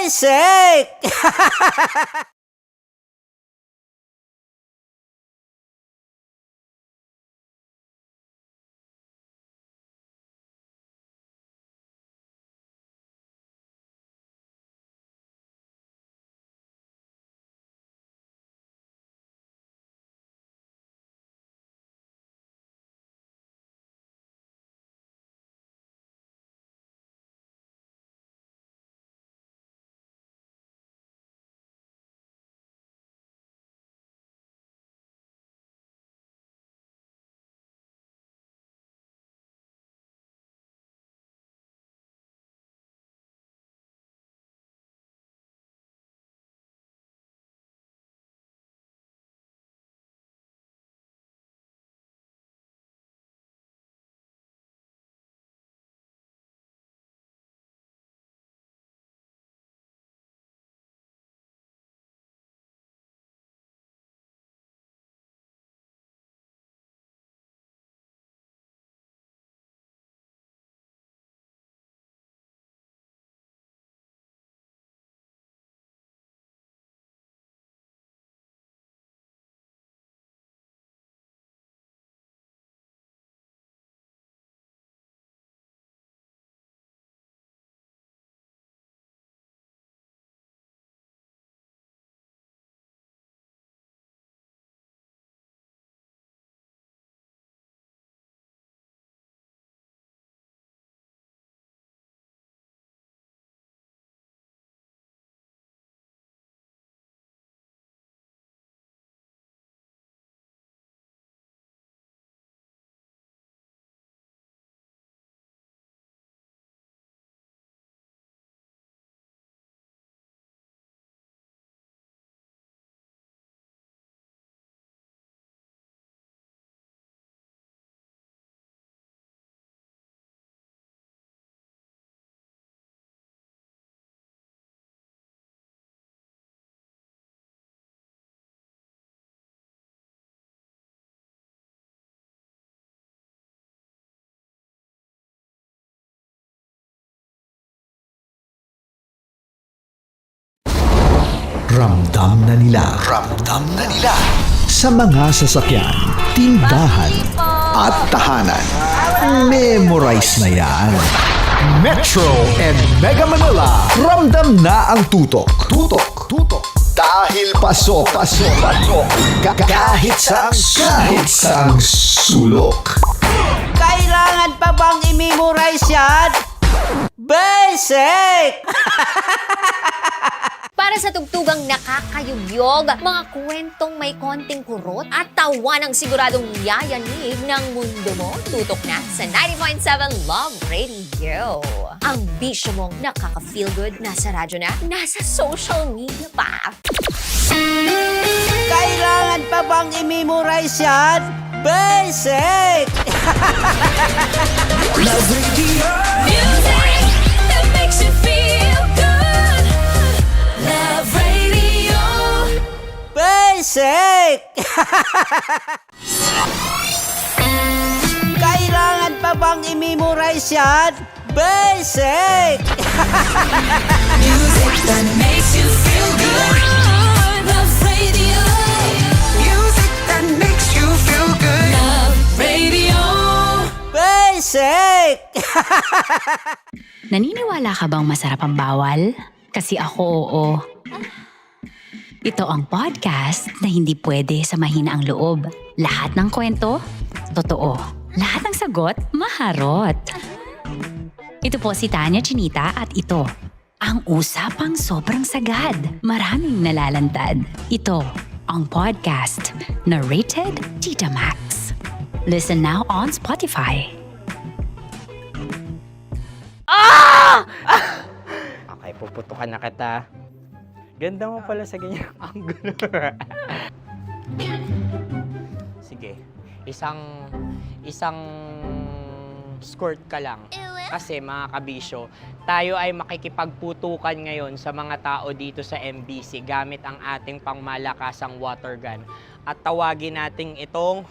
Basic! Ramdam na nila. Sa mga sasakyan, tindahan, at tahanan. Memorize na yan. Metro and Mega Manila. Ramdam na ang tutok. Dahil pasok. Kahit saang sulok. Kailangan pa bang i-memorize yan? Basic! Para sa tugtugang nakakayugyog, mga kwentong may konting kurot at tawa ng siguradong yayanig ng mundo mo, tutok na sa 90.7 Love Radio. Ang bisyo mong nakaka-feel good, nasa radyo na, nasa social media pa. Kailangan pa bang i-memorize yan? Basic! Love Radio. Music that makes you feel good. Love Radio. Basic! Kailangan pa bang i-memorize yan? Basic! Music that makes you feel good. Love Radio. Music that makes you feel good. Love Radio. Basic! Naniniwala ka bang masarap ang bawal? Kasi ako, oo. Ito ang podcast na hindi pwede sa mahina ang loob. Lahat ng kwento, totoo. Lahat ng sagot, maharot. Ito po si Tanya Chinita at ito, ang usapang sobrang sagad. Maraming nalalantad. Ito, ang podcast na Rated Tita Max. Listen now on Spotify. Okay, puputukan na kita. Ganda mo pala sa ganyang angulo. Sige, isang skirt ka lang. Kasi mga kabisyo, tayo ay makikipagputukan ngayon sa mga tao dito sa MBC gamit ang ating pangmalakasang water gun. At tawagin natin itong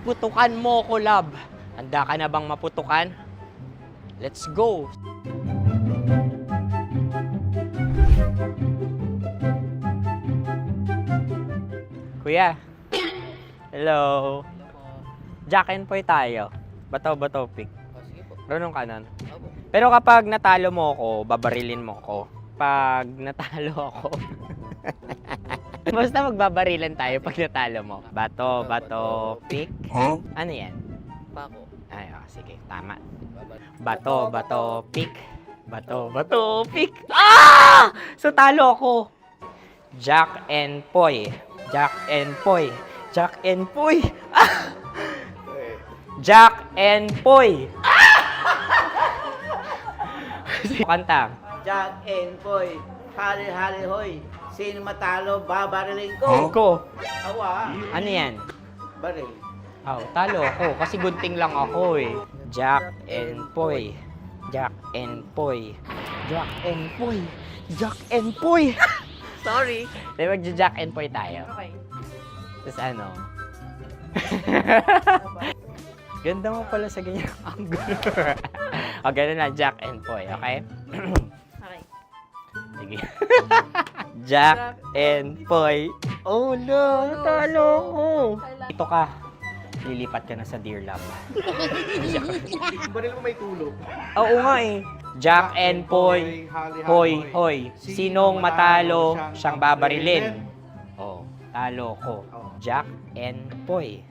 putukan mo ko, love. Handa ka na bang maputukan? Let's go! Kuya. Hello. Jack and Poy tayo. Bato-bato pick. Runong kanan. Pero kapag natalo mo ako, babarilin mo ako. Pag natalo ako, basta magbabarilan tayo pag natalo mo. Bato, pick. Ano yan? Pako. Ay, sige, tama. Bato, pick. Bato, pick. So talo ako. Jack and Poy. Jack and Poy. Jack and Poy. Jack and Poy. Kanta. Jack and Poy, hali-hali hoy. Sino matalo, babariling ko. Ko. Awa, Ano yan? baril. Talo ako kasi gunting lang ako eh. Jack and Poy. Jack and Poy. Jack and Poy. Jack and Poy. Sorry. Di magja-Jack and Poy tayo. Okay. Tapos ano? Ganda mo pala sa ganyan angle. O, ganun na, Jack and Poy, okay? Okay. Sige. Jack and Poy. Oh no, natalo ko. Dito ka. Lilipat ka na sa Deer Lab. Baril mo may tulog. Oo nga eh. Jack and Poy. Hoy, hoy. Sinong matalo, siyang babarilin. Oh, talo ko. Jack and Poy.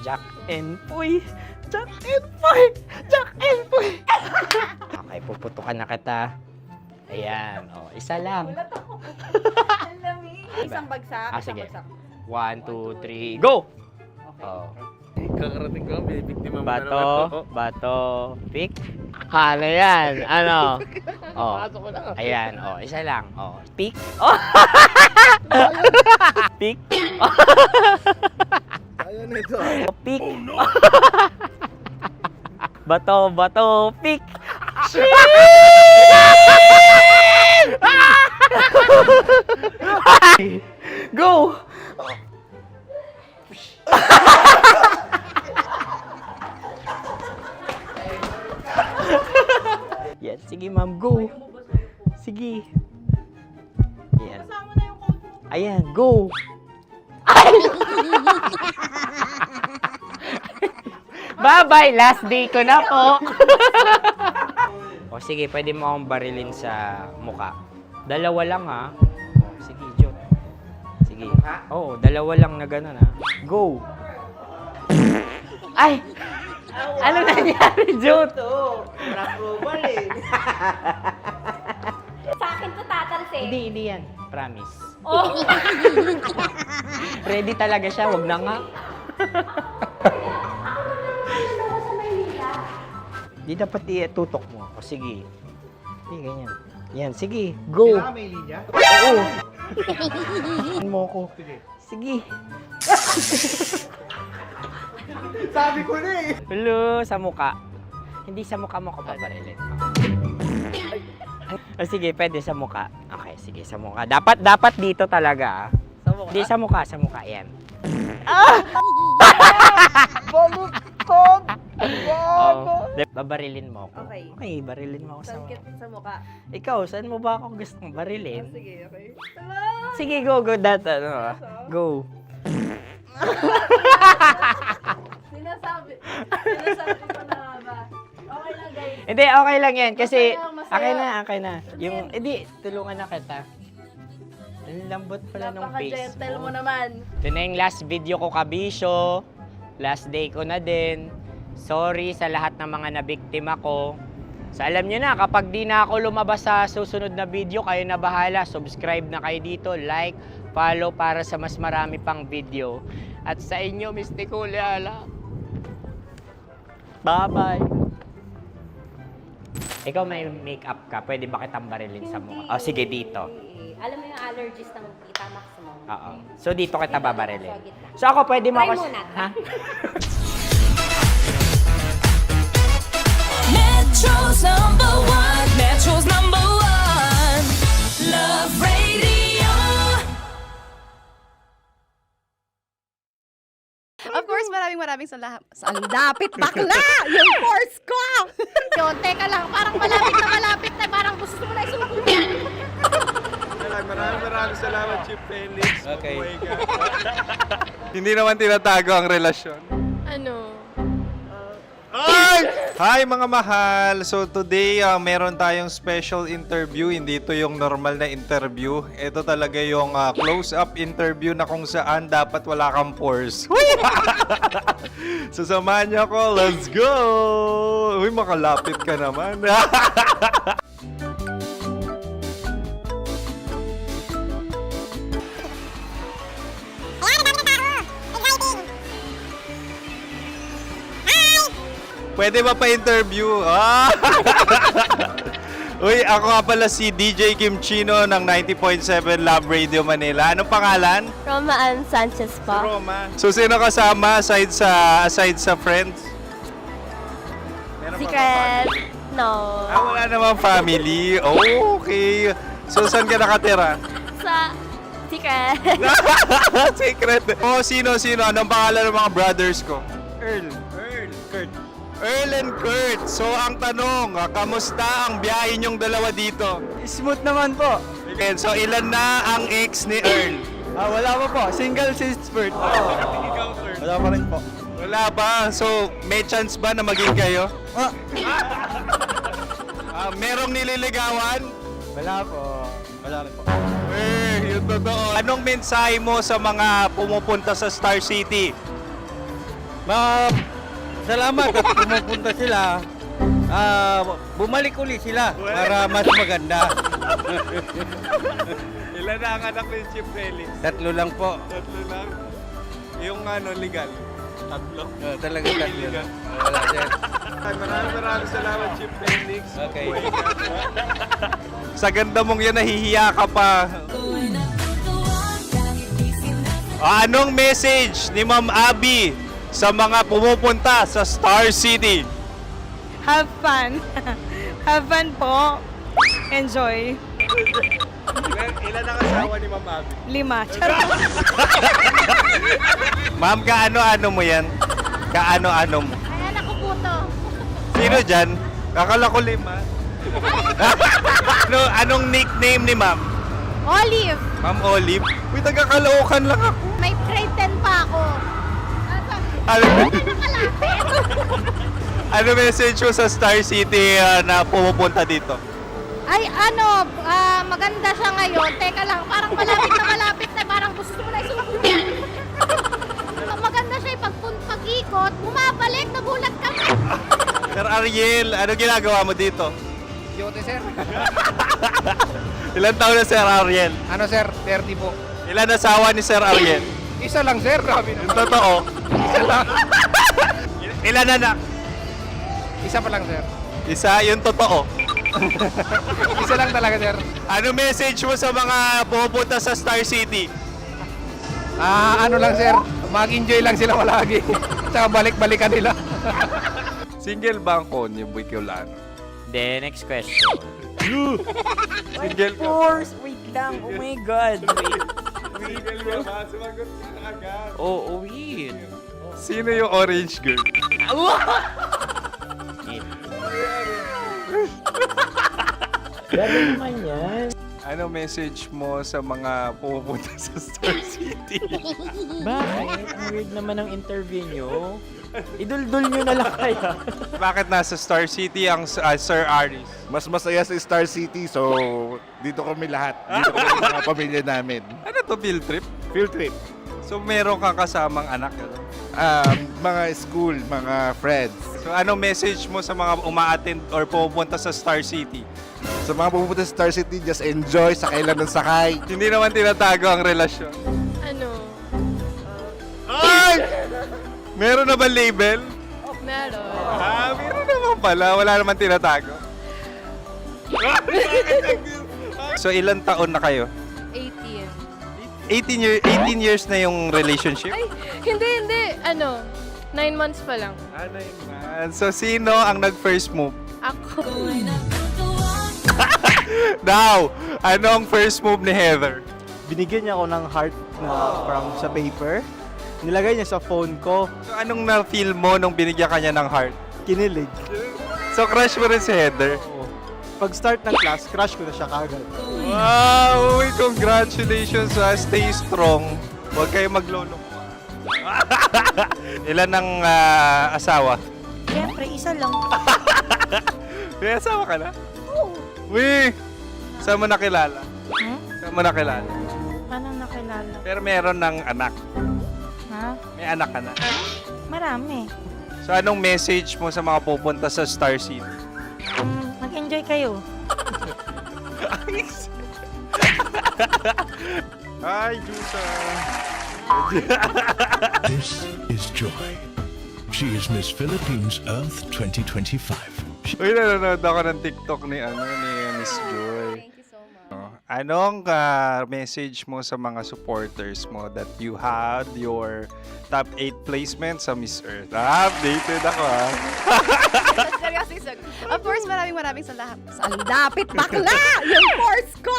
Jack and Poy. Jack and Poy. Jack and Poy. Okay, puputukan na kita. Ayan. Oh, isa lang. Isang bagsak. Sige. Isang bagsak. 1, 2, 3, go! Oh. Kakarating ko, bibiktima mo na naman. Bato, pick. Ano yan? Ano? Oh. Ayan, oh, isa lang. Oh, pick. Oh. Pick. Ayan na ito. Oh, pick. Bato, pick. Go! Yan, sige ma'am, go. Sige. Ayan. Ayan, go. Bye-bye, last day ko na po. O sige, pwede mo akong barilin sa muka. Dalawa lang ha. O, sige, Jot. Sige. Oo, dalawa lang na gano'n ha. Go. Ay! Ano nangyari, Jot? Ito, approval eh. Sa akin to tatalsik. Hindi yan. Promise. Oh. Ready talaga siya, wag na nga. Di dapat tutok mo. O sige. Hindi, ganyan. Yan, sige. Go. May linya? Oo. mo ko. Sige. Sabi ko na eh. Hello, sa muka. Hindi sa muka mo ko paparilin. Sige, pwede sa muka. Okay, sige, sa muka. Dapat dito talaga. Sa mukha. Hindi sa muka, yan. Babarilin mo ako. Okay. Okay, barilin mo ako sa Sangkit sa mukha. Ikaw, saan mo ba ako gustong barilin? Sige, okay. Sige, go, Go. Sinasabi ko na ba? Okay lang, guys. Hindi, okay lang yan. Kasi, Masaya. okay na. Yung, hindi, tulungan na kita. Ang lambot pala ng face Napaka-gentle mo mo. naman. Ito na yung last video ko, kabisyo. Last day ko na din. Sorry sa lahat ng mga nabiktima ko. So alam nyo na, kapag di na ako lumabas sa susunod na video, kayo na bahala. Subscribe na kayo dito, like, follow para sa mas marami pang video. At sa inyo, Miss Nicole Ayala. Bye-bye. Ikaw may makeup ka, pwede ba kitang barilin sa mukha? Oh, sige, dito. Alam mo yung allergies ng Tita Max mo? Oo. So dito kita babarilin. So ako, pwede mo Try ako... muna. Ha? Metro's #1. Metro's #1. Love Radio. Of course, maraming salamat. Ang lapit bakla! Yung force ko! Yun, teka lang. Parang malapit na. Parang gusto mo na isumakot. Maraming maraming salamat, Chief Felix. Okay. Mabuhay ka. Hindi naman tinatago ang relasyon. Ano? Hi mga mahal! So today, meron tayong special interview. Hindi ito yung normal na interview. Ito talaga yung close-up interview na kung saan dapat wala kang pores. So samahan niyo ako. Let's go! Uy, makalapit ka naman. Pwede ba pa-interview? Ah! Uy, ako nga pala si DJ Kim Chino ng 90.7 Love Radio Manila. Anong pangalan? Roma Ann Sanchez po. Roma. So, sino kasama aside sa friends? Meron pa ba Secret. family? No. Wala namang family. Oh, okay. So, saan ka nakatira? Sa secret. Secret. Oh, sino? Anong pangalan ng mga brothers ko? Earl, Kurt. Earl and Kurt. So, ang tanong, kamusta ang biyahe niyong dalawa dito? Smooth naman po. And so, ilan na ang ex ni Earl? Wala pa po. Single since birth. Wala pa rin po. Wala ba? So, may chance ba na maging kayo? Merong nililigawan? Wala po. Wala rin po. Yung totoo. Anong mensahe mo sa mga pumupunta sa Star City? Salamat at pumupunta sila. Bumalik uli sila para mas maganda. Ilan na ang anak ni Chief Felix? 3 lang po. 3 lang. Yung legal? 3? Talaga 3 lang. Wala sir. Maraming salamat, Chief Felix. Okay. Sa ganda mong yan, nahihiya ka pa. Anong message ni Ma'am Abby sa mga pumupunta sa Star City? Have fun. Have fun po. Enjoy. Ilan ang asawa ni Ma'am Abby? 5. Charot. Ma'am, kaano-ano mo yan? Kaano-ano mo? Ayan ako po to. Sino dyan? Akala ko 5. Anong nickname ni Ma'am? Olive. Ma'am Olive? Uy, taga-Caloocan lang ako. May grade 10 pa ako. Ano message mo sa Star City na pumupunta dito? Ay, maganda siya ngayon. Teka lang, parang malapit na, parang gusto mo na isulat. Maganda siya pag-ikot, bumabalik, nagulat ka. Sir Ariel, ano ginagawa mo dito? Yote sir. Ilan taon na Sir Ariel? Ano sir? 30 po. Ilan asawa ni Sir Ariel? Isa lang sir. Grabe Yung totoo. Isa lang. Ilan anak? Isa pa lang sir. Isa, yung totoo. Isa lang talaga sir. Ano message mo sa mga pumupunta sa Star City? Ano lang sir. Mag-enjoy lang sila palagi. Tsaka balik-balikan nila. Single ba ang konyo, Boy Kiolano? Then, next question. Single ka? Wait lang. Oh my God. Single ka ba? Sumagot ka na agad. Oh, wait. Sino yung orange girl? Grabe naman yan. Ano message mo sa mga pumupunta sa Star City? Bakit? Ang weird naman ang interview nyo. Idul-dul nyo na lang kaya. Bakit nasa Star City ang Sir Aris? Mas masaya sa Star City, so dito kami lahat. Dito kami mga pamilya namin. Ano to, field trip? Field trip. So meron kang kasamang anak? Ano? Mga school, mga friends. So anong message mo sa mga uma-attend or pumupunta sa Star City? Sa mga pupunta sa Star City, just enjoy, sakay lang ng sakay. Hindi naman tinatago ang relasyon. Ano? Ay! Meron na ba label? Meron. Meron naman pala. Wala naman tinatago. So ilan taon na kayo? 18. 18 years na yung relationship? Ay, hindi. 9 months pa lang. 9 months. So sino ang nag-first move? Ako. Now, anong first move ni Heather? Binigyan niya ako ng heart na from sa paper. Nilagay niya sa phone ko. So anong na-feel mo nung binigyan ka niya ng heart? Kinilig. So crush mo rin si Heather? Oo. Pag-start ng class, crush ko na siya kagad. Wow! Uy, congratulations ha. Stay strong. Huwag kayo maglolo. Ilan ang asawa? Siyempre, isa lang. May asawa ka na? Oo. Uy! Saan mo nakilala? Saan mo nakilala? Paano nakilala? Pero meron ng anak. Ha? May anak ka na. Marami. So anong message mo sa mga pupunta sa Star City? Mag-enjoy kayo. Hi, Jusa! This is Joy. She is Miss Philippines Earth 2025. Uy, nanonood ako ng TikTok ni Miss Joy. Thank you so much. Anong message mo sa mga supporters mo that you had your top 8 placement sa Miss Earth? Updated ako Seryoso. Of course, maraming salamat. Sa lapit bakla! Yung course ko!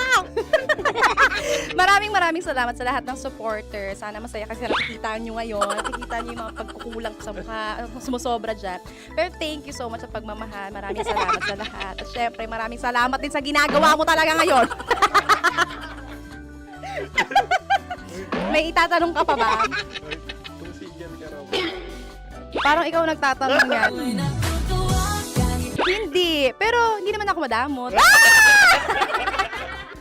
maraming salamat sa lahat ng supporters. Sana masaya kasi nakikita nyo ngayon. Nakikita nyo yung mga pagkukulang ko sa mukha. Sumusobra dyan. Pero thank you so much sa pagmamahal. Maraming salamat sa lahat. At syempre, maraming salamat din sa ginagawa mo talaga ngayon. May itatanong ka pa ba? Parang ikaw nagtatanong yan. Hindi. Pero hindi naman ako madamot.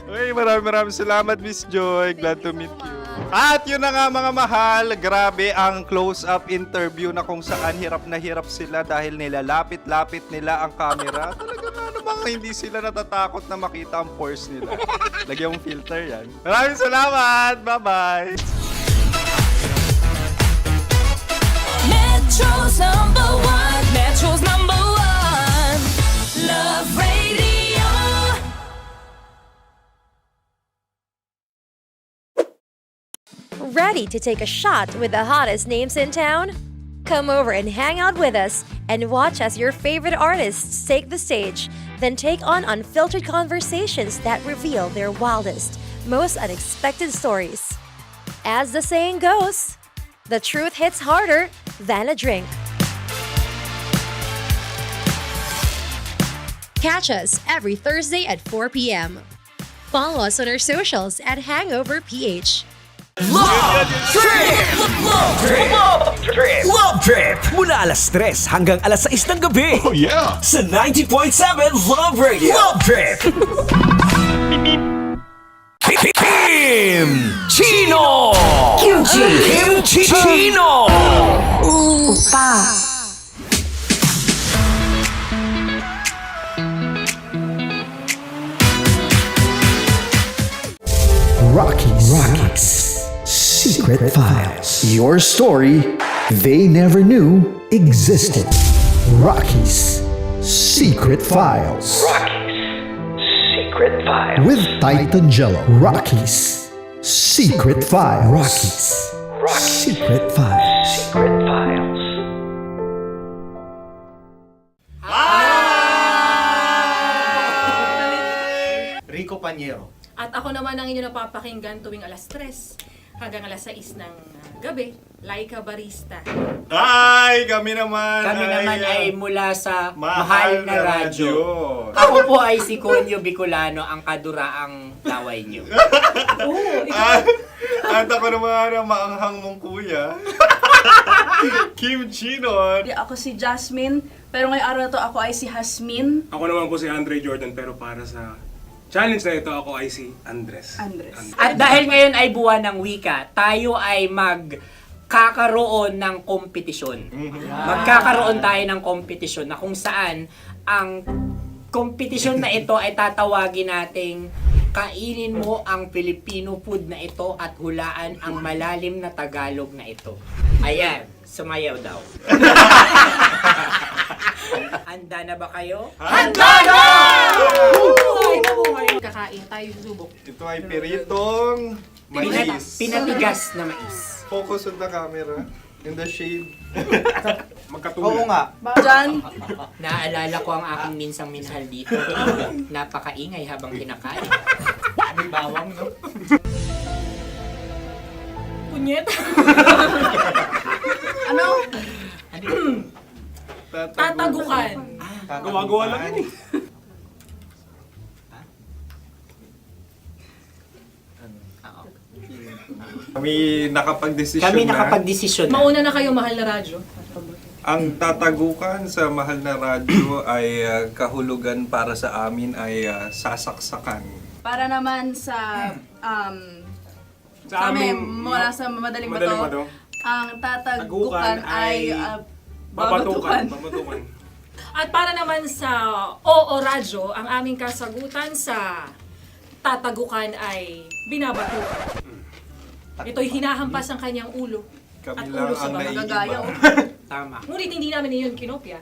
Uy, maraming salamat, Miss Joy. Glad to meet you. At yun na nga mga mahal, grabe ang close-up interview na kung saan hirap na hirap sila dahil nilalapit-lapit nila ang camera. Talaga nga namang hindi sila natatakot na makita ang pores nila. Lagyan mong filter yan. Maraming salamat! Bye-bye! Metro's number one. Metro's number one. Love Radio. Ready to take a shot with the hottest names in town? Come over and hang out with us and watch as your favorite artists take the stage, then take on unfiltered conversations that reveal their wildest, most unexpected stories. As the saying goes, the truth hits harder than a drink. Catch us every Thursday at 4 p.m. Follow us on our socials at Hangover PH. Love Trip! Love Trip! Love Trip! Love Trip! Mula alas 3 hanggang alas 6 ng gabi. Oh yeah! Sa 90.7 Love Radio. Love Trip! Kim Chino! Kim Chino! Opa. Rockies Secret Files. Your story they never knew existed. Rockies Secret Files. Secret Files. With Titan Jello. Rockies Secret Files. Rockies Secret Files. Secret Files. Rico Panyero. At ako naman ang inyo napapakinggan tuwing alas 3 hanggang alas 6 ng gabi, Laika Barista. Hi! Kami naman ay mula sa Mahal na Radyo. Ako po ay si Conyo Bicolano, ang kaduraang laway nyo. At ako naman ang maanghang mong kuya. Kim Chinon. Ako si Jasmine, pero ngayong araw na to ako ay si Hasmin. Ako naman po si Andre Jordan, pero para sa challenge na ito, ako ay si Andres. At dahil ngayon ay buwan ng wika, tayo ay magkakaroon ng kompetisyon. Magkakaroon tayo ng kompetisyon na kung saan ang kompetisyon na ito ay tatawagin nating kainin mo ang Filipino food na ito at hulaan ang malalim na Tagalog na ito. Ayan, sumayaw daw. Handa na ba kayo? Handa na! Kakain tayo subok. Ito ay piritong mais. Pinatigas na mais. Focus on the camera. In the shade. Magkatulad. Oo nga. Diyan. Naalala ko ang aking minsang minahal dito. Napakaingay habang kinakain. May bawang, no? Punyet. Ano? Tatagukan. Gawa-gawa lang yun eh. Kami nakapag-desisyon Kami na. nakapag-desisyon na. Mauna na kayo, mahal na radyo. Ang tatagukan sa mahal na radyo ay kahulugan para sa amin ay sasaksakan. Para naman sa Sa amin, mula sa madaling Madaling bato, Bato, ang tatagukan ay babatukan. babatukan. At para naman sa Oo Radyo, ang aming kasagutan sa tatagukan ay binabatukan. Ito'y hinahampas ang kanyang ulo. Kami At lang ulo sa ang baba. naiiba. Tama. Ngunit hindi namin iyon kinopya.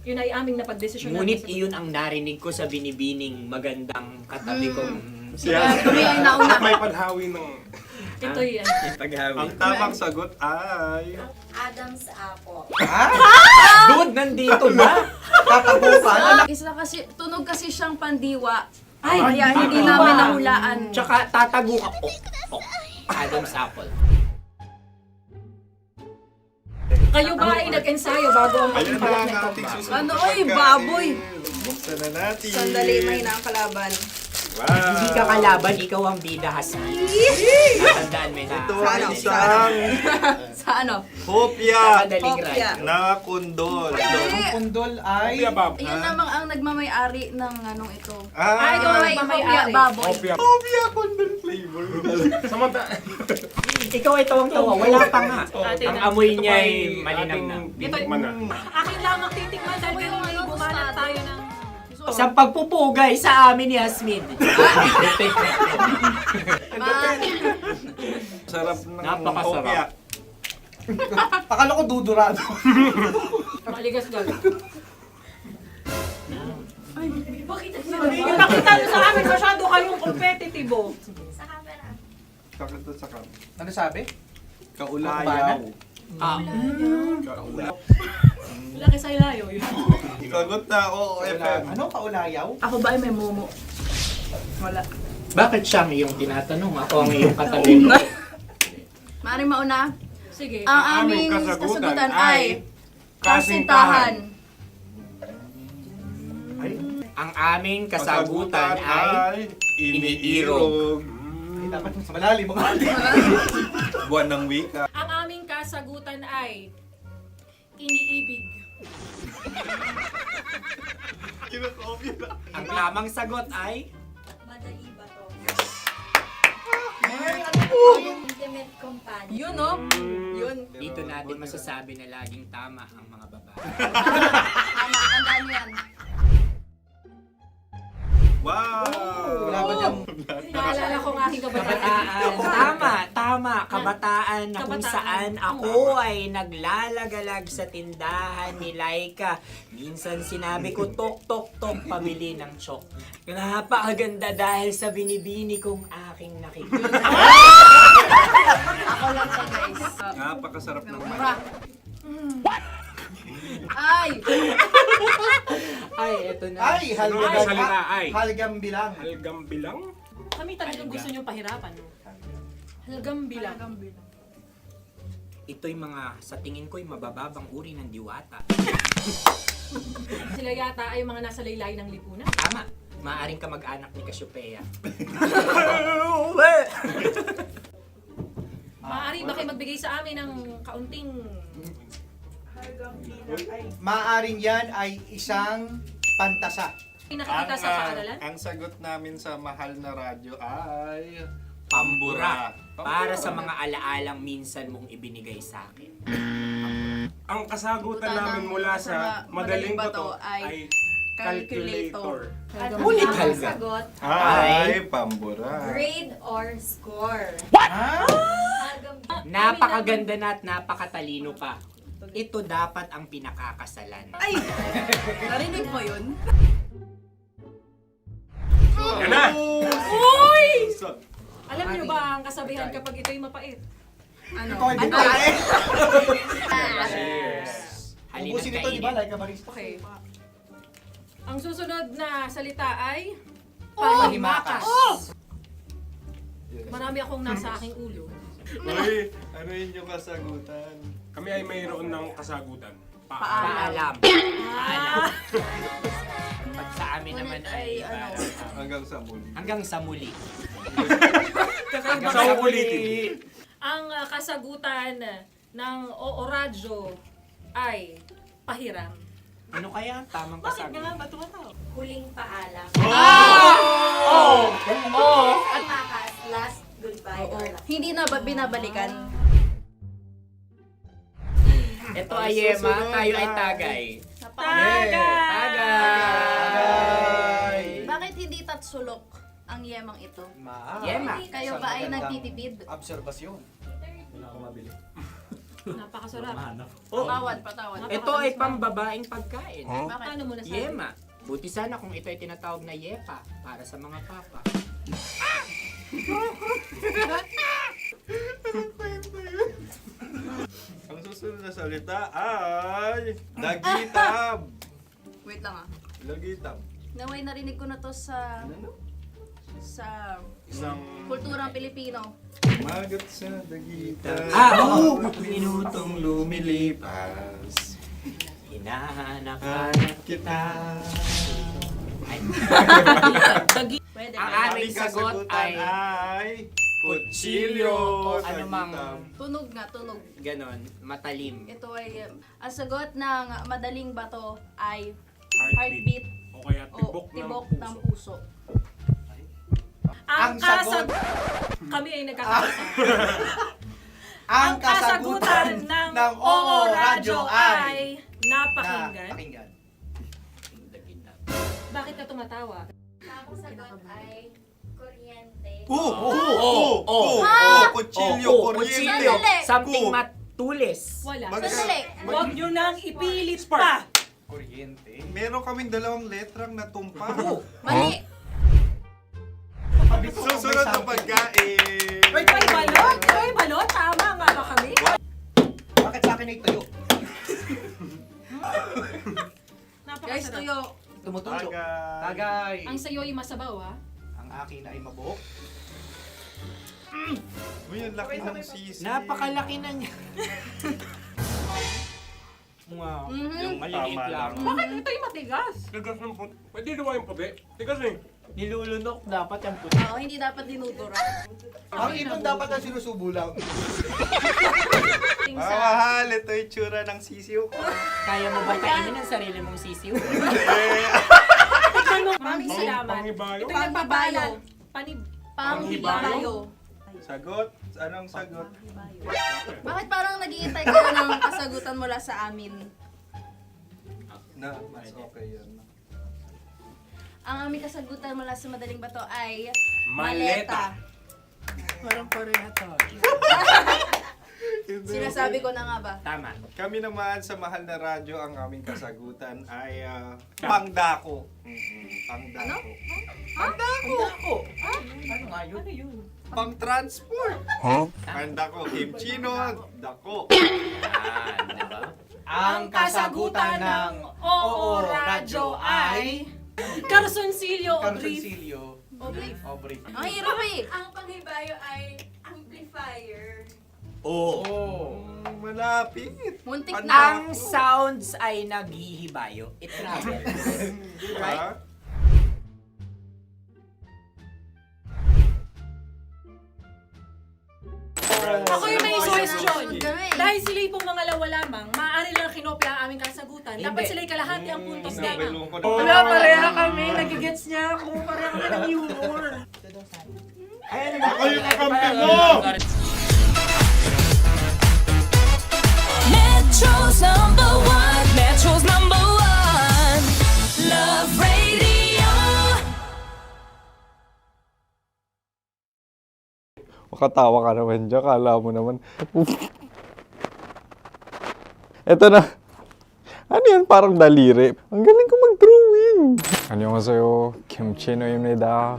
Yun ay aming napagdesisyon. Ngunit iyon ang narinig ko sa binibining magandang katabi kong Kaya kami ang nauna. May paghawi ng... Ito'y paghawi. Ang tamang sagot ay... Adam's apple. Dude, nandito ba? Isa kasi, tunog kasi siyang pandiwa. Ay, Kaya hindi namin nahulaan. Tsaka tatago ka. Adam's apple. kayo ba ay nag-ensayo bago ang Ayan na palak ang nito? ating susunod Ano, na oy, pagkain. baboy. Buksan na natin. Sandali, mahina ang kalaban. Wow. Hindi ka kalaban, ikaw ang bida, Hasmi. Natandaan mo na. Ito ang isang Sa ano? hopya Madaling Hopya. right. na kundol. Hindi. Pundol ay... Opia Bob. Yun namang ang nagmamay-ari ng anong ito. Ah, Ito ay nagmamay-ari. baboy. Opia. hopya kundol flavor. Samanta. Ikaw ay tawang-tawa, wala pa nga. Atin Ang na. amoy niya ay malinam na. Bitikman na. Akin lamang titikman dahil kayo ay bumanat tayo ng... Sa pagpupugay sa amin ni Hasmin. Sarap ng Napakasarap. hopya. Akala ko dudurado. Maligas gal. Ay, bakit? Ipakita nyo sa amin masyado kayong competitive. Kakanta sa kam. Ano sabi? Kaulayaw. Ah. Laki sa ilayo yun. Sagot na, oo, FM. Ano? Kaulayaw? Ako ba ay may momo? Wala. Bakit siya ang iyong tinatanong? Ako ang iyong katabi. Maaaring mauna. Sige. Ang aming kasagutan ay kasintahan. Ang aming kasagutan ay iniirog. Ay, dapat mas malalim mga Buwan ng wika. Ang aming kasagutan ay iniibig. Kinakopya na. Ang tamang sagot ay Madali ba to? Intimate companion. Yun, no? Yun. dito natin masasabi na laging tama ang mga babae. Tama, tandaan nyo yan. Wow! Wala ba dyan? Naalala ko ang aking kabataan. Kabataan. Tama. Kabataan na kung Kabataan. saan ako ay naglalagalag sa tindahan ni Laika. Minsan sinabi ko, tok, tok, tok, pabili ng chok. Napakaganda dahil sa binibini kong aking nakikita. Ako lang siya, guys. Napakasarap ng Mura. Ay! Ay, eto na. Ay, Sunod na salita ay halgam bilang. halgam bilang. Kami talagang gusto nyo pahirapan. Halagang bilang. Ito'y mga, sa tingin ko'y mabababang uri ng diwata. Sila yata ay mga nasa laylay ng lipunan. Tama. Maaring ka mag-anak ni Cassiopeia. Maaari ba kayo magbigay sa amin ng kaunting... Maaring yan ay isang pantasa. Nakikita sa paaralan? Ang sagot namin sa mahal na radyo ay... Pambura. Para sa mga alaalang minsan mong ibinigay sa akin. Ang kasagutan namin mula sa madaling bato ay calculator. Ulit halga. Sagot, Ay, pambura. grade or score? Napakaganda na at napakatalino pa. Ito dapat ang pinakakasalan. Ay! Narinig mo yun? Yan na! Uy! Alam niyo ba ang kasabihan kapag ito'y mapait? Ano? Ito ay bigay. Cheers! Halina't Ubusin ito, di ba? kainin. Like a barista. Okay. Ang susunod na salita ay... Pahimakas. Marami akong nasa aking ulo. Uy, ano yun yung kasagutan? Kami ay mayroon ng kasagutan. Paalam. Paalam. Pag sa amin naman ay ano? Hanggang sa muli. hanggang sa muli. Kakaiba Sa kasi. ulitin. Ang kasagutan ng Oo Radyo ay pahiram. Ano kaya ang tamang Bakit nga ba tumatawa? Huling paalam. At makas, last goodbye. Hindi na ba binabalikan? Ito ay Yema, tayo ay Tagay. Tagay! Bakit hindi tatsulok ang yemang ito? Yema. Kayo ba ay nagtitipid? Obserbasyon. Napakasarap. Patawad. Ito ay pambabaeng pagkain. Bakit? Ano mo nasabi? Yema. Buti sana kung ito ay tinatawag na Yepa para sa mga papa. Ang susunod na salita ay dagitab. Wait lang ah. Dagitab. Naway narinig ko na to sa Isang kulturang Pilipino. magat sa dagitab. Minutong lumilipas. Hinahanap-hanap kita. Pwede. Ang aming sagot ay kutsilyo o anumang Tunog nga, tunog. ganon, matalim. Ito ay, ang sagot ng madaling bato ay Heartbeat. heartbeat O kaya o tibok tibok ng ng puso. puso. Ang sagot. Kami ay nagkakaisa. Ang kasagutan ng Oo Radyo ay napakinggan. pakinggan. Bakit ka tumatawa? Ang sagot ay kuryente. Kutsilyo, kuryente. Sandali. Something matulis. Wala. Sandali. Huwag nyo nang ipilit pa. Kuryente. Meron kaming dalawang letrang natumpa. Mali. Susunod na pagkain. May balot? May balot? Tama nga ba kami? Bakit sa akin ay tuyo? Guys, Napakasarap. tuyo. Tumutulo. Tagay. Tagay. Ang sayo ay masabaw, ha? Ang akin ay mabuhok. Uy, ang laki ng sisi. Napakalaki na niya. Wow. Yung maliliit Tama lang. lang. Bakit ito'y matigas? Tigas ng puti. Pwede nawa yung puti. Tigas eh. Nilulunok dapat yung puti. Oo, hindi dapat dinudura. Ang ibon dapat ang sinusubo lang. Mahal, ito yung tsura ng sisiw ko. Kaya mo ba kainin ang sarili mong sisiw? Maraming salamat. Panghibayo. Ito yung pabayan. Panghibayo. Sagot? Anong sagot? Bakit parang naghihintay kayo ng kasagutan mula sa amin? Na, mas okay yun. Ang aming kasagutan mula sa madaling bato ay Maleta. Parang pareha to. Sinasabi ko na nga ba? Tama. Kami naman sa mahal na radyo, ang aming kasagutan ay pangdako. Pangdako. Pangdako. Ano nga yun? Ano yun? Pang-transport. Pangdako, kimchino, dako. Diba? Ang kasagutan ng Oo Radyo ay Carsoncillo o brief. Carsoncillo. O brief. Ang hirap eh. Ang panghibayo ay amplifier. Malapit. Muntik Pangdako. na. Ang sounds ay naghihibayo. It travels. Diba? Ako yung may suggestion. Sunod kami. Dahil sila yung mga lawa lamang, maaari lang kinopya ang aming kasagutan. Dapat Hindi. sila yung kalahati ang puntos lamang. Nabulong ko na. Wala, pareha kami. Nagigets niya ako. Pareha kami ng humor. Ako yung kakampi mo! Metro's number one. Metro's number one. Love Radio. Makatawa ka naman dyan. Kala mo naman. Eto na. Ano yan? Parang daliri. Ang galing ko mag-drawing. 안녕하세요. 김치노입니다.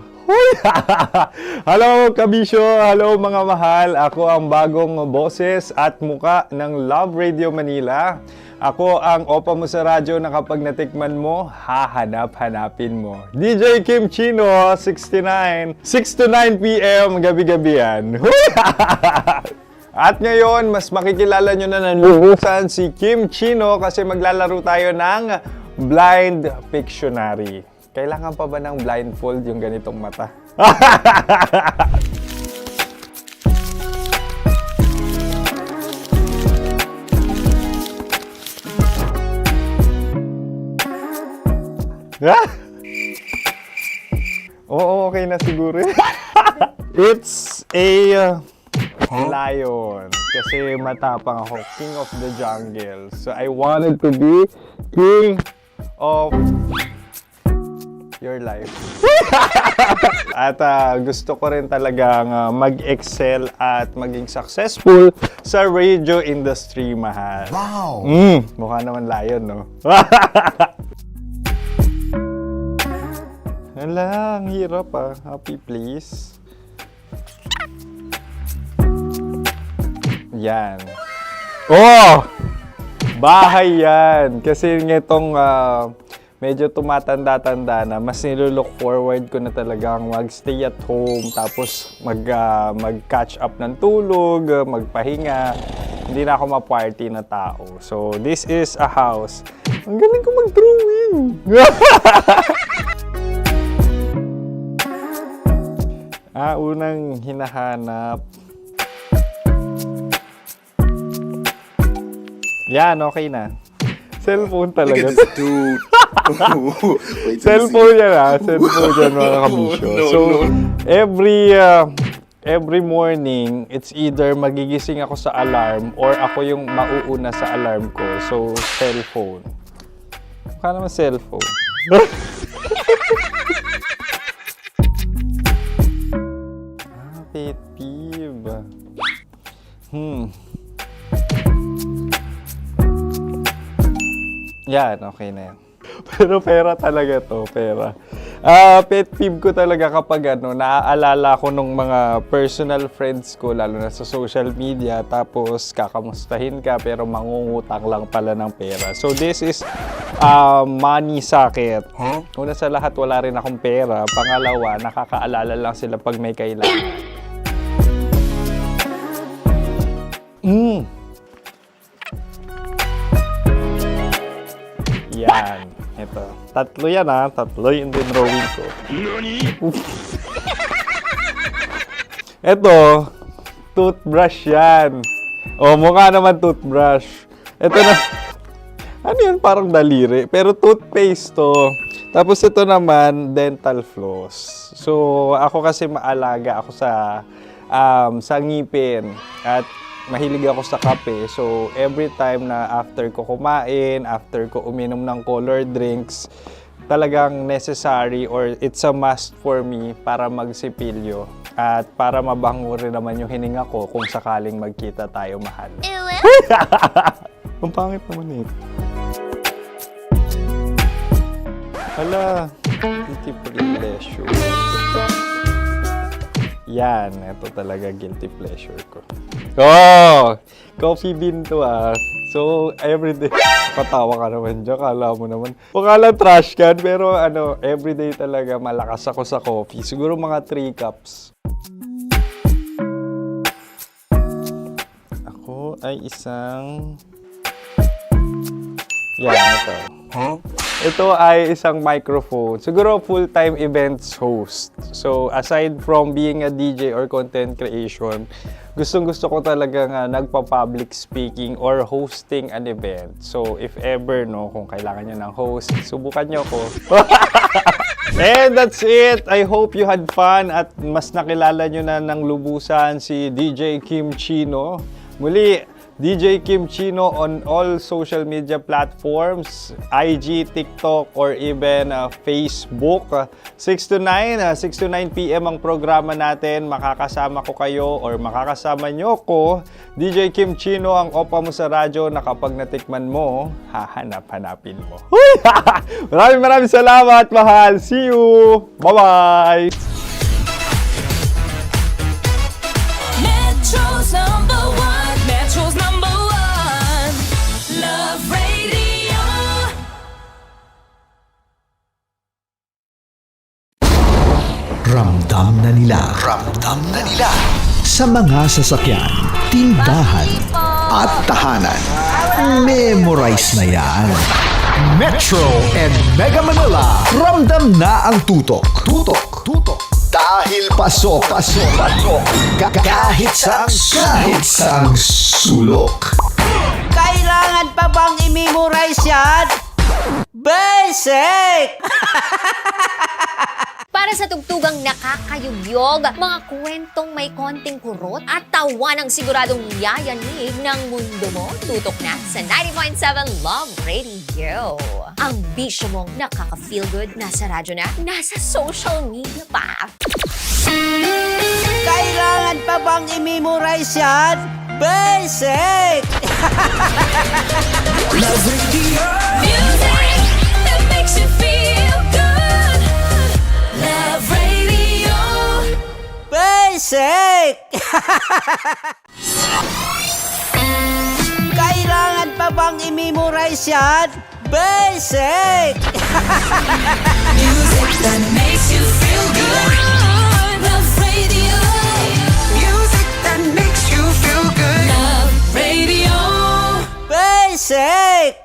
Hello, kabisyo! Hello, mga mahal! Ako ang bagong boses at muka ng Love Radio Manila. Ako ang opa mo sa radyo na kapag natikman mo, hahanap-hanapin mo. DJ Kim Chino, 69. 6 to 9 p.m. gabi-gabi yan. At ngayon, mas makikilala nyo na ng lubusan si Kim Chino kasi maglalaro tayo ng Blind Pictionary. Kailangan pa ba ng blindfold yung ganitong mata? Oo, okay na siguro. It's a lion. Kasi matapang ako. King of the jungle. So, I wanted to be king of your life. At gusto ko rin talagang mag-excel at maging successful sa radio industry, mahal. Wow! Mukha naman lion, no? Hala, ang hirap Happy place. Yan. Oh! Bahay yan. Kasi nitong medyo tumatanda-tanda na, mas nilulook forward ko na talagang mag-stay at home, tapos mag-catch up ng tulog, magpahinga. Hindi na ako ma-party na tao. So, this is a house. Ang galing ko mag-drawing! Unang hinahanap. Yan, okay na. Cellphone talaga. Look at this dude. Wait till you Cellphone see. yan Cellphone yan, mga kabisyo. So, every morning, it's either magigising ako sa alarm or ako yung mauuna sa alarm ko. So, cellphone. Mukha naman cellphone. Pet peeve. Yan, okay na yan. Pero pera talaga to, pera. Pet peeve ko talaga kapag naaalala ko nung mga personal friends ko, lalo na sa social media, tapos kakamustahin ka pero mangungutang lang pala ng pera. So this is money sakit. Una sa lahat, wala rin akong pera. Pangalawa, nakakaalala lang sila pag may kailangan. Yan. Ito. Tatlo yan Tatlo yung dinrawing ko. Ito. Toothbrush yan. Mukha naman toothbrush. Ito na. Ano yan? Parang daliri. Pero toothpaste to. Tapos ito naman, dental floss. So, ako kasi maalaga ako sa ngipin. At mahilig ako sa kape. So, every time na after ko kumain, after ko uminom ng colored drinks, talagang necessary or it's a must for me para magsipilyo. At para mabango rin naman yung hininga ko kung sakaling magkita tayo, mahal. Ang pangit naman ito. Hala, guilty pleasure. Yan, ito talaga guilty pleasure ko. Coffee bean to So, everyday, patawa ka naman dyan, kala mo naman. Pakala trash can, pero everyday talaga malakas ako sa coffee. Siguro mga 3 cups. Ako ay isang... Yan, ito. Ito ay isang microphone. Siguro full-time events host. So, aside from being a DJ or content creation, gustong-gusto ko talagang nagpa-public speaking or hosting an event. So, if ever, kung kailangan nyo ng host, subukan nyo ko. And that's it. I hope you had fun at mas nakilala nyo na ng lubusan si DJ Kim Chino. Muli, DJ Kim Chino on all social media platforms, IG, TikTok, or even Facebook. 6 to 9 p.m. ang programa natin. Makakasama ko kayo or makakasama nyo ko. DJ Kim Chino, ang opa mo sa radyo na kapag natikman mo, hahanap-hanapin mo. Maraming salamat, mahal. See you! Bye-bye! Metro's number one. Metro's number one. Love Radio. Ramdam na nila. Sa mga sasakyan, tindahan, at tahanan. Memorize na yan. Metro and Mega Manila. Ramdam na ang tutok. Dahil pasok. Kahit saang sulok. Kailangan pa bang i-memorize yan? Basic! Para sa tugtugang nakakayugyog, mga kwentong may konting kurot at tawa ng siguradong yayanig ng mundo mo, tutok na sa 90.7 Love Radio. Ang bisyo mong nakaka-feel good, nasa radyo na, nasa social media pa. Kailangan pa bang i-memorize yan? Basic! Love Radio. Music that makes you feel good. Love Radio. Basic! Kailangan pa bang i-memorize yan? Basic! Music that makes you feel good. Love Radio. Music that makes you feel good. Love Radio. Basic!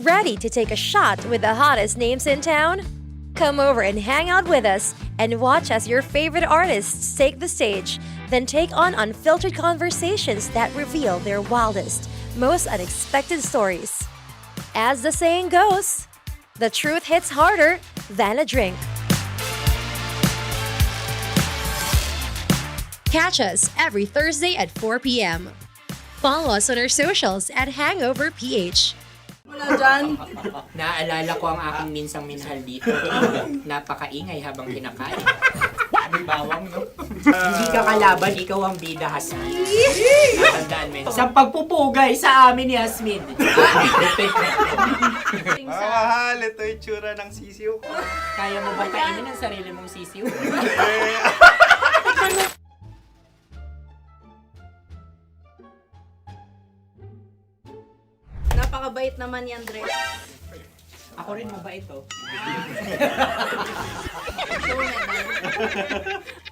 Ready to take a shot with the hottest names in town? Come over and hang out with us and watch as your favorite artists take the stage, then take on unfiltered conversations that reveal their wildest, most unexpected stories. As the saying goes, the truth hits harder than a drink. Catch us every Thursday at 4 p.m. Follow us on our socials at Hangover PH. Wala dyan. Naaalala ko ang aking minsang minahal dito. Napakaingay habang kinakain. May bawang, no? Hindi ka kalaban, ikaw ang bida, Hasmin. Natandaan mo yun. Sa pagpupugay sa amin ni Hasmin. Mahal, ito yung tsura ng sisiw ko. Kaya mo ba kainin ang sarili mong sisiw? Napakabait naman yan, Dre. Ako rin mabait, oh.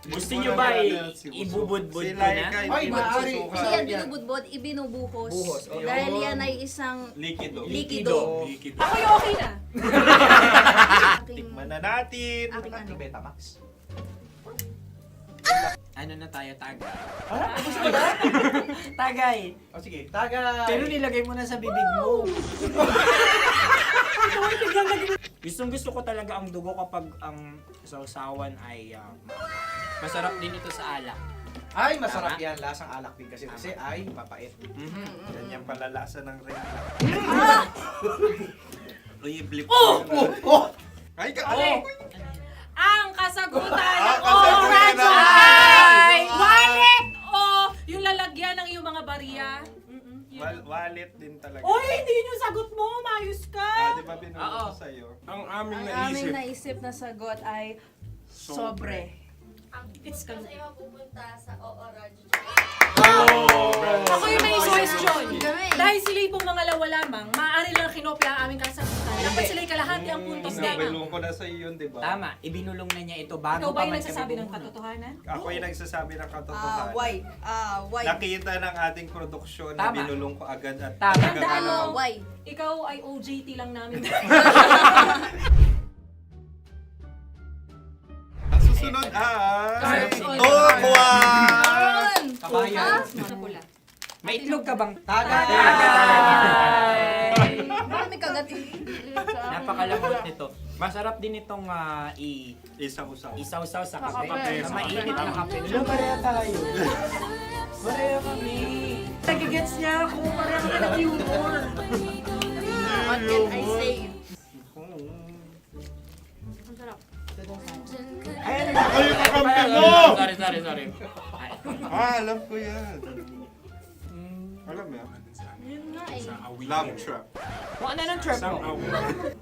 Gusto nyo ba ibubudbud ko na? Ay, maaari. Hindi yan binubudbod, ibinubuhos. Buhos, ayun. Dahil yan ay isang Likido. likido. Ako yung okay na. Tikman na natin. Aking ano? Betamax. Ano na tayo, tagay? Ah, gusto mo na? Tagay! O sige, tagay. Pero nilagay mo na sa bibig mo. Gusto ko talaga ang dugo kapag ang sausawan ay masarap din ito sa alak. Ay, masarap yan. Lasang alak din kasi ay mapait. Yan yung palalasa ng rin. Uy, blip. Ay, Ang kasagutan ng kasagutan radyo ng- ay wallet o yung lalagyan ng iyong mga barya. Wallet din talaga. Oy, hindi yun yung sagot mo. Mayos ka. Di ba binulong ko sa'yo? Ang aming Ang aming naisip na sagot ay sobre. It's kang... Oh! Ako yung may question. Kami. Dahil sila pong mga lawa lamang, maaari lang kinopya ang aming kasagutan. Dapat sila'y kalahati ang puntos lamang. Binulong ko na sa'yo yun, di ba? Tama, ibinulong na niya ito bago Ikaw ba pa yung man nagsasabi kami ng bumulong. katotohanan? Ako yung nagsasabi ng katotohanan. Why? Why? Nakita ng ating produksyon na Tama. binulong ko agad at Tama. talagang Tandaan mo, ano. Why? ikaw ay OJT lang namin. Ang susunod ay... Ay, Tokwa! Kabayan. Sa pula. May itlog ka bang? Tagay! Bakit may kagat? Napakalambot nito. Masarap din itong Isaw-saw. isaw-saw sa Kape. kape. Na mainit na kape. Alam, pareha tayo. Pareha kami. Nagigets niya ako. Pareha kami ng humor. What can I say? Ang sarap. Ay, yung kakampi mo! Sorry. Alam ko yan. Alam mo yan? Yun nga eh. Love trap. Kung ano ng trap mo?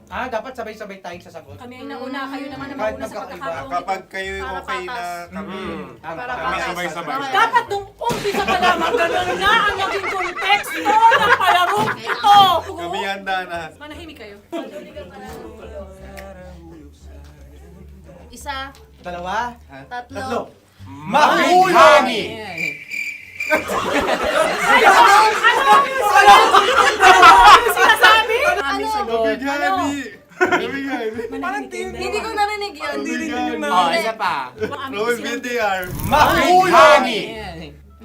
Dapat sabay-sabay tayong sasagot. Kami ay nauna, kayo naman ang Kahit mauna sa magkakaiba. pagkakataon. Kapag kayo okay na kami, Para kami patas. sabay-sabay. Dapat nung umpisa pa lamang, ganun na ang naging konteksto ng palarong ito. Kami handa na. Manahimik kayo. Isa, Dalawa. tatlo. Mahulog! Ano sinasabi? Ano? Hindi ko narinig yun. Oh, isa pa. Roll VTR. Mahulog!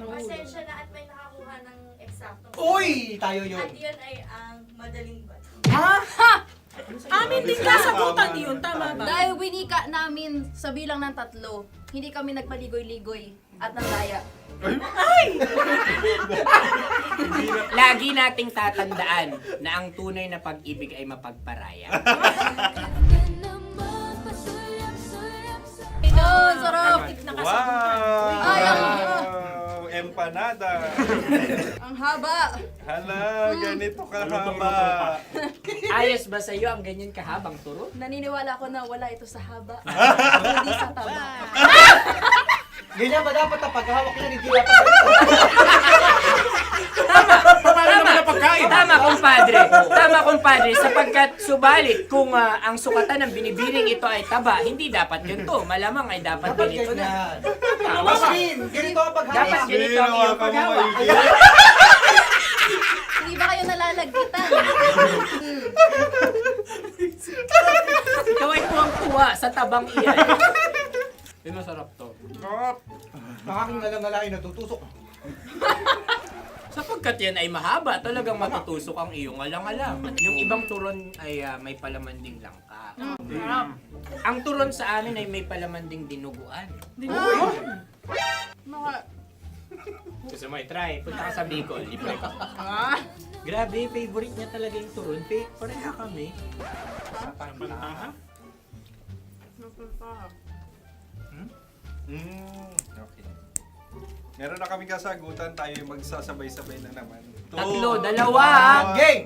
Pasensya na at may nakakuha ng eksakto. Uy! Tayo yun. At yun ay ang Madaling ba? Amin din kasagutan yun, tama ba? Dahil winika namin sa bilang ng 3, hindi kami nagpaligoy-ligoy at nandaya. Lagi nating tatandaan na ang tunay na pag-ibig ay mapagparaya. Oh, sarap! Wow! Empanada! Ang haba! Hala, ganito kahaba. Ayos ba sa'yo ang ganyan kahabang turo? Naniniwala ko na wala ito sa haba, hindi sa taba. Ganyan ba dapat ang paghahawak niya, hindi dapat Tama, kumpadre. Sapagkat subalit kung ang sukatan ng binibining ito ay taba, hindi dapat ganito. Malamang ay dapat ganito na. Ganito ang paghahawak. Dapat ganito ang iyong paghawak. Hindi ba kayo nalalagkitan? Ikaw ay tuwang-tuwa sa tabang iyan. Masarap to. Nakaking nalang natutusok. Sapagkat yan ay mahaba, talagang matutusok ang iyong alang-alang. Yung ibang turon ay may palaman ding langka. Ang turon sa amin ay may palaman ding dinuguan. Gusto mo i-try? Punta ka sa Bicol, libre ka. Grabe, favorite niya talaga yung turon. Pareha kami. Okay. Meron na kami kasagutan, tayo yung magsasabay-sabay na naman. 3, 2. Game!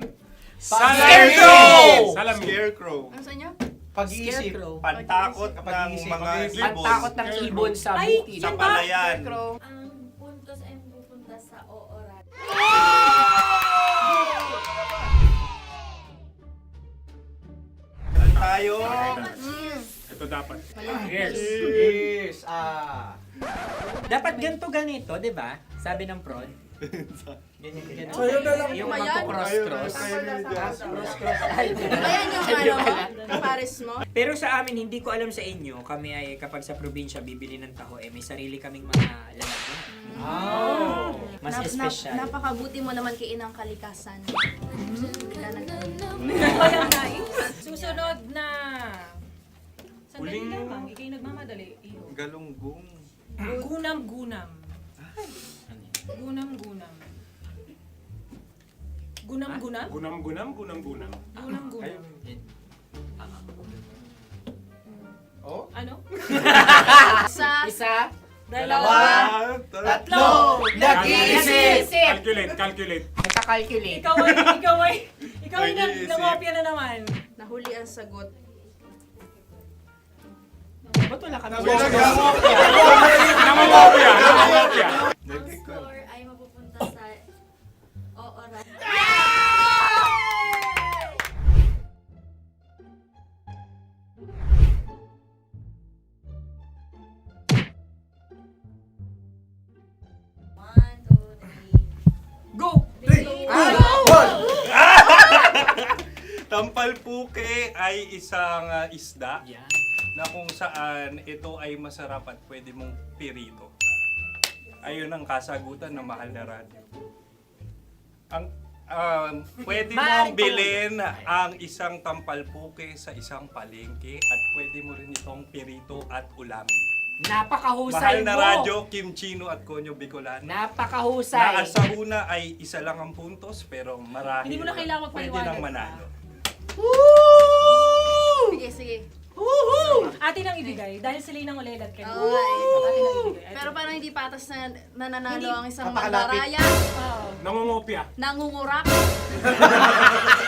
Scarecrow! Scarecrow. Ano sa inyo? Pag-iisip. Pantakot ng mga ibon. Pantakot ng ibon sa bukid. Sa palayan. Ang puntos ay pupunta sa oorat. Tayo. Ito dapat. Yes. Dapat ganito, di ba? Sabi ng prod. Ganyan. Yung magko-cross-cross. Cross-cross. Ayan yung pares mo. Pero sa amin, hindi ko alam sa inyo, kami ay kapag sa probinsya bibili ng taho, may sarili kaming mga lalagyan. Mas espesyal. Napakabuti mo naman kay Inang Kalikasan. Susunod na... Sandali lamang, ikay nagmamadali. Galunggong. Gunam-gunam. Gunam-gunam. Gunam-gunam? Gunam-gunam. Gunam-gunam. Oh? Ano? Isa. Dalawa. Tatlo. Nag-iisip. Calculate. Nagka-calculate. Ikaw ay nangopya na naman. Nahuli ang sagot. Ba't wala kami? Nangongopya. Ang score ay mapupunta sa oorat. Go! Tampalpuke ay isang isda na kung saan ito ay masarap at pwede mong pirito. Ayun ang kasagutan ng Mahal na Radyo. Pwede mong bilhin ang isang tampalpuke sa isang palengke at pwede mo rin itong pirito at ulamin. Napakahusay Mahal na mo! Radyo, Kim Chino at Konyo Bicolano. Napakahusay! Na sa una ay isa lang ang puntos pero marahil Hindi mo na kailangan pwede magpaliwanag nang manalo. Sige. Atin ang ibigay dahil sila yung nangulelat kayo. Atin ang ibigay. Pero parang hindi patas na nananalo ang isang mandaraya. Nangongopya. Nangungurak.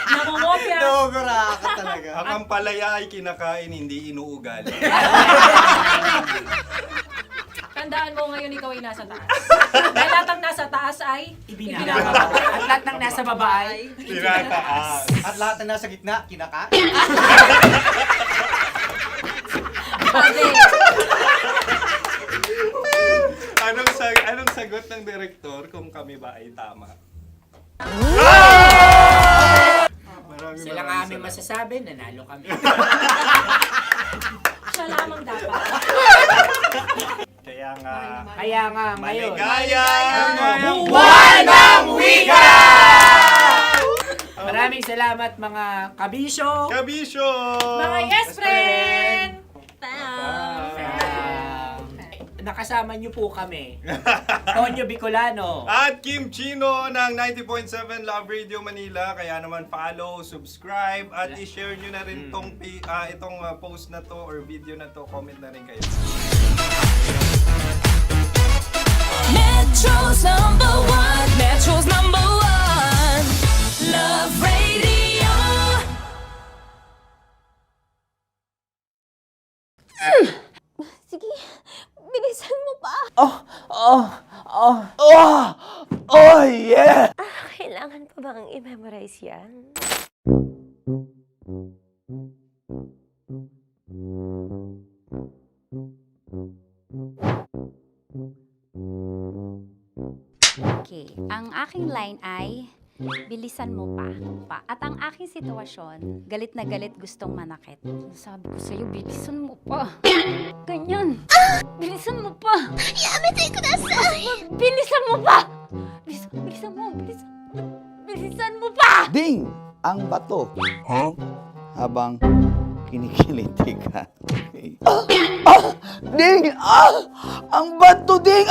Nangungopya. Nangunguraka talaga. Ang ampalaya ay kinakain, hindi inuugali. Tandaan mo ngayon ikaw ay nasa taas. Dahil lahat ng nasa taas ay Ibinababa. At lahat ng nasa baba ay Tinataas. At lahat na nasa gitna, kinaka. Anong sagot ng direktor kung kami ba ay tama? Sila nga aming masasabi, nanalo kami. siya lamang dapat. Kaya nga ngayon, maligaya buwan ng wika! Maraming salamat mga kabisyo. Kabisyo! Mga yes friend! Nakasama niyo po kami. Tonyo Bicolano. At Kim Chino ng 90.7 Love Radio Manila. Kaya naman follow, subscribe, at i-share nyo na rin itong post na to or video na to. Comment na rin kayo. Metro's #1, Metro's #1, Love Radio. Sige, bilisan mo pa. Oh, yeah! Kailangan pa bang i-memorize yan? Okay, ang aking line ay, bilisan mo pa. At ang aking sitwasyon, galit na galit gustong manakit. Sabi ko sa'yo, bilisan mo pa. Ganyan. Bilisan mo pa. Yamitay ko na sa... Bilisan mo pa! Bilisan mo pa! Ding! Ang bato. Habang kinikiliti ka. Okay. Ding! Ang bato, Ding!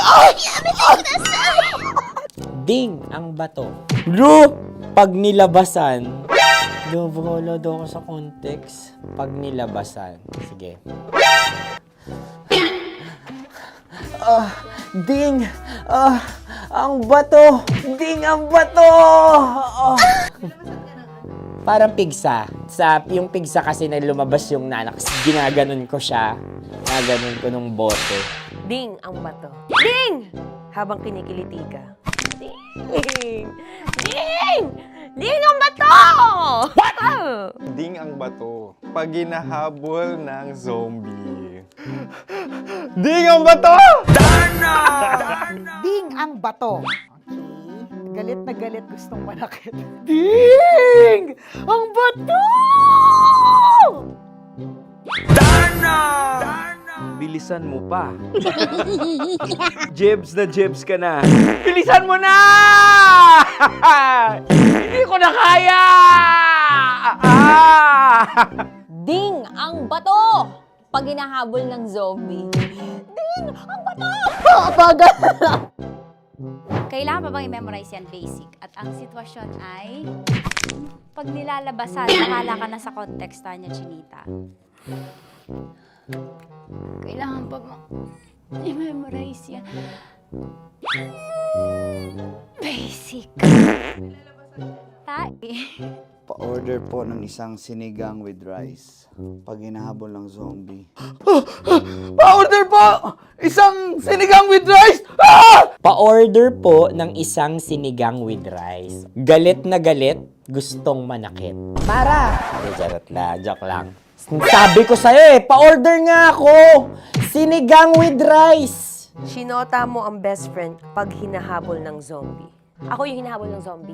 Ding ang bato. Bro, pag nilabasan. Wala daw ako sa context. Pag nilabasan. Sige. Ding! Ang bato! Ding ang bato! Parang pigsa. Yung pigsa kasi na lumabas yung nanak. Ginaganon ko siya. Ginaganon ko nung bote. Ding ang bato. Ding! Habang kinikiliti ka. Ding! Ding! Ding ang bato! What? Ding ang bato. Pag hinahabol ng zombie. Ding ang bato! Ding ang bato. Okay. Galit na galit gustong manakit. Ding! Ang bato! Bilisan mo pa. Jebs na jebs ka na. Bilisan mo na! Hindi ko na kaya! Ding ang bato! Pag hinahabol ng zombie. Ding ang bato! Bagal! Kailangan pa bang i-memorize yan basic? At ang sitwasyon ay, pag nilalabasan, nakala ka na sa konteksta niya, Chinita. Kailangan pa bang i-memorize yan? Basic. Pa-order po ng isang sinigang with rice. Pag hinahabol ng zombie. Pa-order po! Isang sinigang with rice! Pa-order po ng isang sinigang with rice. Galit na galit, gustong manakit. Para! Charot la, joke lang. Sabi ko sa'yo pa-order nga ako! Sinigang with rice! Sinota mo ang best friend pag hinahabol ng zombie. Ako yung hinahabol ng zombie.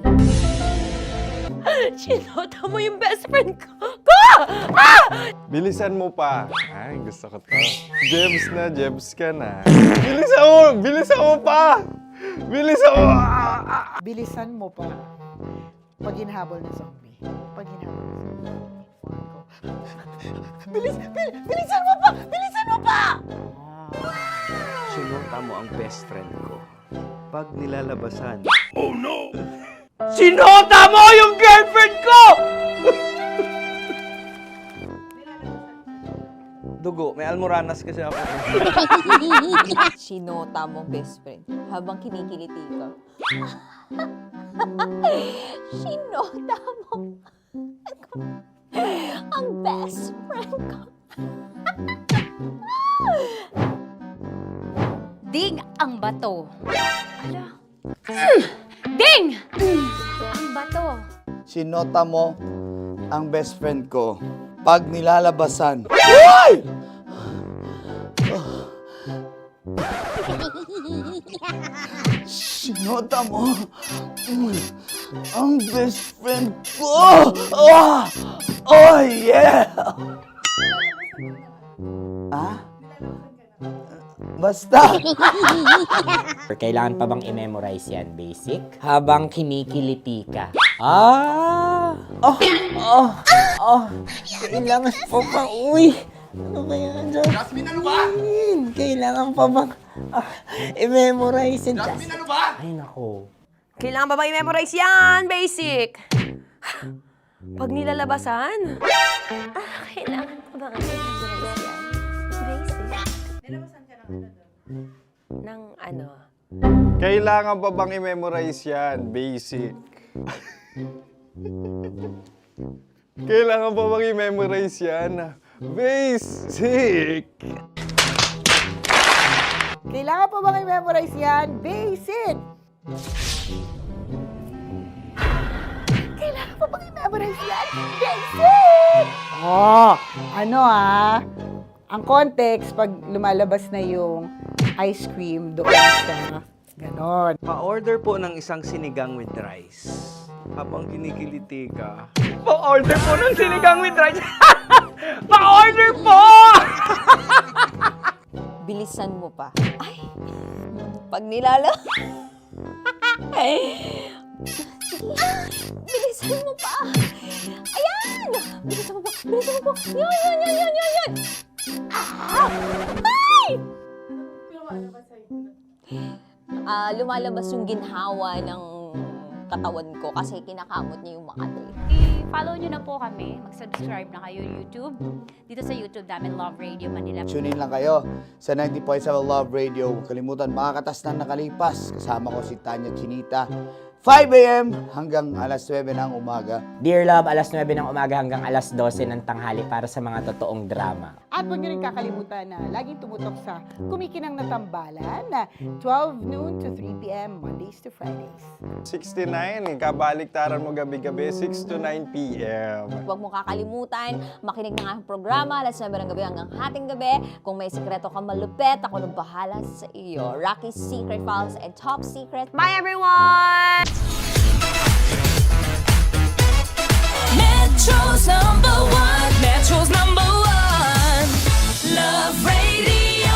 Sinota mo yung best friend ko! Bilisan mo pa. Ay, gusto ko to. Jebs na, jebs ka na. Bilisan mo pa! Bilisan mo! Bilisan mo pa. Pag hinahabol ng zombie. Pag hinahabol ng zombie. Bilisan mo pa! Bilisan mo pa! Sinota mo ang best friend ko. Pag nilalabasan. Oh no! Sinota mo yung girlfriend ko! Dugo, may almoranas kasi ako. Sinota mo best friend habang kinikiliti ka. Sinota mo ang best friend ko. Ding ang bato. Ala. Ding! Ang bato. Sinota mo ang best friend ko. Pag nilalabasan. Uy! Sinota mo ang best friend ko. Oh yeah! Basta. Kailangan pa bang i-memorize yan, basic? Habang kinikiliti ka. Kailangan pa bang, ano ba yan, Jasmine? Jasmine, ano ba? Kailangan pa bang i-memorize yan, Jasmine, ano ba? Ay, nako. Kailangan ba i-memorize yan, basic? Pag nilalabasan? Kailangan pa ba i-memorize yan, basic? Nilabasan ka ng ano? Kailangan pa bang i-memorize yan? Basic. Kailangan pa bang i-memorize yan? Basic. Kailangan pa bang i-memorize yan? Basic! Kailangan pa bang i-memorize yan? Basic! Oh, ano ang context pag lumalabas na yung ice cream doon sa ganon. Pa-order po ng isang sinigang with rice. Habang kinikiliti ka. Pa-order po ng sinigang with rice! Pa-order po! Bilisan mo pa. Ay! Pag nilala... Bilisan mo pa! Ayan! Bilisan mo pa! Bilisan mo pa! Yan! Ay! Lumalabas yung ginhawa ng katawan ko kasi kinakamot niya yung Makati. I-follow nyo na po kami. Mag-subscribe na kayo YouTube. Dito sa YouTube namin, Love Radio Manila. Tune in lang kayo sa 90.7 Love Radio. Huwag kalimutan, makakatas na nakalipas. Kasama ko si Tanya Chinita. 5 a.m. hanggang alas 9 ng umaga. Dear Love, alas 9 ng umaga hanggang alas 12 ng tanghali para sa mga totoong drama. At huwag niyo rin kakalimutan na laging tumutok sa Kumikinang na Tambalan na 12 noon to 3 p.m. Mondays to Fridays. 69, kabaliktaran mo gabi-gabi, 6 to 9 p.m. Huwag mo kakalimutan, makinig ng aking programa, alas 9 ng gabi hanggang hating gabi. Kung may sikreto kang malupet, ako nang bahala sa iyo. Rocky's Secret Files and Top Secret. Bye, everyone! Metro's number one. Metro's number one. Love Radio.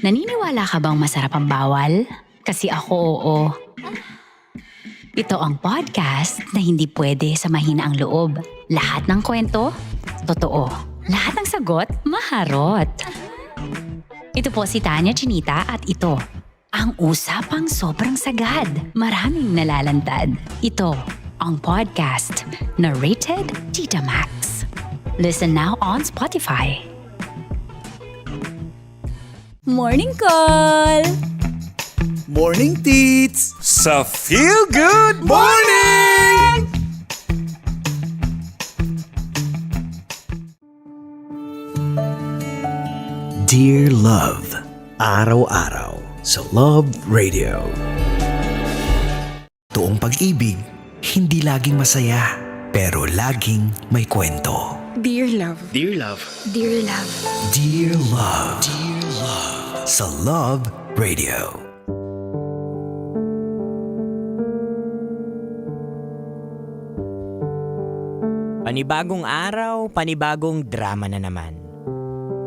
Naniniwala ka bang masarap ang bawal? Kasi ako, oo. Ito ang podcast na hindi pwede sa mahina ang loob. Lahat ng kwento, totoo. Lahat ng sagot, maharot. Ito po si Tanya Chinita at ito, ang usapang sobrang sagad. Maraming nalalantad. Ito, ang podcast na Rated Tita Max. Listen now on Spotify. Morning Call. Morning Tits! Sa Feel Good Morning! Dear Love, araw-araw sa Love Radio. Toong pag-ibig, hindi laging masaya, pero laging may kwento. Dear Love. Dear Love. Dear Love. Dear Love. Dear Love. Sa Love Radio. Panibagong araw, panibagong drama na naman.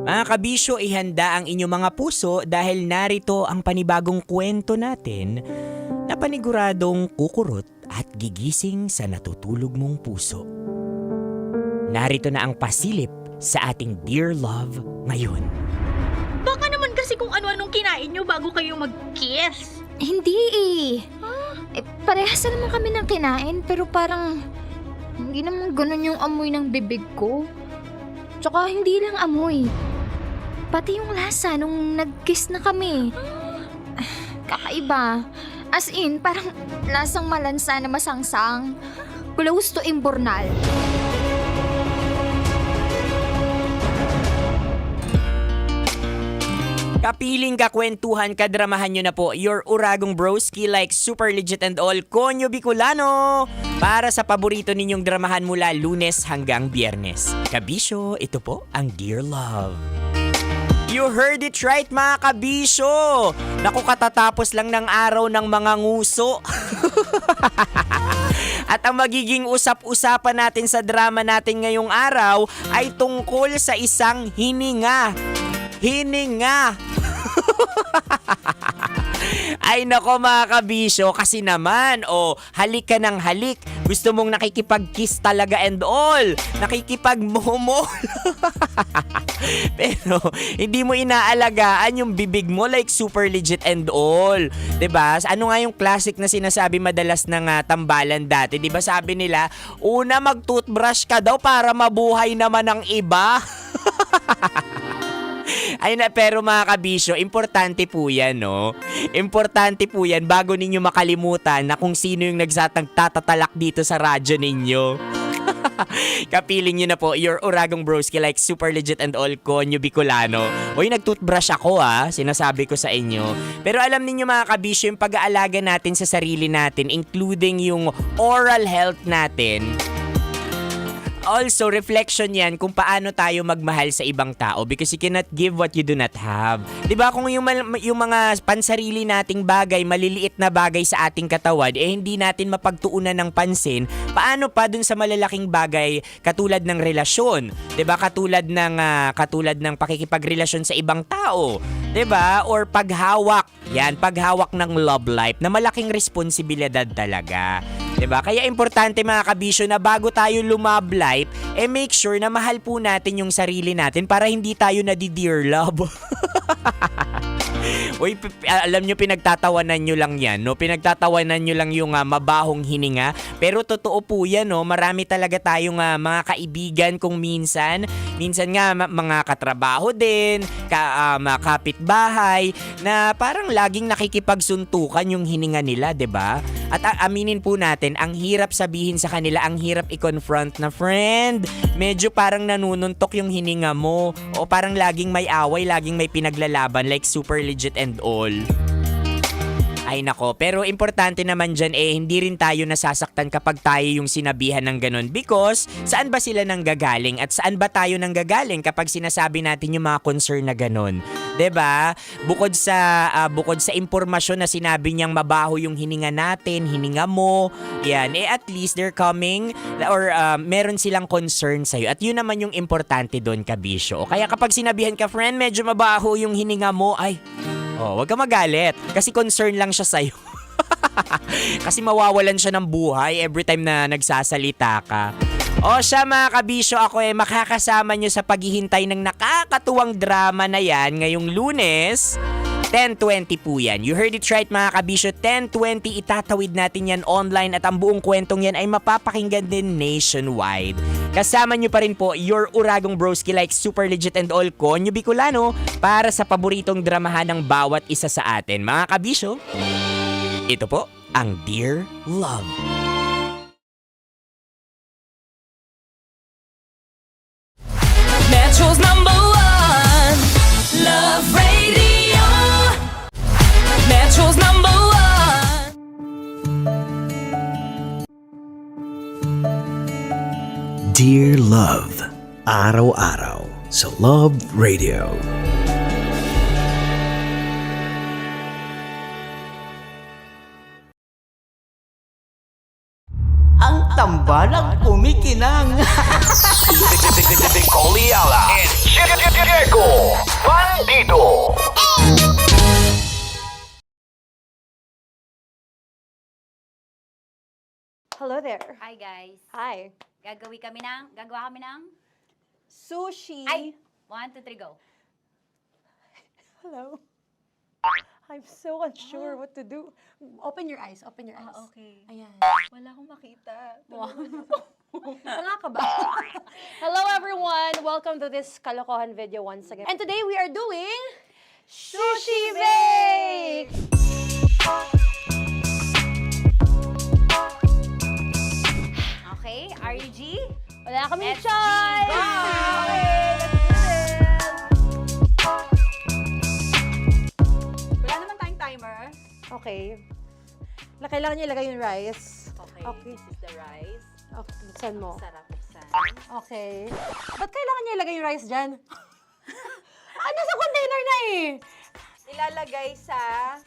Mga kabisyo, ihanda ang inyong mga puso dahil narito ang panibagong kwento natin na paniguradong kukurot at gigising sa natutulog mong puso. Narito na ang pasilip sa ating Dear Love ngayon. Baka naman kasi kung ano-anong kinain nyo bago kayo mag-kiss. Hindi parehas na naman kami ng kinain, pero parang hindi naman ganun yung amoy ng bibig ko. Tsaka hindi lang amoy. Pati yung lasa nung nag-kiss na kami. Kakaiba. As in, parang lasang malansa na masangsang. Close to imburnal. Kapiling, kakwentuhan, kadramahan nyo na po your Uragong Broski like Super Legit and All Konyo Bicolano para sa paborito ninyong dramahan mula Lunes hanggang Biyernes. Kabisyo, ito po ang Dear Love. You heard it right mga kabisyo! Naku, katatapos lang ng araw ng mga nguso. At ang magiging usap-usapan natin sa drama natin ngayong araw ay tungkol sa isang hininga. Hininga! Ay nako mga kabisyo, kasi naman, halik ka ng halik. Gusto mong nakikipag-kiss talaga and all. Nakikipag-momol. Pero hindi mo inaalagaan yung bibig mo like super legit and all. 'Di ba? Ano nga yung classic na sinasabi madalas ng tambalan dati? 'Di ba sabi nila, una mag-toothbrush ka daw para mabuhay naman ang iba. Ay na, pero mga kabisyo, importante po yan, no? Importante po yan bago ninyo makalimutan na kung sino yung nagtatatalak dito sa radyo ninyo. Kapiling nyo na po, your Uragong Broski like super legit and all Konyo Bicolano. Uy, nag-toothbrush ako sinasabi ko sa inyo. Pero alam niyo mga kabisyo, yung pag-aalaga natin sa sarili natin, including yung oral health natin, also, reflection yan kung paano tayo magmahal sa ibang tao because you cannot give what you do not have. Diba kung yung mga pansarili nating bagay, maliliit na bagay sa ating katawan, hindi natin mapagtuunan ng pansin, paano pa dun sa malalaking bagay katulad ng relasyon? Diba katulad ng pakikipagrelasyon sa ibang tao? Diba? Or paghawak. Yan, paghawak ng love life na malaking responsibilidad talaga. Diba? Kaya importante mga kabisyo na bago tayo lumab life, make sure na mahal po natin yung sarili natin para hindi tayo nadi-dear love. Uy, alam nyo, pinagtatawanan nyo lang yan, no? Pinagtatawanan nyo lang yung mabahong hininga. Pero totoo po yan, no? Marami talaga tayong mga kaibigan kung minsan. Minsan nga, mga katrabaho din, kapitbahay, na parang laging nakikipagsuntukan yung hininga nila, 'di ba? At aminin po natin, ang hirap sabihin sa kanila, ang hirap i-confront na, friend, medyo parang nanununtok yung hininga mo. O parang laging may away, laging may pinaglalaban, like super legit and all. Ay nako, pero importante naman dyan hindi rin tayo nasasaktan kapag tayo yung sinabihan ng ganun because saan ba sila nanggagaling at saan ba tayo nanggagaling kapag sinasabi natin yung mga concern na ganun? 'Di ba? Bukod sa impormasyon na sinabi niyang mabaho yung hininga natin, hininga mo, yan, at least they're coming or meron silang concern sa'yo at yun naman yung importante doon, kabisyo. Kaya kapag sinabihan ka, friend, medyo mabaho yung hininga mo, wag ka magalit. Kasi concern lang siya sa'yo. Kasi mawawalan siya ng buhay every time na nagsasalita ka. Siya mga kabisyo, ako makakasama nyo sa paghihintay ng nakakatuwang drama na yan ngayong Lunes. 10:20 po yan. You heard it right mga kabisyo, 10:20 itatawid natin yan online at ang buong kwentong yan ay mapapakinggan din nationwide. Kasama nyo pa rin po your Uragong Broski like super legit and all Konyo Bicolano para sa paboritong dramahan ng bawat isa sa atin. Mga kabisyo, ito po ang Dear Love. Metro's #1 Love Radio. Metro's #1. Dear Love, araw-araw sa Love Radio. Ang tambalang kumikinang. Coliala and Diego Bandido. Hello there. Hi guys. Hi. Gagawa kami ng Sushi. Ay! 1, 2, 3, go. Hello. I'm so unsure what to do. Open your eyes. Open your eyes. Okay. Ayan. Wala akong makita. Tanga ka ba? Hello everyone. Welcome to this kalokohan video once again. And today we are doing Sushi Bake! Okay, RG? Wala kami SG, choice! go! Okay, let's do this! Wala naman tayong timer. Okay. Kailangan niyo ilagay yung rice. Okay, this is the rice. Okay, buksan mo. Sarap buksan. Okay. Ba't kailangan niya ilagay yung rice dyan? Ano sa container na eh? Ilalagay sa...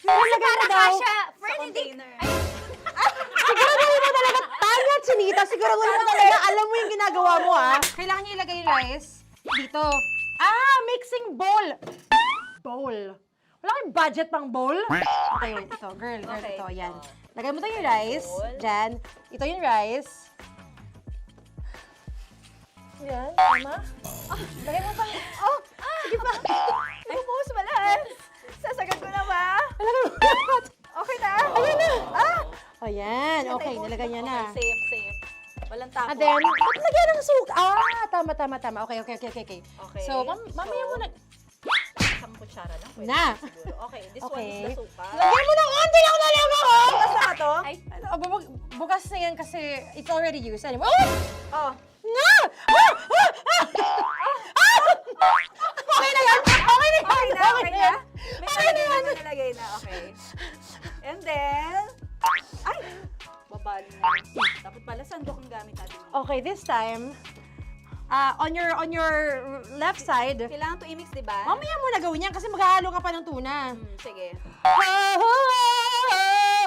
Ilalagay mo daw. Friend, hindi. Siguro mo talaga. Tanya Chinita, siguro mo talaga alam mo yung ginagawa mo, ha? Kailangan niyo ilagay yung rice dito. Mixing bowl. Bowl. Wala kayong budget pang bowl? Okay, wait. Ito, girl, ito, yan. Lagay mo to yung rice. Dyan. Ito yung rice. Yan, tama? Lagay mo pang... sige pa. Bumuhos malas. Sasagad ko na ba? Lagay mo. Okay na. Ayan na. Ayan, okay, nilagay niya na. Safe. Walang tapon. And then, lagyan ng suka. Tama. Okay. So, mamaya mo na... Isang kutsara lang. Pwede Na. siguro. Okay, this one Okay. is the suka. Lagyan mo ng onti lang na lang ako! Bukas na to? Ay, bukas na yan kasi it's already used. Anyway, Oh. Nga! Okay na yan! Okay na yan! Okay na. Okay na yan! May nalagay na. Okay. And then... Ay! Babali na. Dapat pala sandok ang gamit natin. Okay, this time, on your left side, Kailangan to i-mix, di ba? mamaya mo na gawin yan kasi maghahalo ka pa ng tuna. Sige.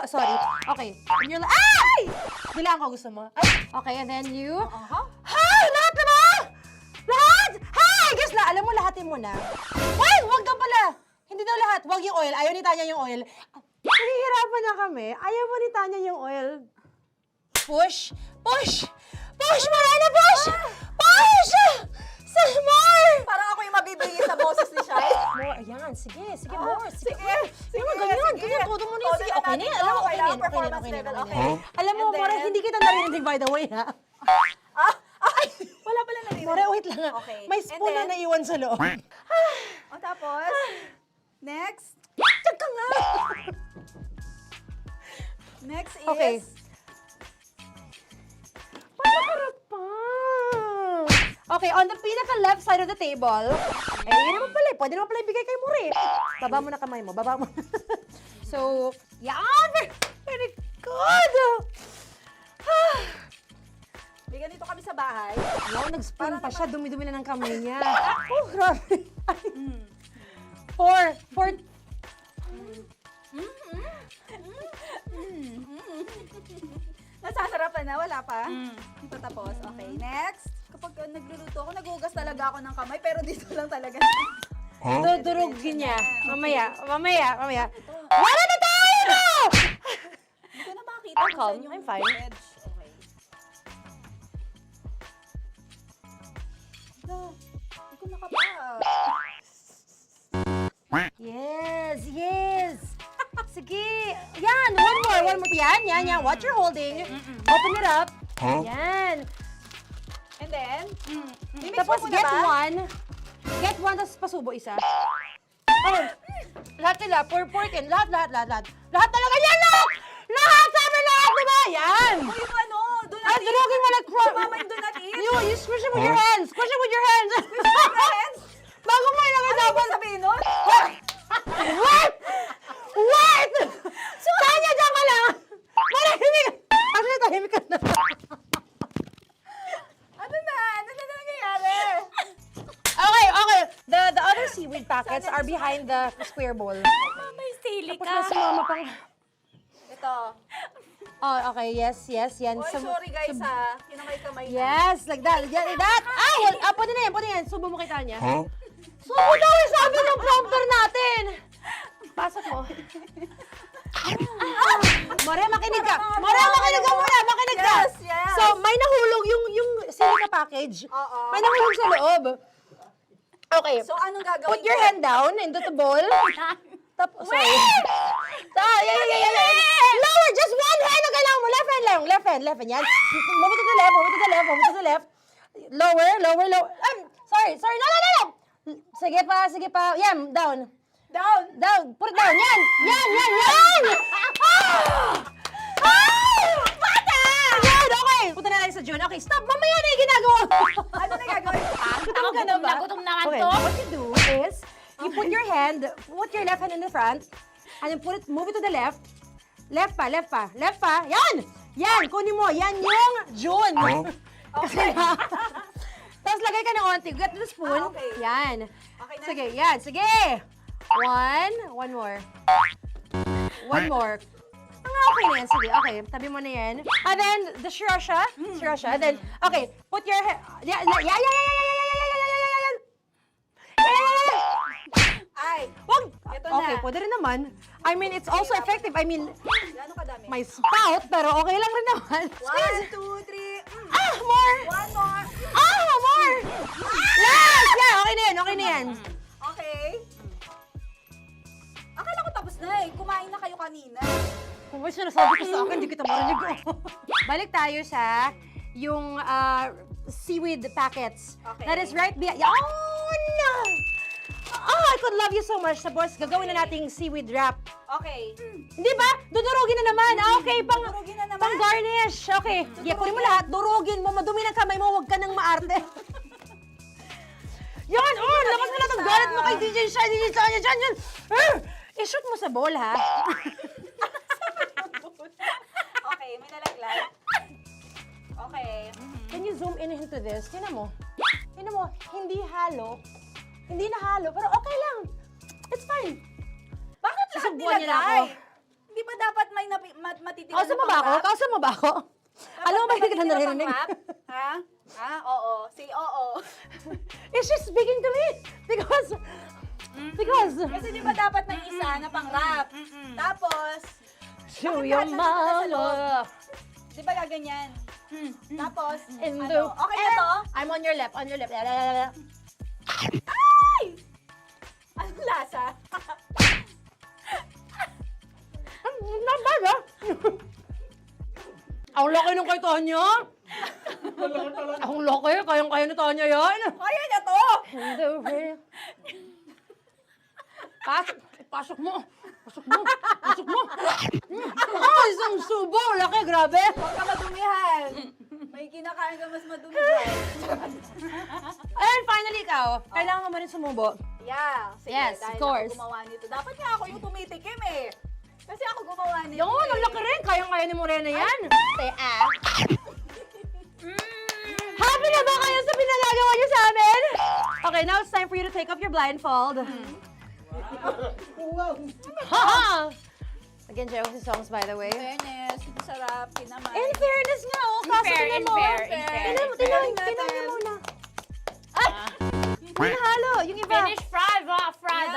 Sorry. Okay. On your ay! Bilang ko gusto mo. Ay, okay, and then you... Lahat na ba? Lahat? I guess alam mo, lahatin mo na. Wait, wag ka pala. Hindi daw lahat. Wag yung oil. Ayaw ni Tanya yung oil. Nahihirapan na kami. Ayaw mo ni Tanya yung oil. Push. Marana, push! Push! Some more! Parang ako yung mabibigay sa boses ni Shai. More, ayan. Sige, more. Sige. Ganyan. Todo mo na yun. Sige, okay na yan. Alam mo, okay na yan. Performance level, okay. Alam mo, More, hindi kita narinig by the way, ha? Wala pala narinig. More, wait lang. Okay. May spoon na naiwan sa loob. O tapos, next. Diyan ka nga! Next is... Okay. Harap pa. Okay, on the pinaka-left side of the table, yun naman pala, pwede naman pala ibigay kay More. Baba mo na kamay mo, baba mo. So, yan! Very good! Bigyan dito kami sa bahay. Wow, nag-spoon pa siya, dumi-dumi na ng kamay niya. Oh, grabe. Four. Nasasarapan na, wala pa? Hindi pa tapos. Okay, next. Kapag nagluluto ako, naghugas talaga ako ng kamay, pero dito lang talaga. Dudurugin niya. Mamaya. Wala na tayo! Hindi ko na makita I'm kung calm. saan yung I'm fine. edge. Okay. Hindi ko nakapa. Yes. Sige. Yan, one more. Yan. What you're holding. Open it up. Yan. And then, Tapos get one. Get one, tapos pasubo isa. Oh, lahat nila, pork and lahat. Lahat talaga yan, lahat! Lahat! Sabi lahat, diba? Yan! o yung ano, do not eat. Durugin mo like crap. Mama, yung do not eat. You squish it with your hands. Squish it with your hands. Bago mo ilagay Ano dapat. yung sabihin nun? Wait! Tanya, dyan ka lang! Marahimik! Actually, tahimik ka na. Ano na nangyayari? Okay. The other seaweed packets are behind the square bowl. May sili Tapos ka. na sumama pang... Ito. Oh, okay. Yes. Yan. Oy, sorry guys ha. Kinamay-kamay na. Yes, like that. Pwede na yan. Subo mo kay Tanya. Subo daw yung sabi ng prompter natin. Pasok mo. More, makinig ka. Makinig ka. Yes. So, may nahulog yung silica package. Oo. May nahulog sa loob. Okay. So, anong gagawin Put your ko? hand down into the bowl. Tapos, sorry. Yeah. Lower, just one hand ang kailangan mo. Left hand. Yan. Move it to the left. Lower. Sorry. No. Sige pa. Yan, down. Put it down. Yan. Bata! Yan, okay. Punta na lang sa June. Okay, stop. Mamaya na yung ginagawa mo. Ano na gagawin? Gutom na nga Okay, to. what you do is, you put your left hand in the front, and then move it to the left. Left pa. Yan, kunin mo. Yan yung June. Okay. Tapos lagay ka ng onti. Get the spoon. Okay. Yan. Okay na. Sige, yan. Sige. One more. Okay na yan. Sige, okay. Tabi mo na yan. And then, the sriracha. Sriracha. And then, okay. Put your head. Yeah. Ay, wag! Okay, pwede rin naman. I mean, it's also effective. I mean, may spout, pero okay lang rin naman. 1, 2, 3. More! One more. More! Yes! Yeah, okay na yan, okay na yan. Okay. Akala ko tapos na eh. Kumain na kayo kanina. Kung may sinasabi ko sa akin, hindi kita marinig. Balik tayo sa yung seaweed packets. Okay. That is right behind. Oh, no! Oh, I could love you so much. Tapos, gagawin na nating seaweed wrap. Okay. Hindi ba? Dudurugin na naman. Okay, Dudurugin na naman. pang garnish. Okay. Yeah, kunin mo lahat. Durugin mo. Madumi ng kamay mo. Huwag ka nang maarte. Yan! Oh, lakas mo lang ang galit mo kay DJ Shine. DJ Shine, yan. I-shoot mo sa bowl, ha? Okay, may nalaglag. Okay. Can you zoom in into this? Tingnan mo. Tingnan mo. Hindi halo. Hindi na halo, pero okay lang. It's fine. Bakit lahat Susubuan niya na ako. nilagay? Hindi ba dapat may matitira Kausa mo ba ako? Kausa mo ba ako? Alam mo ba hindi kita naririnig? Ha? Ha? Oo. Say oo. Is she speaking to me? Because... Kasi di ba dapat may isa na pang-rap? Tapos... Show bakit your lahat nandun sa loob? mama. Di ba gaganyan? Tapos... In ano? the... Okay na to? I'm on your left, on your left. Ay! Anong lasa? Not bad, ha? Ang laki nung kay Tonya. Ang laki. Kayang-kaya ni Tonya yan. Kaya niya to! Pasok mo. Pasok mo. Pasok mo. Oh, isang subo. Laki, grabe. Huwag ka madumihan. May kinakain ka mas madumi dyan. And finally, ikaw. Kailangan mo rin sumubo. Yeah. Sige, Yes, dahil of course. ako gumawa nito. Dapat nga ako yung tumitikim eh. Kasi ako gumawa nito. Yung, ang laki rin. Kayang-kaya ni Morena yan. Happy na ba kayo sa pinagagawa niyo sa amin? Okay, now it's time for you to take off your blindfold. Again, Jay, what's the songs, by the way? Fairness, sarap, kinamay. In fairness nga, oh. Kaso tingnan mo. Tingnan niyo muna. Hindi nahalo. Yung iba. Finish fried, fried.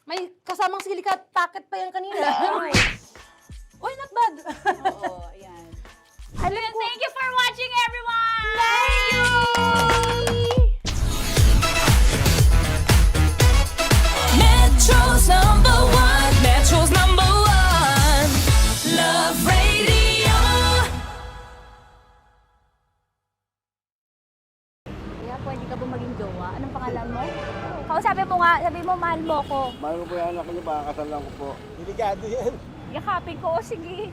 May kasamang silikat packet pa yan kanina. Uy, not bad. Oo, ayan. Thank you for watching, everyone! Thank you! Metro's number one. Metro's number one. Love Radio. Kaya pwede ka ba maging jowa? Anong pangalan mo? Kausapin mo nga, sabi mo mahal mo ko. Mahal ko po yung anak niyo, baka kasalan ko po. Delikado yan. Yakapin ko, o sige.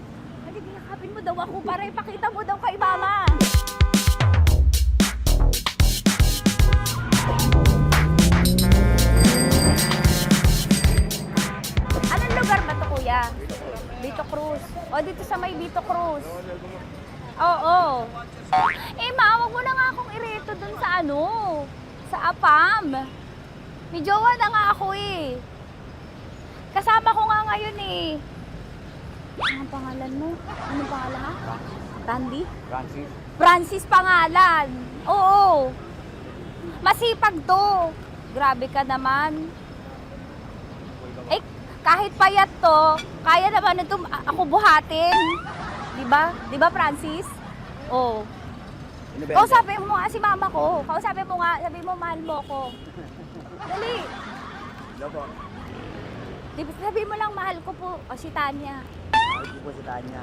Sige, yakapin mo daw ako para ipakita mo daw kay mama. Anong lugar ba to, kuya? Vito Cruz. O, dito sa may Vito Cruz. Oo. Eh, ma, wag mo na nga akong ireto dun sa ano, sa APAM. May jowa na nga ako eh. Kasama ko nga ngayon eh. Anong pangalan mo? Anong pangalan ha? Randy? Francis. Francis pangalan. Oo. Masipag to. Grabe ka naman. Eh, kahit payat to, kaya naman ito ako buhatin. Diba? Diba, Francis? Oo. Kausapin mo nga si mama ko. Kausapin mo nga, sabi mo mahal mo ko. Dali. Hello po. Sabi mo lang mahal ko po. O si Tanya. Mahal ko po si Tanya.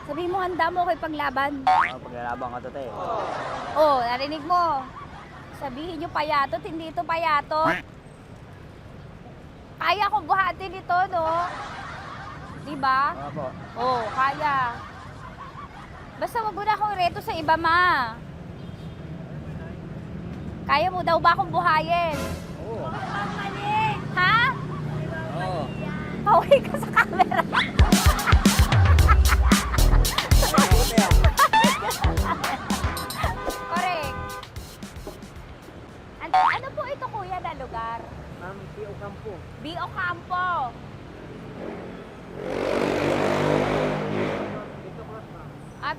Sabi mo handa mo kay paglaban. Paglalaban ka to, te. Oh, narinig mo. Sabihin nyo payatot, hindi ito payatot. Kaya ko buhatin ito, no? Diba? Opo. Oh, kaya. Basta wag mo na akong reto sa iba, ma. Kaya mo daw ba akong buhayin? Oo. Ha? Oo. Paway ka sa camera. Correct. Ano po ito, kuya, na lugar? Ma'am, P.O. Campo. B.O. Campo.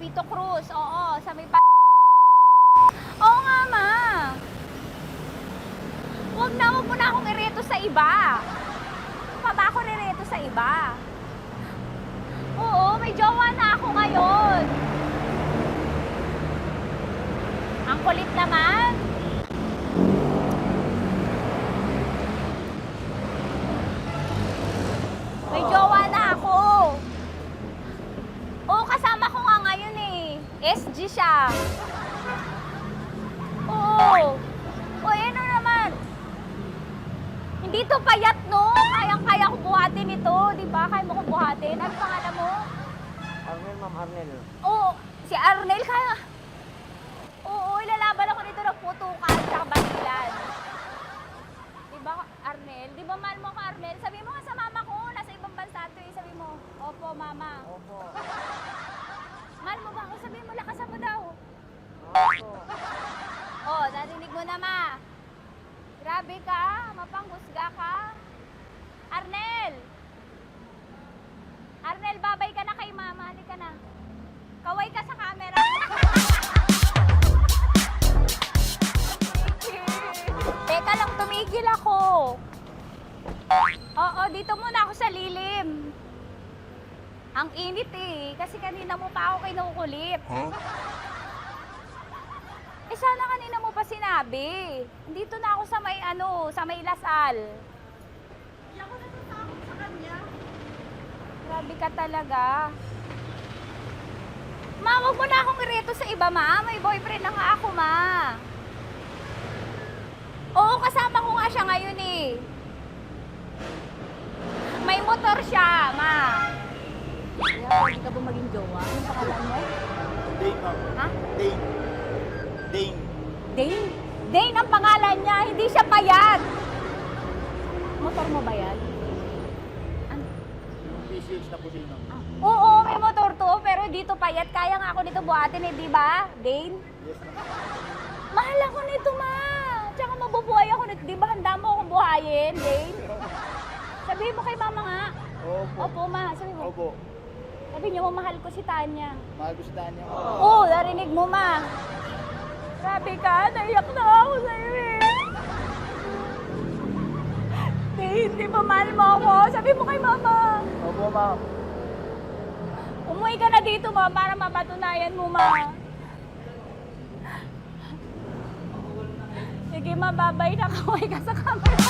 Vito Cruz, oo, sa may Oo nga, ma. Huwag mo na akong ireto sa iba. Pa ba ako rireto sa iba? Oo, may jowa na ako ngayon. Ang kulit naman. May jowa na ako. Oo, kasama ko nga ngayon eh. SG siya. Oo. O, ano naman? Hindi to payat, no? Kayang-kaya ko buhatin ito. Di ba? Kaya mo ko buhatin. Ano pangalan mo? Arnel, Ma'am Arnel. Oo, si Arnel kaya. Oo, ilalaban ako nito ng putukan at basilan. Di ba, Arnel? Di ba mahal mo ako, Arnel? Sabi mo nga sa mama ko, nasa ibang bansa ito eh. Sabi mo, opo, mama. Opo. Mahal mo ba ako? Sabi mo, lakasan mo daw. Opo. Oh, narinig mo na, ma. Grabe ka, mapanghusga ka. Arnel! Arnel, babay ka na kay mama. Halika na. Kaway ka sa camera. Teka lang, tumigil ako. Oo, dito muna ako sa lilim. Ang init eh, kasi kanina mo pa ako kinukulit. Eh sana kanina mo pa sinabi. Dito na ako sa may sa may Lasal. Hindi ako natatakot sa kanya. Grabe ka talaga. Ma, wag mo na akong ireto sa iba, ma. May boyfriend na nga ako, ma. Oo, kasama ko nga siya ngayon eh. May motor siya, ma. Kaya, pwede ka ba maging jowa? Anong pangalan mo? Dane, ma'am. Ha? Dane. Dane. Dane? Dane ang pangalan niya, hindi siya payat. Motor mo ba yan? PCH na po din, ma'am. Oo, may motor to, pero dito payat. Kaya nga ako nito buhatin eh, di ba? Dane? Yes, ma'am. Mahal ako nito, ma. Tsaka mabubuhay ako nito. Di ba handa mo akong buhayin, Dane? Sabihin mo kay mama nga. Opo. Opo, ma. Sabi mo. Opo. Sabi niyo mo, mahal ko si Tanya. Mahal ko si Tanya. Oo, narinig mo, ma. Grabe ka, naiyak na ako sa'yo eh. Hindi ba mahal mo ako? Sabi mo kay mama. Opo, ma'am. Umuwi ka na dito, ma, para mapatunayan mo, ma. Sige, ma, babay na. Kaway ka sa camera.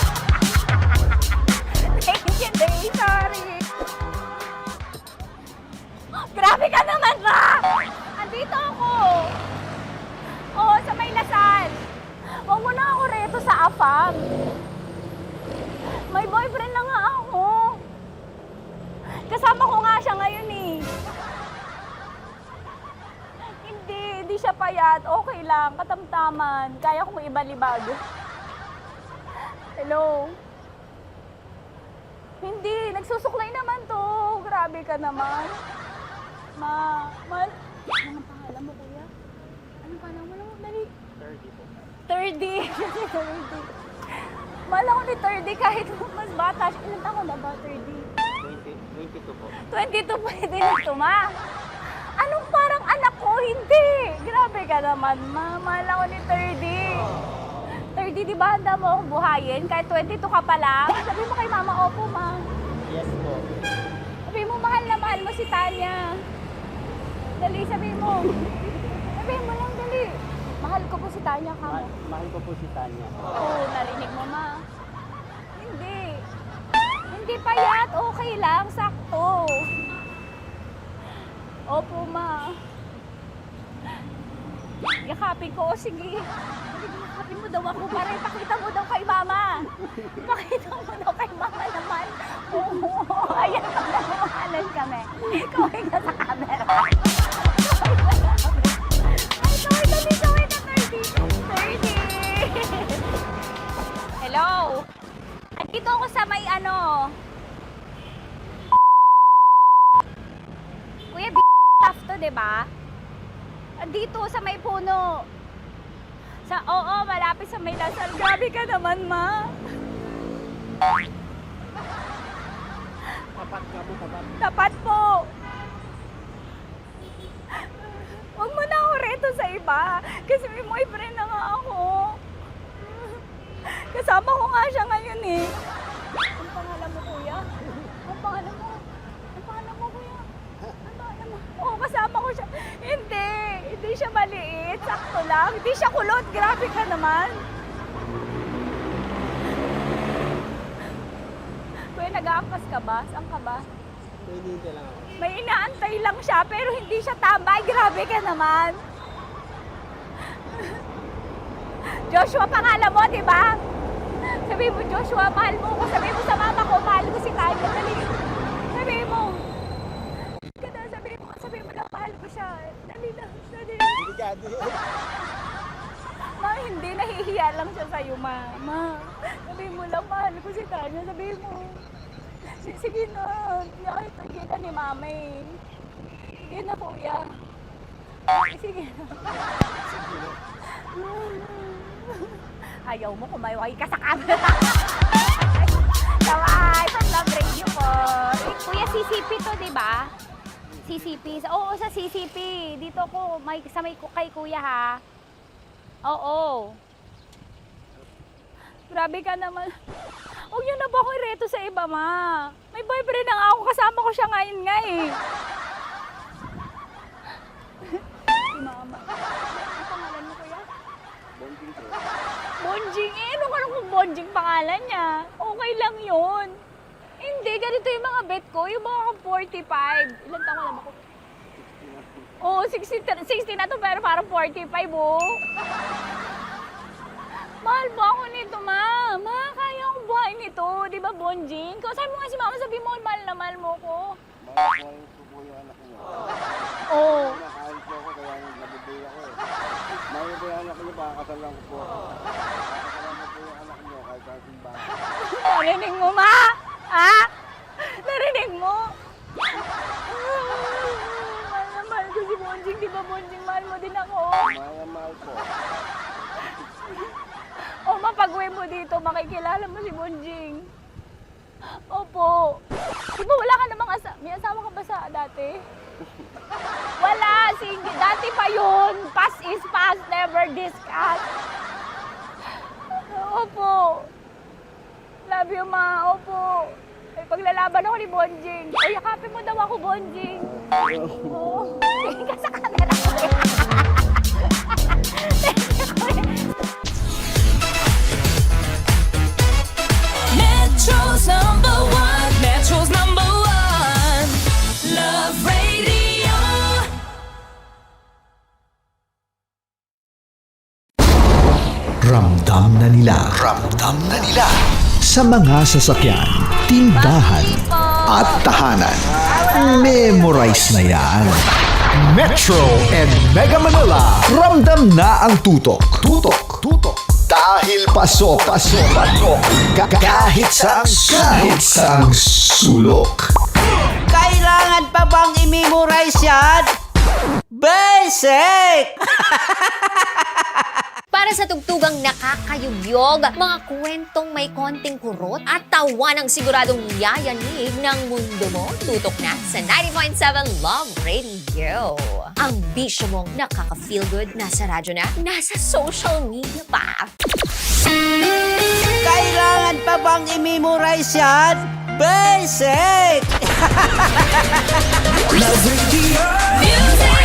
Thank you, Day. Sorry. Grabe ka naman, ma! Andito ako. Oo, sa may Lasal. Huwag mo na ako reto sa AFAM. May boyfriend na nga ako. Kasama ko nga siya ngayon eh. Hindi siya payat. Okay lang, katamtaman. Kaya kong ibalibag. Hello? Hindi, nagsusuklay naman to. Grabe ka naman. Anong pangalan mo, kuya? Anong pangalan mo? Dali. 30 po. 30. 30. Mahal ako ni 30 kahit mas bata siya. Ilan taon na ba, 30? 22 po. 22 pwede na ito, ma. Anong parang anak ko? Hindi. Grabe ka naman, ma. Mahal ako ni 30. 30, di ba handa mo akong buhayin? Kahit 22 ka pa lang. Sabi mo kay mama, opo, ma. Yes po. Sabi mo, mahal na mahal mo si Tanya. Dali, sabi mo. Sabi mo lang, dali. Mahal ko po si Tanya ka mo. Mahal ko po si Tanya. Oo, narinig mo, ma. Hindi. Hindi payat. Okay lang. Sakto. Opo, ma. Yakapin ko. O, sige. Yakapin mo daw ako para ipakita mo daw kay mama. Ipakita mo daw kay mama naman. Oo. Ayan, magmamahalan kami. Kaway ka sa camera. Kaway ka, 30. Hello? Andito ako sa may Kuya, tough to, diba? Andito sa may puno. Oo, malapit sa may Lasal. Grabe ka naman, ma. Tapat po. Huwag mo na ako reto sa iba. Kasi may boyfriend na nga ako. Kasama ko nga siya ngayon eh. Ang pangalan mo, kuya? Ang pangalan mo? Ang pangalan mo, kuya? Ang pangalan mo? Oo, kasama ko siya. Hindi. Hindi siya maliit. Sakto lang. Hindi siya kulot. Grabe ka naman. Kuya, nag-aampas ka ba? Saan ka ba? May inaantay lang siya, pero hindi siya tambay. Grabe ka naman. Joshua, pangalan mo, di ba? Sabi mo, Joshua, mahal mo ko. Sabi mo sa mama ko, mahal ko si Tanya. Sabi mo. Sabi mo lang, mahal ko siya. Dali lang. Ma, hindi. Nahihiya lang siya sa'yo, ma. Sabi mo lang, mahal ko si Tanya. Sabi mo. Sige na. Nakita ka ni mama eh. Sige na, kuya. Sige na. Ayaw mo, kumayaway ka sa camera. Kawai, from Love Radio po. Kuya, CCP to, di ba? CCP. Oo, sa CCP. Dito ko, kay kuya ha. Oo. Grabe ka naman. Huwag niyo na ba akong ireto sa iba, ma? May boyfriend na nga ako. Kasama ko siya ngayon nga eh. Si mama. Ang pangalan mo, kuya? Bonjing eh. Ano kung Bonjing pangalan niya? Okay lang yun. Hindi, ganito yung mga bet ko. Yung mga 45. Ilan taon alam ako? Oo, 60 na to pero parang 45 oh. Mahal ba ako nito, ma? Ma, kaya akong buhay nito. Di ba, Bonjing? Sabi mo nga si mama, sabi mo, mahal na mahal mo ko. Mahal ko po yung anak niyo. Oo. Nakahal po ako, kaya nabubuhay ako eh. Mahal po yung anak niyo, pakakasalan ko po. Pakakasalan ko po yung anak niyo, kahit sa simbahan. Narinig mo, ma? Ha? Narinig mo? Mahal na mahal ko si Bonjing. Di ba, Bonjing, mahal mo din ako? Mahal na mahal po. O, mapag-uwi mo dito, makikilala mo si Bonjing. Opo. Di ba wala ka namang may asawa ka ba sa dati? Wala, single. Dati pa yun. Past is past, never discuss. Opo. Love you, ma. Opo. May paglalaban ako ni Bonjing. O, yakapin mo daw ako, Bonjing. Oo. Tingin ka sa camera ko. Metro's number one. Metro's number one. Love Radio. Ramdam na nila. Sa mga sasakyan, tindahan, at tahanan. Memorize na yan. Metro and Mega Manila. Ramdam na ang tutok. Dahil pasok. Kahit saang sulok. Kailangan pa bang i-memorize yan? Basic! Para sa tugtugang nakakayugyog, mga kwentong may konting kurot at tawa ng siguradong yayanig ng mundo mo, tutok na sa 90.7 Love Radio. Ang bisyo mong nakaka-feel good, nasa radyo na, nasa social media pa. Kailangan pa bang i-memorize yan? Basic! Love Radio. Music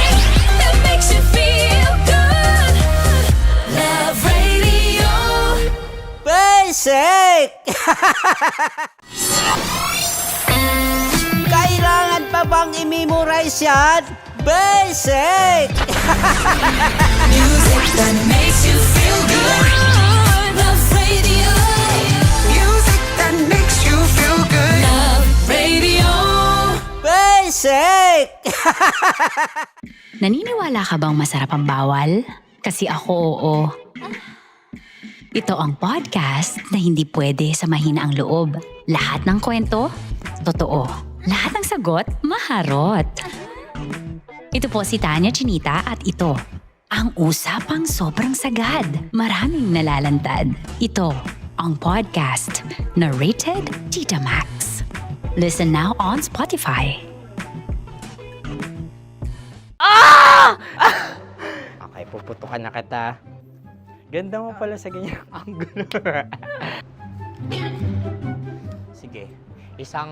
that makes you feel good. Love Radio. Basic! Kailangan pa bang i-memorize yan? Basic! Music that makes you feel good. Love Radio. Music that makes you feel good. Love Radio. Basic! Naniniwala ka bang masarap ang bawal? Kasi ako, oo. Ito ang podcast na hindi pwede sa mahina ang loob. Lahat ng kwento, totoo. Lahat ng sagot, maharot. Ito po si Tanya Chinita at ito, ang usapang sobrang sagad. Maraming nalalantad. Ito, ang podcast na Rated Tita Max. Listen now on Spotify. Okay, puputukan na kita. Ganda mo pala sa ganyang angulo. Sige, isang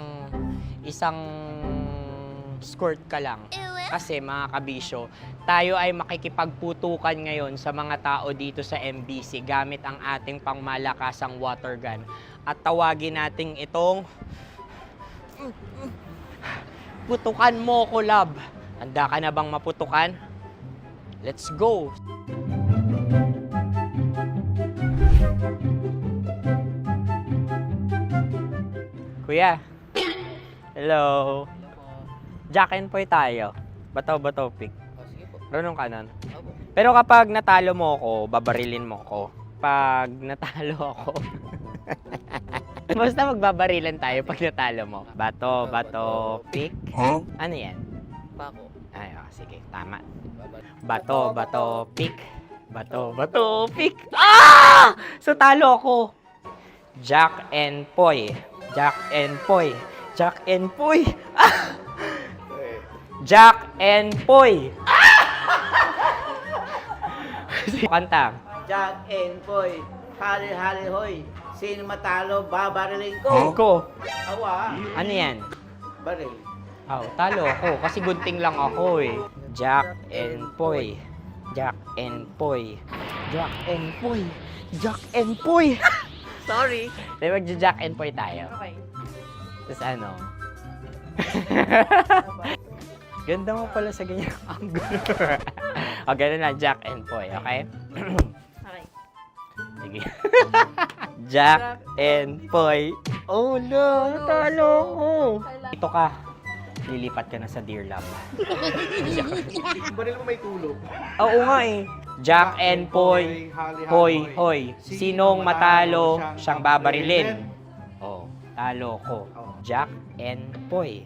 skirt ka lang. Kasi mga kabisyo, tayo ay makikipagputukan ngayon sa mga tao dito sa MBC gamit ang ating pangmalakasang water gun. At tawagin natin itong putukan mo ko, love. Handa ka na bang maputukan? Let's go! Kuya. Hello. Jack and Poy tayo. Bato-bato pick. Runong ka nun. Pero kapag natalo mo ako, babarilin mo ako. Pag natalo ako, basta magbabarilan tayo pag natalo mo. Bato, pick. Huh? Ano yan? Bako. Ay, oh, sige, tama. Bato, pick. Bato, pick. Ah! So, talo ako. Jack and Poy. Jack and Poy. Jack and Poy. Ah! Jack and Poy. Ah! Kanta. Jack and Poy, hali-hali hoy. Sino matalo, babariling ko. Ko. Awa. Ano yan? Baril. Oh, talo ako kasi gunting lang ako eh. Jack and Poy. Jack and Poy. Jack and Poy. Jack and Poy. Sorry. Di magja-Jack and Poy tayo. Okay. Tapos ano? Ganda mo pala sa ganyang angulo. O, ganun na, Jack and Poy, okay? Okay. Sige. Jack and Poy. Oh no, natalo ko. Ito ka. Lilipat ka na sa Dear Love. Baril mo may tulog. Oo nga eh. Jack and Poy. Hoy, hoy. Sinong matalo, siyang babarilin. Oh, talo ko. Jack and Poy.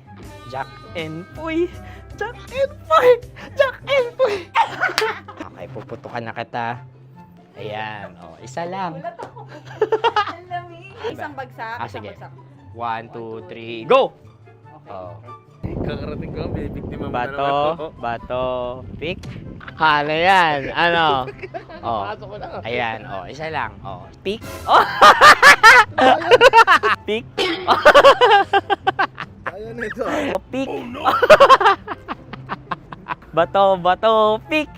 Jack and Poy. Jack and Poy. Jack and Poy. Okay, puputukan na kita. Ayan. Oh, isa lang. Isang bagsak. Sige. Isang bagsak. 1, 2, 3, go! Oh. Kakarating ko, binibiktima mo na naman Bato, ako. bato, pick. Ano yan? Ano? Oh. Pasok ko lang. Ayan, oh, isa lang. Oh, pick. Oh. Pick. Ayaw na ito. Oh, pick. Bato, bato, pick.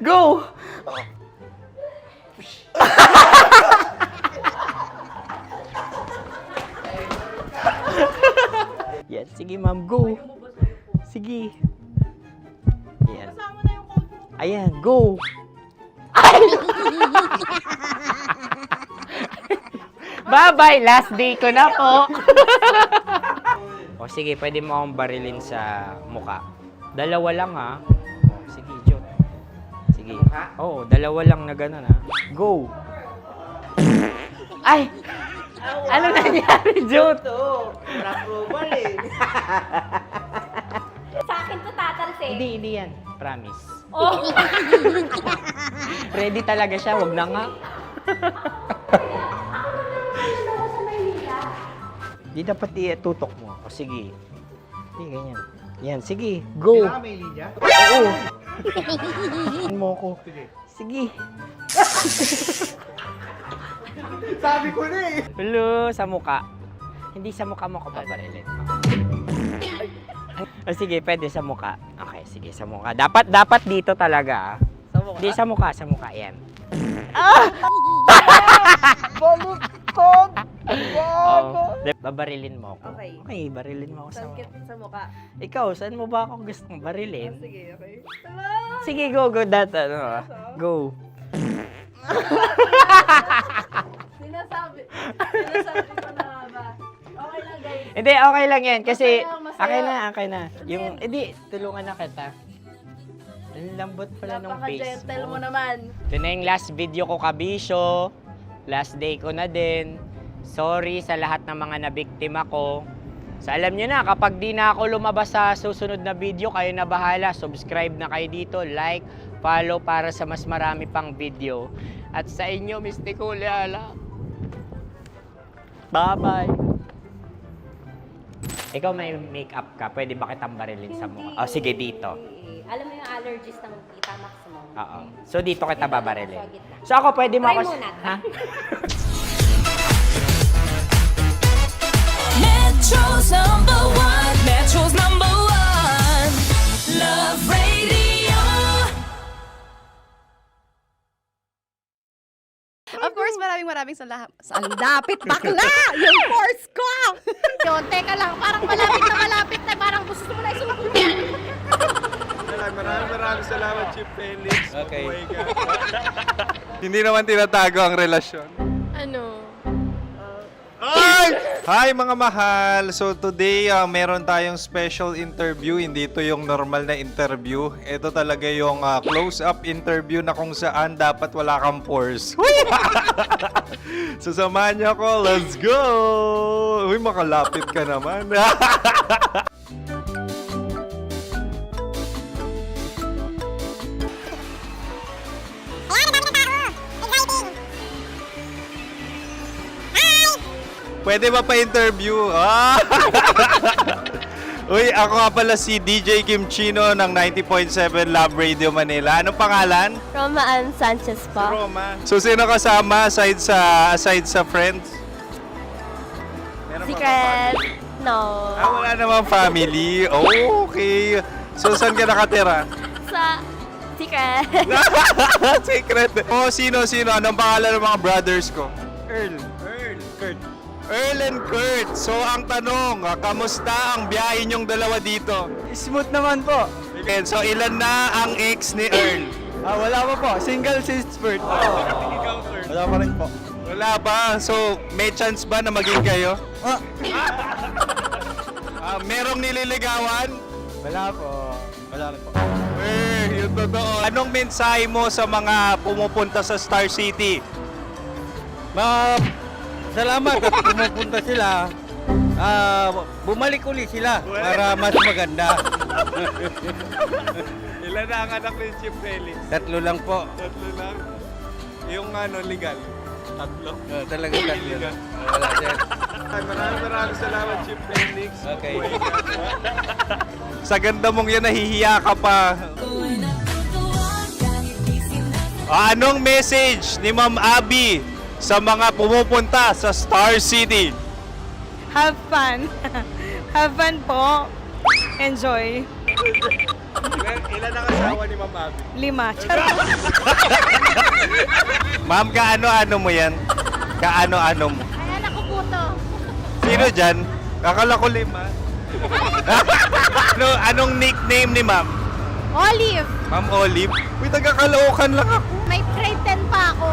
Go! Yan, sige ma'am, go. Sige. Ayan. Ayan, go. Bye-bye, last day ko na po. O sige, pwede mo akong barilin sa muka. Dalawa lang ha. O, sige, Jot. Sige. Oo, dalawa lang na gano'n ha. Go. Ay! Ano nangyari, Jot? Ito, approval eh. Sa akin to tatalsik. Hindi yan. Promise. Oh. Ready talaga siya, wag na nga. Di dapat itutok mo. O sige. Hindi, ganyan. Yan, sige. Go. Kailangan may linya? Oo. mo ko. Sige. Sabi ko na eh. Hello, sa muka. Hindi sa muka mo ko babarilin. O sige, pwede sa muka. Okay, sige, sa muka. Dapat dito talaga. Sa mukha? Hindi, sa muka, yan. Baluktot! Oh, babarilin mo ako. Okay. Okay, barilin mo ako sa muka. Sa mukha. Ikaw, saan mo ba ako gustong barilin? Sige, okay. Sige, go, ano, go. Sinasabi ko na ba? Okay lang, guys. Hindi, okay lang yan. Kasi, Masaya, masaya. okay na. Yung, hindi, tulungan na kita. Ang lambot pala nung face Napaka-gentle mo. mo naman. Ito na yung last video ko, kabisyo. Last day ko na din. Sorry sa lahat ng mga nabiktima ko. So alam nyo na, kapag di na ako lumabas sa susunod na video, kayo na bahala. Subscribe na kayo dito, like, follow para sa mas marami pang video. At sa inyo, Mr. Kuliala. Bye-bye! Ikaw may makeup ka, pwede ba kitang barilin sa mukha? O sige, dito. Alam mo yung allergies ng Tita Max mo? Oo. So dito kita babarilin. So ako pwede mo ako... Ha? Metro's number one. Metro's number one. Love Radio. Of course, maraming salamat. Lapit bakla! Yung course ko! Yun, teka lang, parang malapit na, parang gusto mo na isulat. Maraming salamat, Chief Felix. Okay. Hindi naman tinatago ang relasyon. Ano? Hi mga mahal! So today, meron tayong special interview. Hindi ito yung normal na interview. Ito talaga yung close-up interview na kung saan dapat wala kang pores. So samahan niyo ako. Let's go! Uy, makalapit ka naman. Pwede ba pa-interview? Uy, ako nga pala si DJ Kim Chino ng 90.7 Love Radio Manila. Anong pangalan? Roma Ann Sanchez po. Roma. So, sino kasama aside sa friends? Secret. No. Wala namang family. Oh, okay. So, saan ka nakatira? Sa secret. Secret. Oh, sino? Anong pangalan ng mga brothers ko? Earl, Kurt. Earl and Kurt. So, ang tanong, kamusta ang biyahe niyong dalawa dito? Smooth naman po. Okay, so ilan na ang ex ni Earl? Wala pa po. Single since birth. Wala pa rin po. Wala ba? So, may chance ba na maging kayo? Merong nililigawan? Wala po. Wala rin po. Yung totoo. Anong mensahe mo sa mga pumupunta sa Star City? Salamat at pumupunta sila. Bumalik ulit sila para mas maganda. Ilan na ang anak ni Chief Felix? 3 lang po. 3 lang? Yung legal? 3? Talaga 3 lang. Wala sir. Maraming salamat, Chief Felix. Okay. Sa ganda mong yan, nahihiya ka pa. Anong message ni Ma'am Abby sa mga pumupunta sa Star City? Have fun. Have fun po. Enjoy. Ilan ang asawa ni Ma'am Abby? 5. Charot. Ma'am, kaano-ano mo yan? Kaano-ano mo? Ay, anak ko po to. Sino dyan? Kakala ko 5. Anong nickname ni Ma'am? Olive, Ma'am Olive? Uy, taga-Caloocan lang ako. may grade 10 pa ako.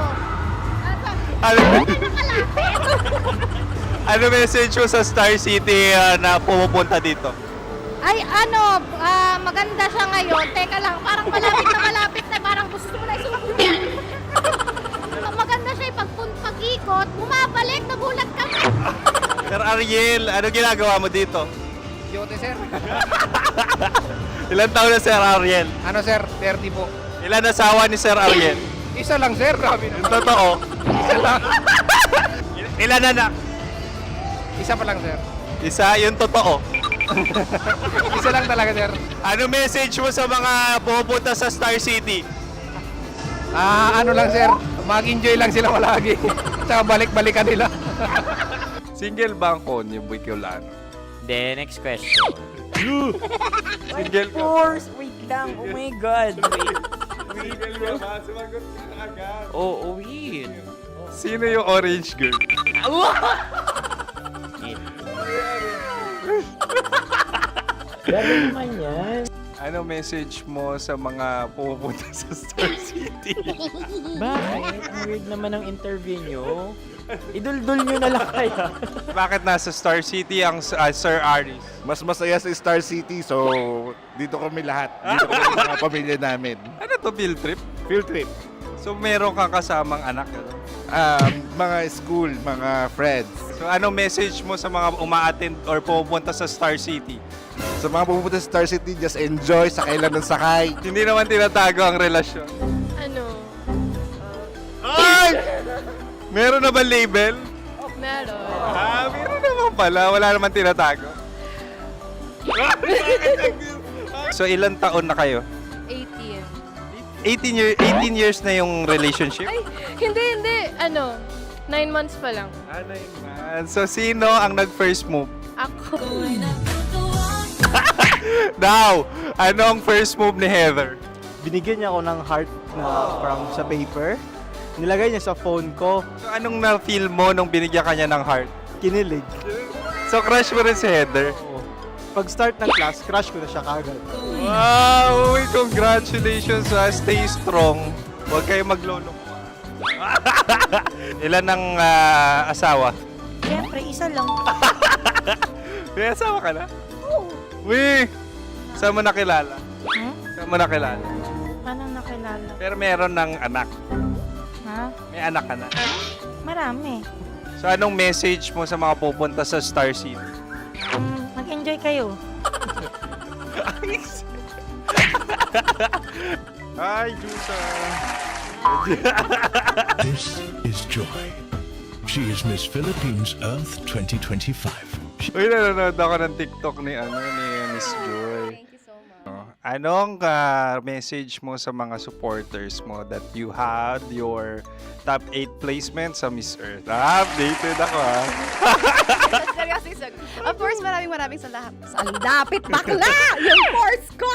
Ano message mo sa Star City na pumupunta dito? Ay, maganda siya ngayon. Teka lang, parang malapit na, parang gusto mo na isulat. Maganda siya pag-ikot, bumabalik, nagulat ka. Sir Ariel, ano ginagawa mo dito? Yote sir. Ilan taon na Sir Ariel? Ano sir? 30 po. Ilan asawa ni Sir Ariel? Isa lang sir. Grabe Yung totoo? Isa lang. Ilan anak? Isa pa lang sir. Isa, yung totoo. Isa lang talaga sir. Ano message mo sa mga pumupunta sa Star City? Ano lang sir. Mag-enjoy lang sila palagi. Tsaka balik-balikan nila. Single ba ang Konyo, Boy Kiolano? Then, next question. Single Of course! Wait lang. Oh my God. Wait. Sumagot ka na agad. Oh, wait. Sino yung orange girl? Gano'n naman yan. Ano message mo sa mga pumupunta sa Star City? Bakit? Ang weird naman ang interview nyo. Iduldul nyo na lang kaya. Bakit nasa Star City ang Sir Aris? Mas masaya sa Star City, so dito kami lahat. Dito kami mga pamilya namin. Ano to, field trip? Field trip. So meron kang kasamang anak? Mga school, mga friends. So anong message mo sa mga uma-attend or pupunta sa Star City? Sa mga pupunta sa Star City, just enjoy, sakay lang ng sakay. Hindi naman tinatago ang relasyon. Ano? Ay! Meron na ba label? Meron. Meron naman pala. Wala naman tinatago. So ilang taon na kayo? 18. 18 years na yung relationship? Ay, hindi. 9 months pa lang. 9 months. So sino ang nag-first move? Ako. Now, ano ang first move ni Heather? Binigyan niya ako ng heart na from sa paper. Nilagay niya sa phone ko. So anong na-feel mo nung binigyan ka niya ng heart? Kinilig. So crush mo rin si Heather? Pag start ng class, crush ko na siya kagad. Wow! Uy, congratulations ha. Stay strong. Huwag kayo maglolo. Ilan ang asawa? Siyempre, isa lang. May asawa ka na? Oo. Uy! Saan mo nakilala? Saan mo nakilala? Paano nakilala? Pero meron ng anak. Ha? May anak ka na. Marami. So anong message mo sa mga pupunta sa Star City? Mag-enjoy kayo. Hi, Jusa! This is Joy. She is Miss Philippines Earth 2025. Uy, nanonood ako ng TikTok ni Miss Joy. Thank you so much. Anong message mo sa mga supporters mo that you had your top 8 placement sa Miss Earth? Updated ako Of course, maraming salamat. Lapit bakla! Yung course ko!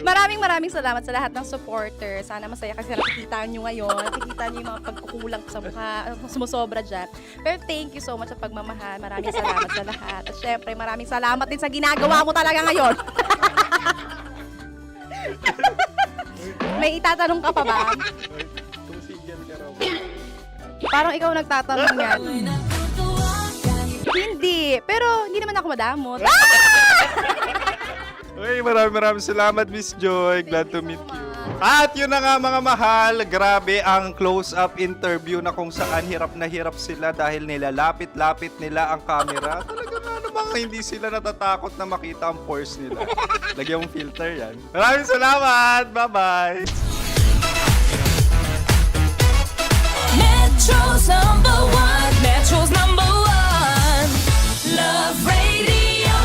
maraming salamat sa lahat ng supporters. Sana masaya kasi nakikita nyo ngayon. Nakikita nyo yung mga pagkukulang sa mukha, sumusobra dyan. Pero thank you so much sa pagmamahal. Maraming salamat sa lahat. At syempre, maraming salamat din sa ginagawa mo talaga ngayon. May itatanong ka pa ba? Parang ikaw nagtatanong yan. Hindi. Pero hindi naman ako madamot. Uy, maraming salamat, Miss Joy. Glad to meet you. At yun na nga mga mahal, grabe ang close-up interview na kung saan hirap na hirap sila dahil nilalapit-lapit nila ang camera. Talagang ano bang hindi sila natatakot na makita ang pores nila. Lagyan mong filter yan. Maraming salamat! Bye-bye! Metro's #1, Metro's #1, Love Radio.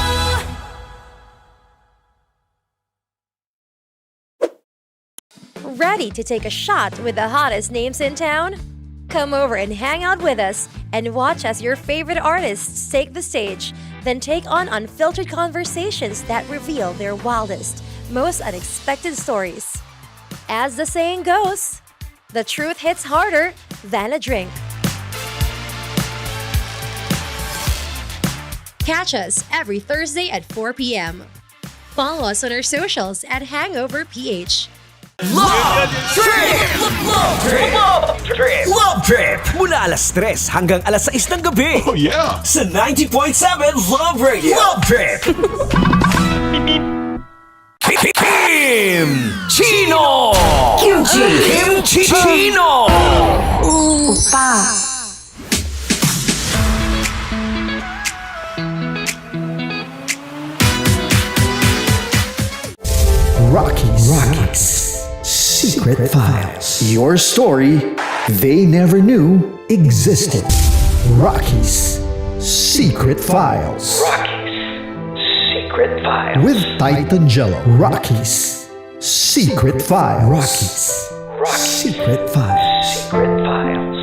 Ready to take a shot with the hottest names in town? Come over and hang out with us and watch as your favorite artists take the stage, then take on unfiltered conversations that reveal their wildest, most unexpected stories. As the saying goes, the truth hits harder than a drink. Catch us every Thursday at 4 p.m. Follow us on our socials at Hangover PH. Love Trip! Love Trip! Love Trip! Love Trip! Mula alas 3 hanggang alas 6 ng gabi. Oh yeah! Sa 90.7 Love Radio. Love Trip! Kim Chino! Kim Chino! Opa! Rockies. Secret Files. Your story they never knew existed. Rockies. Secret Files. Secret Files. With Titan Jello. Rockies. Secret Files. Rockies. Secret Files. Secret Files.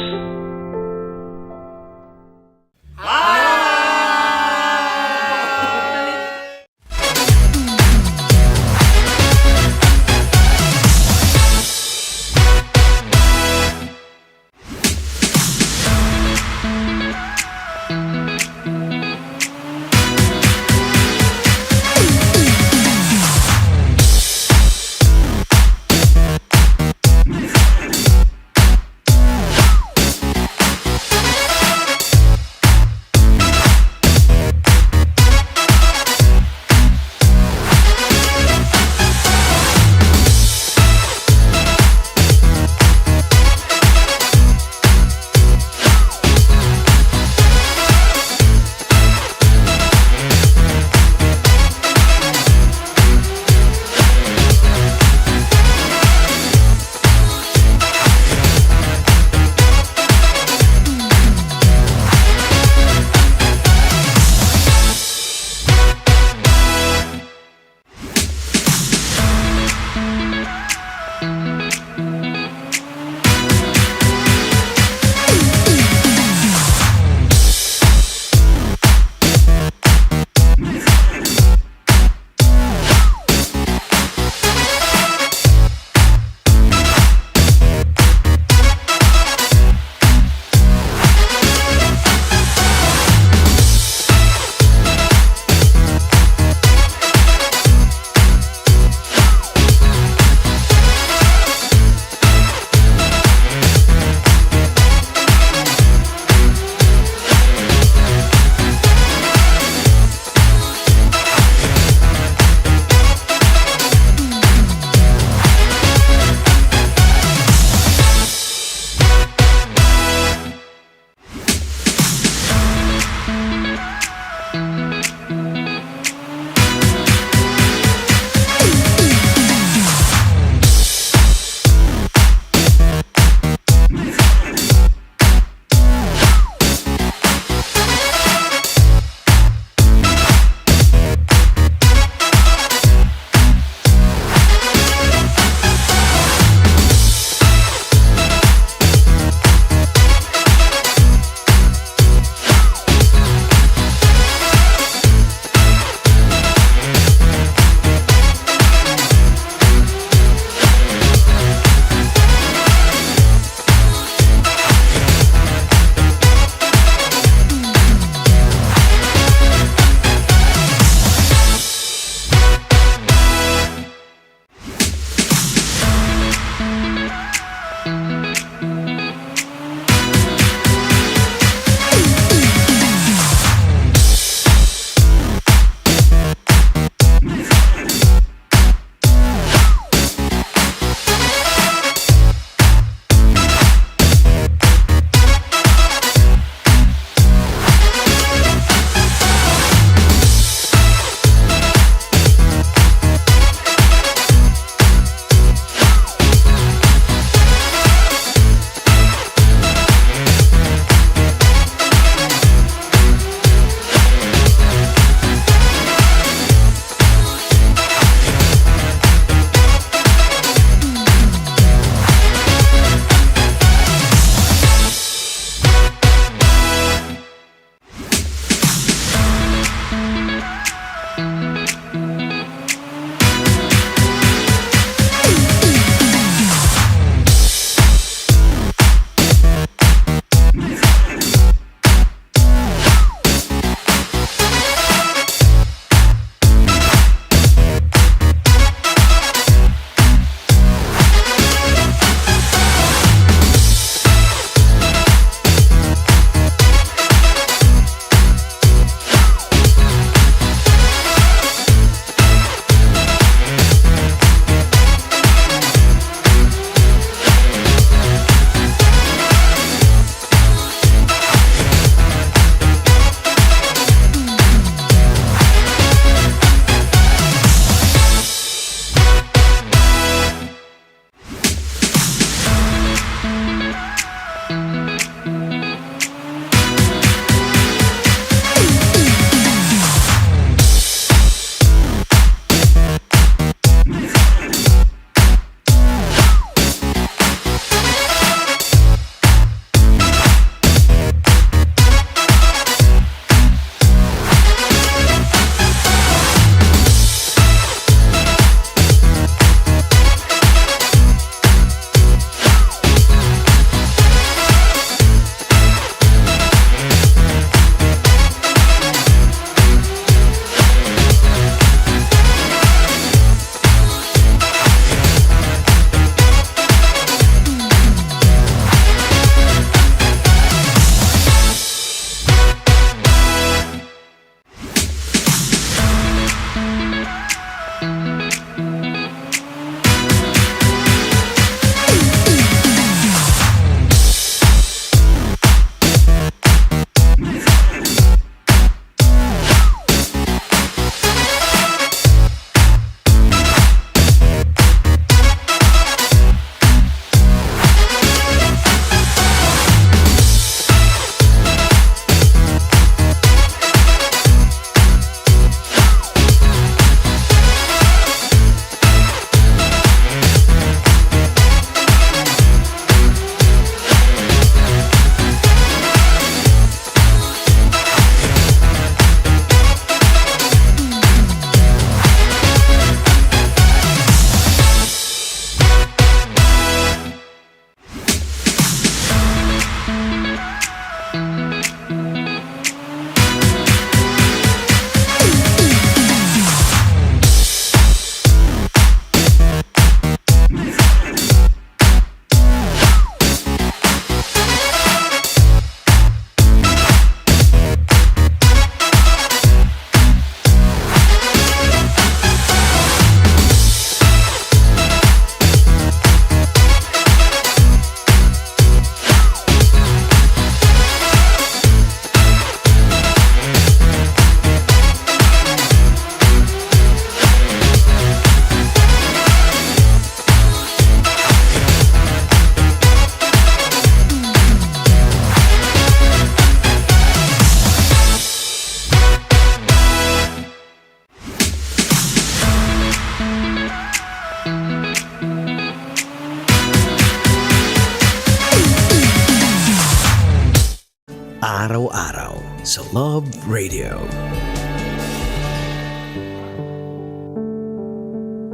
araw-araw sa Love Radio.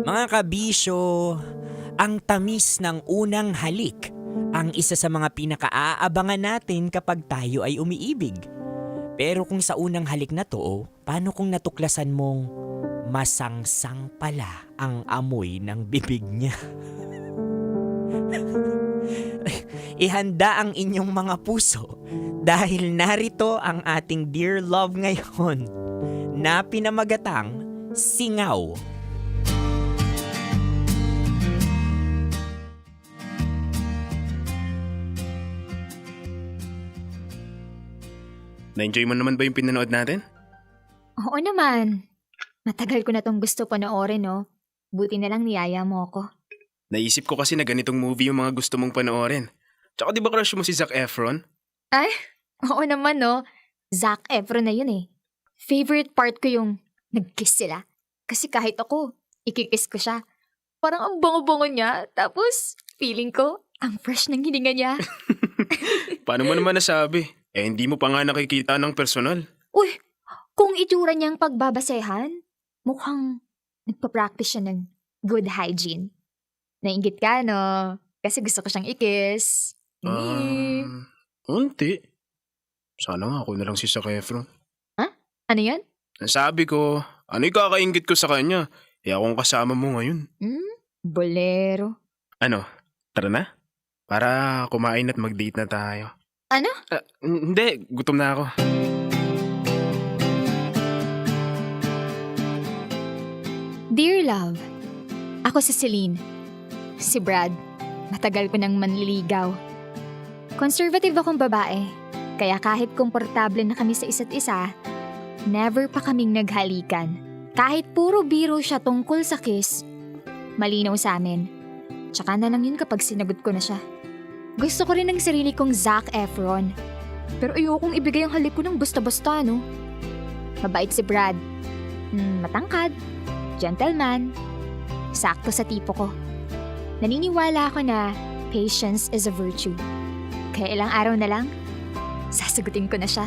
Mga kabisyo, ang tamis ng unang halik ang isa sa mga pinakaaabangan natin kapag tayo ay umiibig. Pero kung sa unang halik na to, paano kung natuklasan mong masangsang pala ang amoy ng bibig niya? Ihanda ang inyong mga puso dahil narito ang ating Dear Love ngayon na pinamagatang Singaw. Na-enjoy mo naman ba yung pinanood natin? Oo naman. Matagal ko na tong gusto panoorin, no? Buti na lang niyaya mo ako. Naisip ko kasi na ganitong movie yung mga gusto mong panoorin. Tsaka di ba crush mo si Zac Efron? Ay, oo naman, no? Zac Efron na yun eh. Favorite part ko yung nag-kiss sila. Kasi kahit ako, ikikiss ko siya. Parang ang bango-bango niya. Tapos, feeling ko, ang fresh ng hininga niya. Paano mo naman nasabi? Eh, hindi mo pa nga nakikita ng personal. Uy, kung itsura niyang pagbabasehan, mukhang nagpa-practice siya ng good hygiene. Nainggit ka, no? Kasi gusto ko siyang i-kiss. Unti. Sana nga ako na lang si Zac Efron. Ha? Ano yan? Sabi ko, ano yung kakaingit ko sa kanya? Eh, akong kasama mo ngayon. Bolero. Ano, tara na? Para kumain at mag-date na tayo. Ano? Hindi, gutom na ako. Dear Love, ako si Celine. Si Brad, matagal ko nang manliligaw. Conservative akong babae, kaya kahit komportable na kami sa isa't isa, never pa kaming naghalikan. Kahit puro biro siya tungkol sa kiss, malinaw sa amin. Tsaka na lang yun kapag sinagot ko na siya. Gusto ko rin ng sarili kong Zac Efron. Pero ayokong ibigay ang halik ko ng basta-basta, no? Mabait si Brad. Matangkad. Gentleman. Sakto sa tipo ko. Naniniwala ako na patience is a virtue. Kaya ilang araw na lang, sasagutin ko na siya.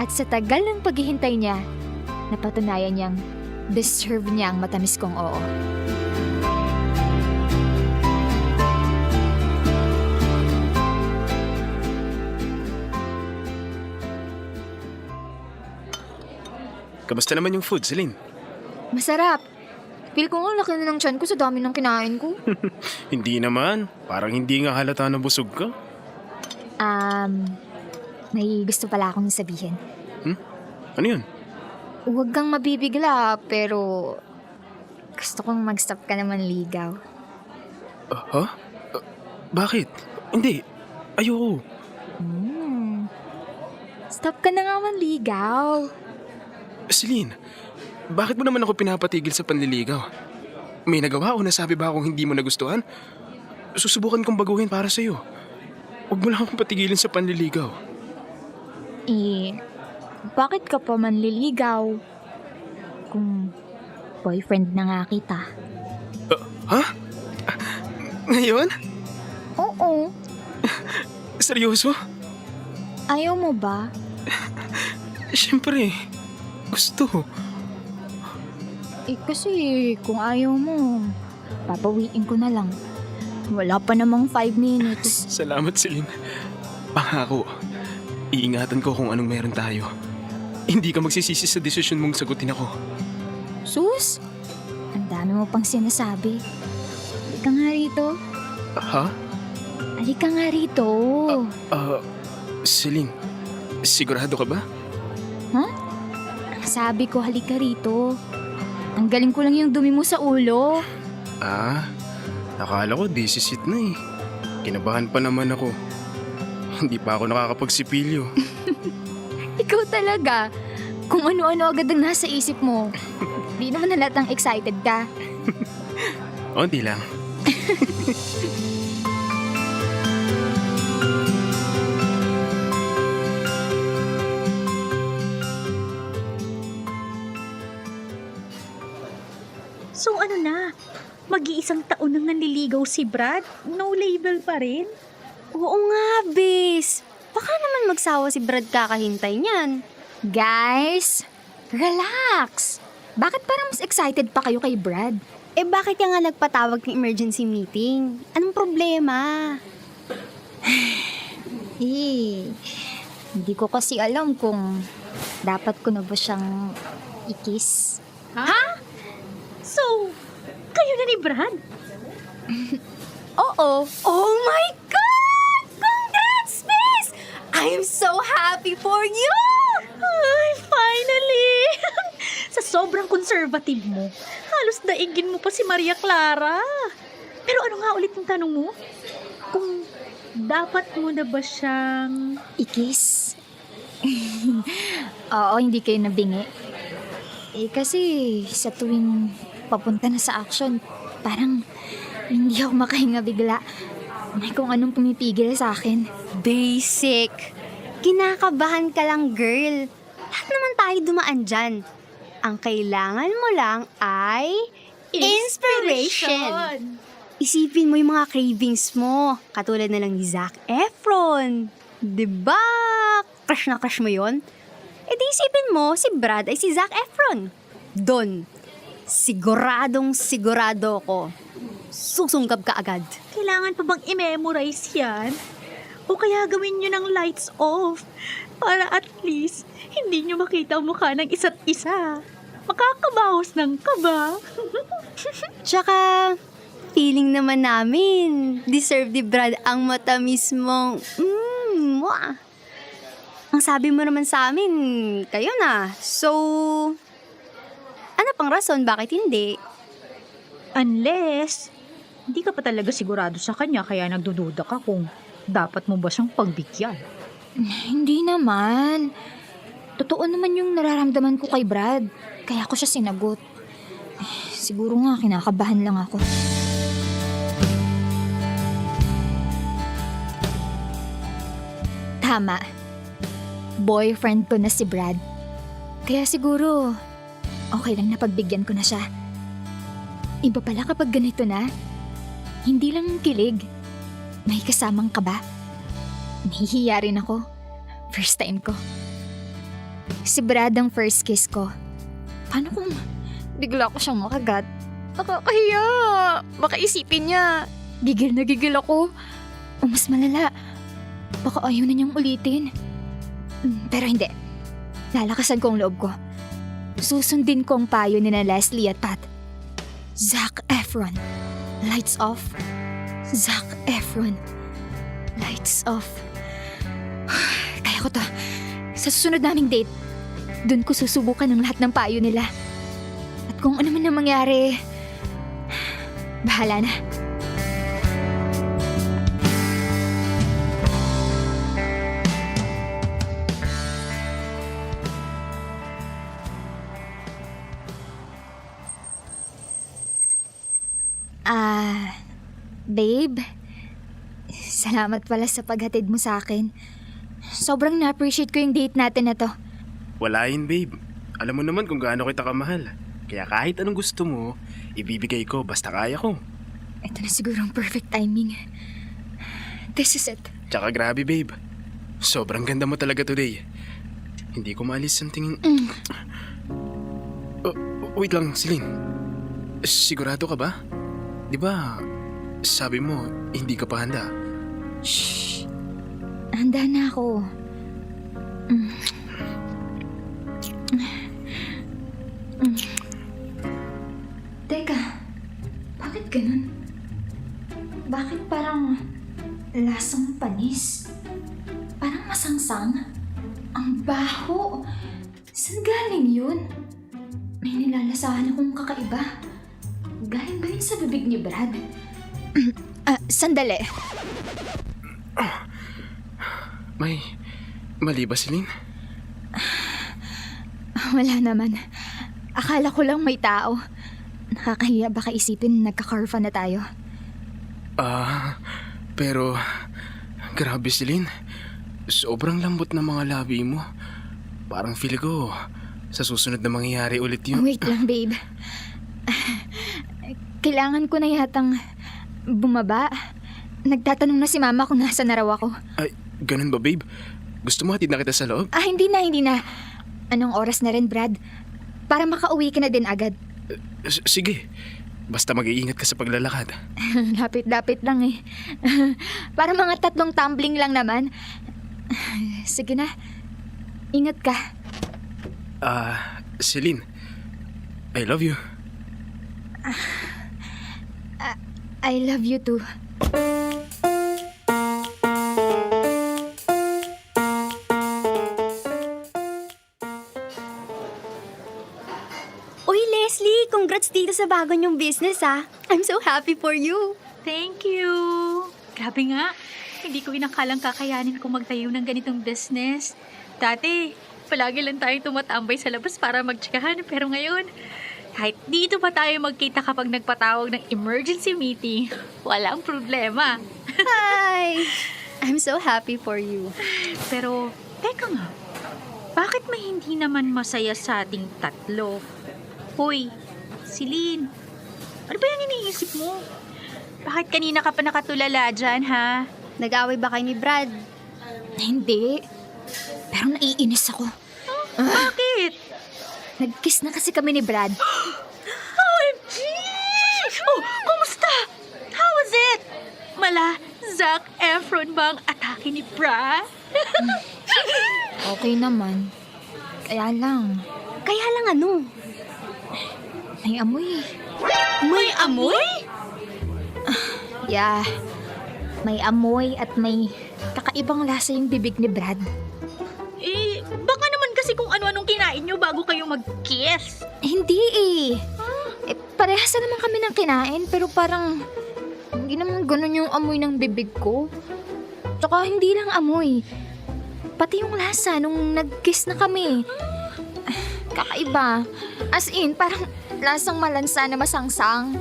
At sa tagal ng paghihintay niya, napatunayan niyang deserve niya ang matamis kong oo. Kamusta naman yung food, Celine? Masarap. Feel ko nga laki na ng tiyan ko sa dami ng kinain ko. Hindi naman. Parang hindi nga halata na busog ka. May gusto pala akong sabihin. Ano yun? Huwag kang mabibigla, pero gusto kong mag-stop ka naman ligaw. Bakit? Hindi. Ayoko. Stop ka na nga manligaw. Celine, bakit mo naman ako pinapatigil sa panliligaw? May nagawa o nasabi ba akong hindi mo nagustuhan? Susubukan kong baguhin para sa'yo. Huwag mo lang akong patigilin sa panliligaw. Bakit ka pa manliligaw? Kung boyfriend na nga kita. Ngayon? Oo. Seryoso? Ayaw mo ba? Siyempre. Gusto. Kasi kung ayaw mo, papawiin ko na lang. Wala pa namang 5 minutes. Salamat, Celine. Pangako, iingatan ko kung anong meron tayo. Hindi ka magsisisi sa desisyon mong sagutin ako. Sus, ang dami mo pang sinasabi. Halika nga rito. Halika nga rito. Celine, sigurado ka ba? Sabi ko, halika rito. Tanggalin ko lang yung dumi mo sa ulo. Nakala ko disisit na eh. Kinabahan pa naman ako. Hindi pa ako nakakapagsipilyo. Ikaw talaga. Kung ano-ano agad ang nasa isip mo. Di naman halatang excited ka. Di lang. So ano na? Mag-iisang taon nang nanliligaw si Brad? No label pa rin? Oo nga, bes. Baka naman magsawa si Brad kakahintay niyan. Guys, relax. Bakit parang mas excited pa kayo kay Brad? Eh bakit ka nga nagpatawag ng emergency meeting? Anong problema? Hindi ko kasi alam kung dapat ko na ba siyang i-kiss. Ha? So, kayo na ni Brad? Oo. Oh my God! Congrats, Miss! I'm so happy for you! Ay, finally! Sa sobrang conservative mo, halos daigin mo pa si Maria Clara. Pero ano nga ulit yung tanong mo? Kung dapat mo na ba siyang I-kiss? Oo, hindi kayo nabingi. Kasi sa tuwing papunta na sa action, parang hindi ako makahinga bigla. May kung anong pumipigil sa akin. Basic. Kinakabahan ka lang, girl. Lahat naman tayo dumaan dyan. Ang kailangan mo lang ay inspiration. Isipin mo yung mga cravings mo. Katulad na lang ni Zac Efron. Diba? Crush na crush mo yon? E di isipin mo, si Brad ay si Zac Efron. Doon, siguradong sigurado ko. Susungkab ka agad. kailangan pa bang i-memorize yan? O kaya gawin nyo ng lights off para at least hindi nyo makita ang mukha ng isa't isa. Makakabawas ng kaba. Tsaka, feeling naman namin, deserve ni Brad ang matamis mong, mwah. Ang sabi mo naman sa amin, kayo na. So, ano pang rason bakit hindi? Unless, hindi ka pa talaga sigurado sa kanya kaya nagdududa ka kung dapat mo ba siyang pagbigyan. Hindi naman. Totoo naman yung nararamdaman ko kay Brad. Kaya ako siya sinagot. Siguro nga kinakabahan lang ako. Tama. Boyfriend ko na si Brad. Kaya siguro, okay lang na pagbigyan ko na siya. Iba pala kapag ganito na. Hindi lang kilig. May kasamang kaba. Nahihiya rin ako. First time ko. Si Brad ang first kiss ko. Paano kung bigla ko siyang makagat? Nakakahiya. Baka isipin niya. Gigil na gigil ako. O mas malala. Baka ayaw na niyang ulitin. Pero hindi. Lalakasan ko ang loob ko. Susundin ko ang payo ni na Leslie at Pat. Zac Efron. Lights off. Zac Efron. Lights off. Kaya ko to. Sa susunod naming date, dun ko susubukan ang lahat ng payo nila. At kung ano man ang mangyari, bahala na. Babe, salamat pala sa paghatid mo sa akin. Sobrang na-appreciate ko yung date natin na to. Wala yun, babe. Alam mo naman kung gaano kita kamahal. Kaya kahit anong gusto mo, ibibigay ko basta kaya ko. Ito na siguro ang perfect timing. This is it. Tsaka grabe, babe. Sobrang ganda mo talaga today. Hindi ko maalis ang tingin... wait lang, Celine. Sigurado ka ba? Di ba, sabi mo, hindi ka pa handa? Shh. Handa na ako. Teka, bakit ganun? Bakit parang lasang panis? Parang masangsang? Ang baho! Saan galing yun? May nilalasahan akong kakaiba. Galing ba yun sa bibig ni Brad? Sandali. May mali ba, Celine? Wala naman. Akala ko lang may tao. Nakakahiya baka isipin nagkakarfa na tayo. Pero grabe, Celine. Sobrang lambot ng mga labi mo. Parang feel ko sa susunod na mangyayari ulit yun. Wait lang, babe. Kailangan ko na yatang bumaba. Nagtatanong na si Mama kung nasa na raw ako. Ay, Ganun ba, babe? Gusto mo hatid na kita sa loob? Hindi na. Anong oras na rin, Brad? Para makauwi ka na din agad. Sige. Basta mag-iingat ka sa paglalakad. Lapit-lapit lang eh. Para mga 3 tumbling lang naman. Sige na. Ingat ka. Celine, I love you. I love you too. Uy, Leslie, congrats dito sa bago niyong business ah. I'm so happy for you. Thank you. Grabe nga. Hindi ko inakalang kakayanin kung magtayo ng ganitong business. Dati, palagi lang tayo tumatambay sa labas para magtsikahan. Pero ngayon, kahit dito pa tayo magkita kapag nagpatawag ng emergency meeting, walang problema. Hi! I'm so happy for you. Pero, teka nga. Bakit may hindi naman masaya sa ating 3? Hoy, Celine, ano ba yung iniisip mo? Bakit kanina ka pa nakatulala dyan, ha? Nag-away ba kayo ni Brad? Hindi. Pero naiinis ako. Bakit? Nag-kiss na kasi kami ni Brad. OMG! Oh, kumusta? How was it? Mala, Zac Efron ba ang atake ni Brad? Okay naman. Kaya lang. Kaya lang ano? May amoy. May amoy? Yeah. May amoy at may kakaibang lasa yung bibig ni Brad. Baka naman kasi kung ano-anong kinain nyo bago kayo mag-kiss. Hindi parehas na naman kami ng kinain pero parang hindi naman ganun yung amoy ng bibig ko. Tsaka hindi lang amoy. Pati yung lasa nung nag-kiss na kami. Kakaiba. As in, parang lasang malansa na masangsang.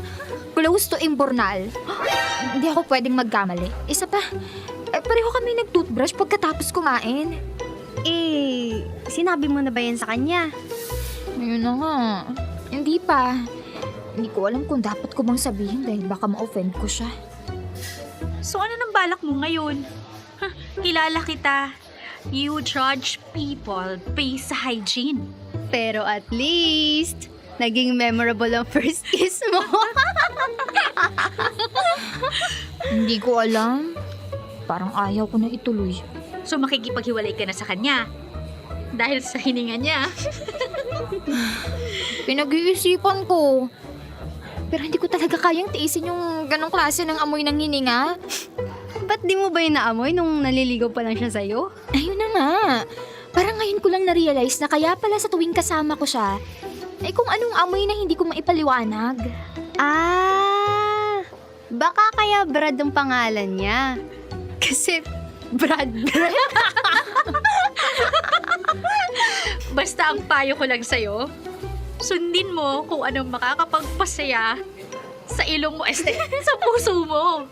Close to imbornal. Hindi ako pwedeng magkamali. Isa pa, pareho kami nag-toothbrush pagkatapos kumain. Sinabi mo na ba yan sa kanya? Yun na nga. Hindi pa. Hindi ko alam kung dapat ko bang sabihin dahil baka ma-offend ko siya. So ano nang balak mo ngayon? Kilala kita. You judge people based sa hygiene. Pero at least, naging memorable ang first kiss mo. Hindi ko alam. Parang ayaw ko na ituloy. So makikipaghiwalay ka na sa kanya? Dahil sa hininga niya? Pinag-iisipan ko. Pero hindi ko talaga kayang tiisin yung ganong klase ng amoy ng hininga. Ba't di mo ba yun naamoy nung naliligaw pa lang siya sa'yo? Ayun na nga. Parang ngayon ko lang na-realize na kaya pala sa tuwing kasama ko siya, ay kung anong amoy na hindi ko maipaliwanag. Baka kaya Brad ang pangalan niya. Kasi Brad. Basta ang payo ko lang sa'yo, sundin mo kung anong makakapagpasaya sa ilong mo, sa puso mo.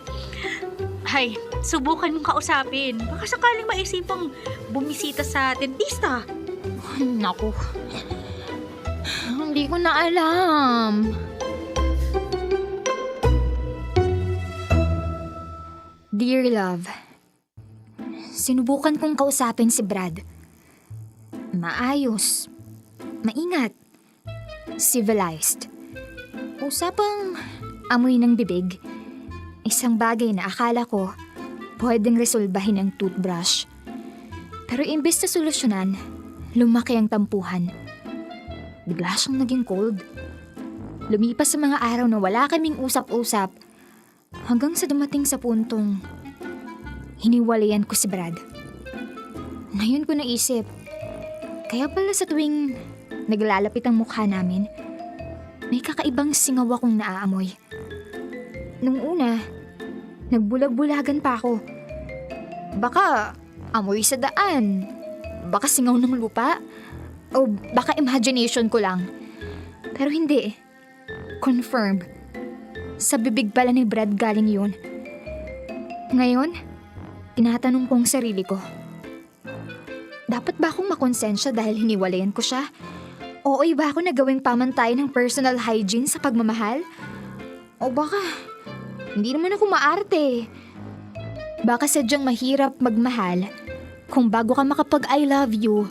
Hay, subukan mong kausapin. Baka sakaling maisipang bumisita sa dentista. Naku. Hindi ko na alam. Dear love, sinubukan kong kausapin si Brad. Maayos, maingat, civilized. Usapang amoy ng bibig. Isang bagay na akala ko pwedeng resolbahin ng toothbrush. Pero imbes na solusyonan, lumaki ang tampuhan. Bigla siyang naging cold. Lumipas sa mga araw na wala kaming usap-usap hanggang sa dumating sa puntong hiniwalayan ko si Brad. Ngayon ko naisip, kaya pala sa tuwing naglalapit ang mukha namin, may kakaibang singaw akong naaamoy. Nung una, nagbulag-bulagan pa ako. Baka amoy sa daan, baka singaw ng lupa, o baka imagination ko lang. Pero hindi. Confirmed. Sa bibig pala ni Brad galing yun. Ngayon, tinatanong kong sarili ko, dapat ba akong makonsensya dahil hiniwalayan ko siya? O ba ako nagawing pamantay ng personal hygiene sa pagmamahal? O baka, hindi naman ako maarte. Baka sadyang mahirap magmahal kung bago ka makapag-I love you,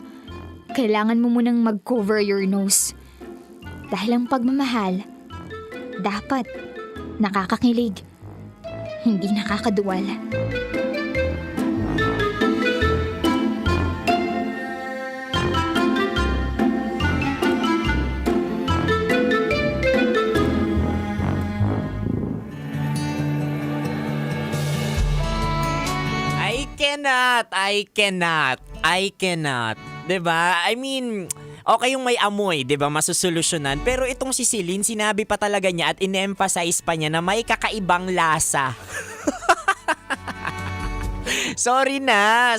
kailangan mo munang mag-cover your nose. Dahil ang pagmamahal, dapat nakakakilig, hindi nakakaduwal. I cannot. 'Di ba? I mean, okay yung may amoy, 'di ba? Masusolusyonan. Pero itong si Celine, sinabi pa talaga niya at in-emphasize pa niya na may kakaibang lasa. Sorry na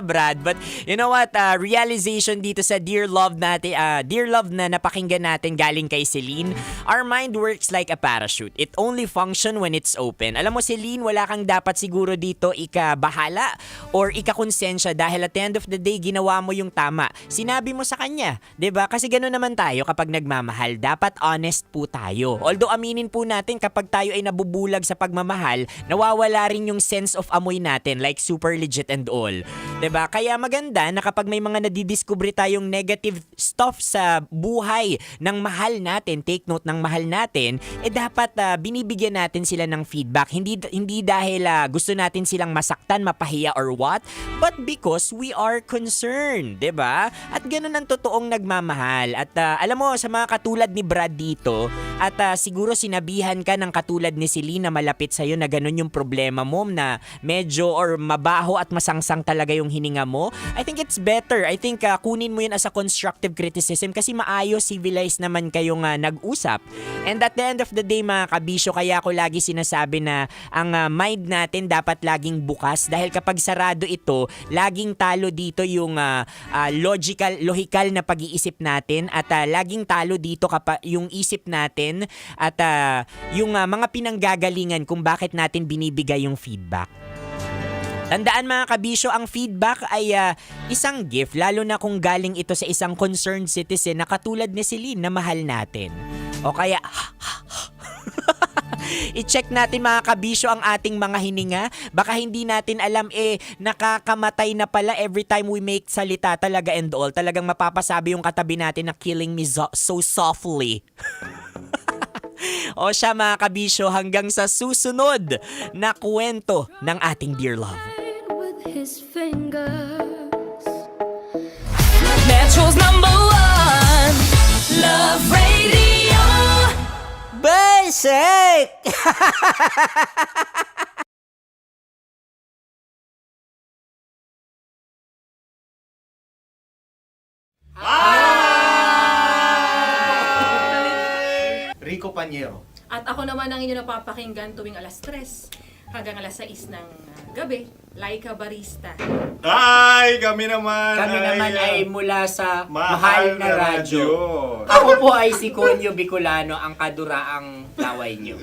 Brad, but you know what, realization dito sa Dear Love natin, Dear Love na napakinggan natin galing kay Celine, our mind works like a parachute. It only function when it's open. Alam mo Celine, wala kang dapat siguro dito ikabahala or ikakonsensya dahil at the end of the day, ginawa mo yung tama. Sinabi mo sa kanya, 'di ba? Kasi gano'n naman tayo kapag nagmamahal, dapat honest po tayo. Although aminin po natin kapag tayo ay nabubulag sa pagmamahal, nawawala rin yung sense of amoy natin, like super legit and all. 'Di ba? Kaya maganda na kapag may mga nadidiscover tayong negative stuff sa buhay ng mahal natin, take note ng mahal natin, dapat binibigyan natin sila ng feedback. Hindi dahil gusto natin silang masaktan, mapahiya or what, but because we are concerned, 'di ba? At ganun ang totoong nagmamahal. At alam mo, sa mga katulad ni Brad dito, at siguro sinabihan ka ng katulad ni Celine na malapit sa'yo na ganun yung problema mo, na medyo or mabaho at masangsang talaga yung hininga mo, I think it's better. I think kunin mo yun as a constructive criticism kasi maayos, civilized naman kayong nag-usap. And at the end of the day mga kabisyo, kaya ako lagi sinasabi na ang mind natin dapat laging bukas dahil kapag sarado ito, laging talo dito yung logical na pag-iisip natin at laging talo dito kapag yung isip natin at yung mga pinanggagalingan kung bakit natin binibigay yung feedback. Tandaan mga kabisyo, ang feedback ay isang gift, lalo na kung galing ito sa isang concerned citizen na katulad ni Celine na mahal natin. O kaya, i-check natin mga kabisyo ang ating mga hininga. Baka hindi natin alam nakakamatay na pala every time we make salita talaga and all. Talagang mapapasabi yung katabi natin na killing me so softly. O siya mga kabisyo, hanggang sa susunod na kwento ng ating Dear Love. His fingers. Metro's #1 Love Radio. Basic! Rico Panyero. At ako naman ang inyo napapakinggan tuwing alas 3 hanggang alas 6 ng gabi, Laika Barista. Hi! Kami naman ay mula sa Mahal na Radyo. Ako po ay si Conyo Bicolano, ang kaduraang laway nyo.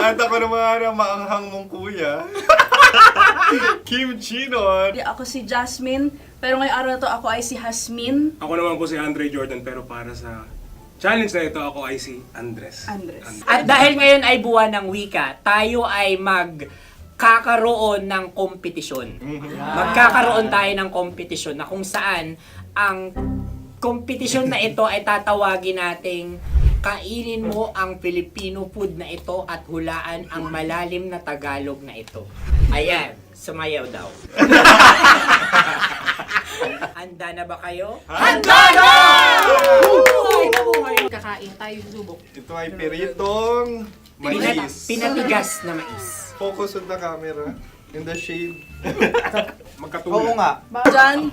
At ako naman ang maanghang mong kuya. Kim Chinon. Ako si Jasmine, pero ngayong araw na to ako ay si Hasmin. Ako naman po si Andre Jordan, pero para sa challenge na ito, ako ay si Andres. At dahil ngayon ay buwan ng wika, tayo ay magkakaroon ng kompetisyon. Magkakaroon tayo ng kompetisyon na kung saan ang kompetisyon na ito ay tatawagin nating kainin mo ang Filipino food na ito at hulaan ang malalim na Tagalog na ito. Ayan, sumayaw daw. Handa na ba kayo? Handa na! Kakain tayo subok. Ito ay piritong mais. Pinatigas na mais. Focus on the camera. In the shade. Oo nga. Diyan.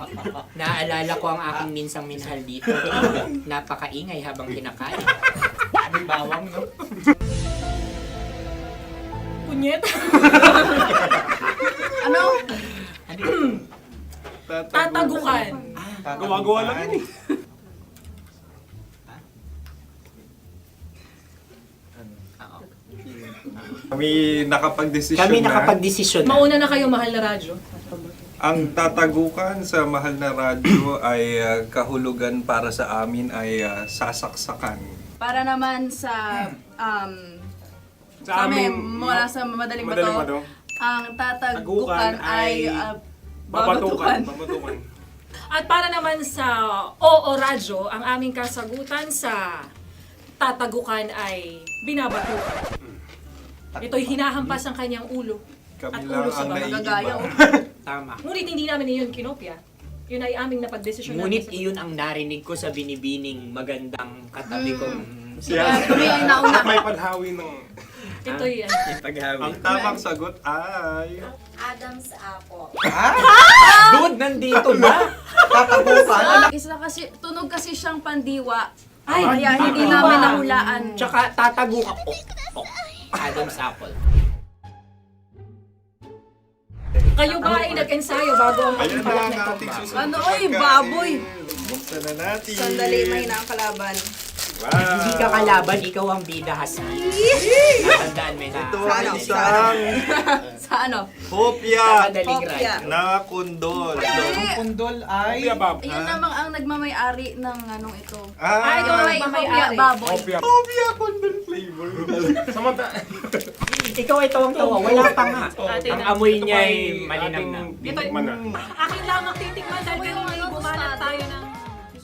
Naaalala ko ang aking minsang minahal dito. Napakaingay habang kinakain. May bawang, no? Punyet. Ano? Tatagukan. Gawa-gawa lang yun eh. Kami nakapag-desisyon Mauna na kayo, Mahal na Radyo. Ang tatagukan sa Mahal na Radyo ay kahulugan para sa amin ay sasaksakan. Para naman sa Sa amin, mula sa madaling bato, ang tatagukan ay babatukan. At para naman sa Oo Radyo, ang aming kasagutan sa tatagukan ay binabatukan. Ito'y hinahampas ang kanyang ulo. At ulo sa Nagagaya. Tama. Ngunit hindi namin iyon kinopya. Yun ay aming napagdesisyon Ngunit iyon ang narinig ko sa binibining magandang katabi kong... Kami ay nauna. May paghawi ng... Ito'y Ang tamang sagot ay... Adam's apple. Dude, nandito ba? Tatagukan? Tunog kasi siyang pandiwa. Kaya hindi namin nahulaan. Tsaka tatagukan. Adam's apple. Kayo ba ay nag-ensayo bago ang Ayan na ang ating susunod. Ano, oy, baboy! Buksan na natin. Sandali, may na ang kalaban. Wow. Hindi ka kalaban, ikaw ang bida, Hasmin. Tandaan mo na. Ito ay isang Sa ano? hopya Hopya. na kundol. Ang kundol ay... Yun namang ang nagmamay-ari ng anong ito. Ah, ito ay hopya, baboy. hopya kundol flavor. Ikaw ay tawang-tawa, wala pa nga. Ang amoy niya ay Ito malinam na. Titikman na. Akin lamang titikman dahil kayo may bumanat tayo ng...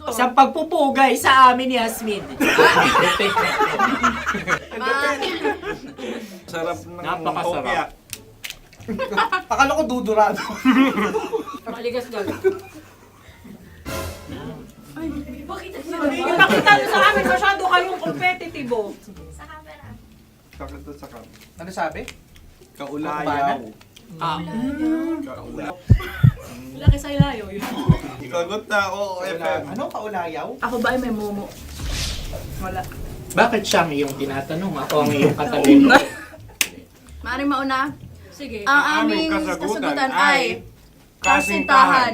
Sa pagpupugay sa amin ni Hasmin. Sarap ng Napakasarap. hopya. Akala ko dudurado. Maligas lang. Bakit yung nakita nyo sa amin, masyado kayong competitive. Sakit to sakit. Ano sabi? Kaulayaw. Laki sa ilayo yun. Sagot na, oo, FM. Ano kaulayaw? Ako ba ay may momo? Wala. Bakit siya ang iyong tinatanong? Ako ang iyong katabi. Maaaring mauna. Sige. Ang aming kasagutan ay kasintahan.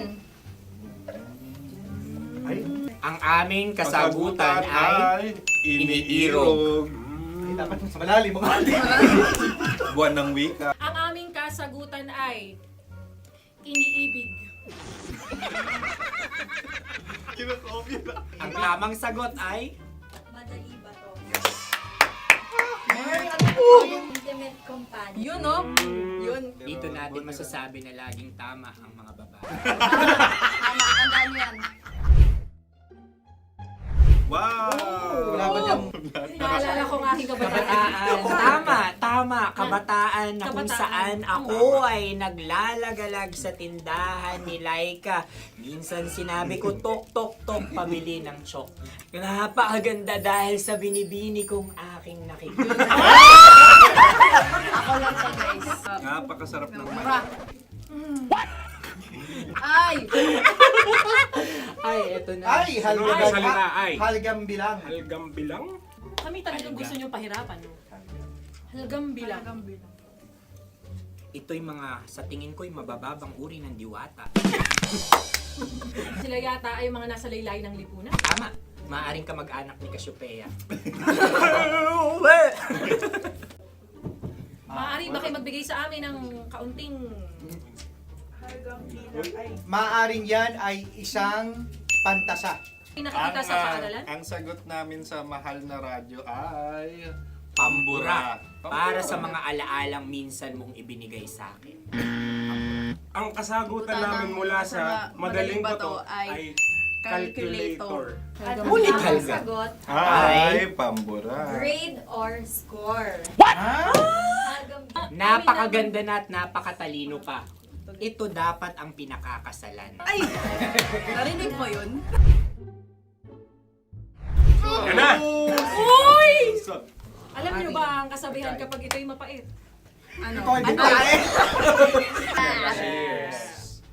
Ang aming kasagutan ay iniirog. Dapat sa malalim mo ka. Buwan ng wika. Ang aming kasagutan ay iniibig. Ang tamang sagot ay Intimate companion. Yun, no? Yun. dito natin masasabi na laging tama ang mga babae. Tama, tandaan nyo yan. Wow! Wala ba dyan? Naalala ko ang aking kabataan. Tama. Kabataan na kung saan ako ay naglalagalag sa tindahan ni Laika. Minsan sinabi ko, tok, pamili ng chok. Napakaganda dahil sa binibini kong aking nakikita. Ako lang siya, guys. Napakasarap ng Mura. Ay! Ay, eto na. Ay, halgam. salita, ay. Halgam bilang. Halgam bilang? Kami talagang gusto nyo pahirapan. No? Halgam bilang. Ito'y mga, sa tingin ko'y mabababang uri ng diwata. Sila yata ay mga nasa laylay ng lipunan. Tama. Maaring ka mag-anak ni Cassiopeia. Maaari ba kayo magbigay sa amin ng kaunting... Maaring yan ay isang pantasa. Nakikita sa paaralan? Ang sagot namin sa mahal na radyo ay... Pambura. Para sa mga alaalang minsan mong ibinigay sa akin. Ang kasagutan namin mula sa madaling bato ay calculator. Ulit Ang halga. sagot, Ay, pambura. grade or score. Napakaganda na at napakatalino pa. Ito dapat ang pinakakasalan. Ay! Narinig mo yun? Yan na! Uy! Alam niyo ba ang kasabihan kapag ito'y mapait? Ano? Ito ay bitae. Cheers!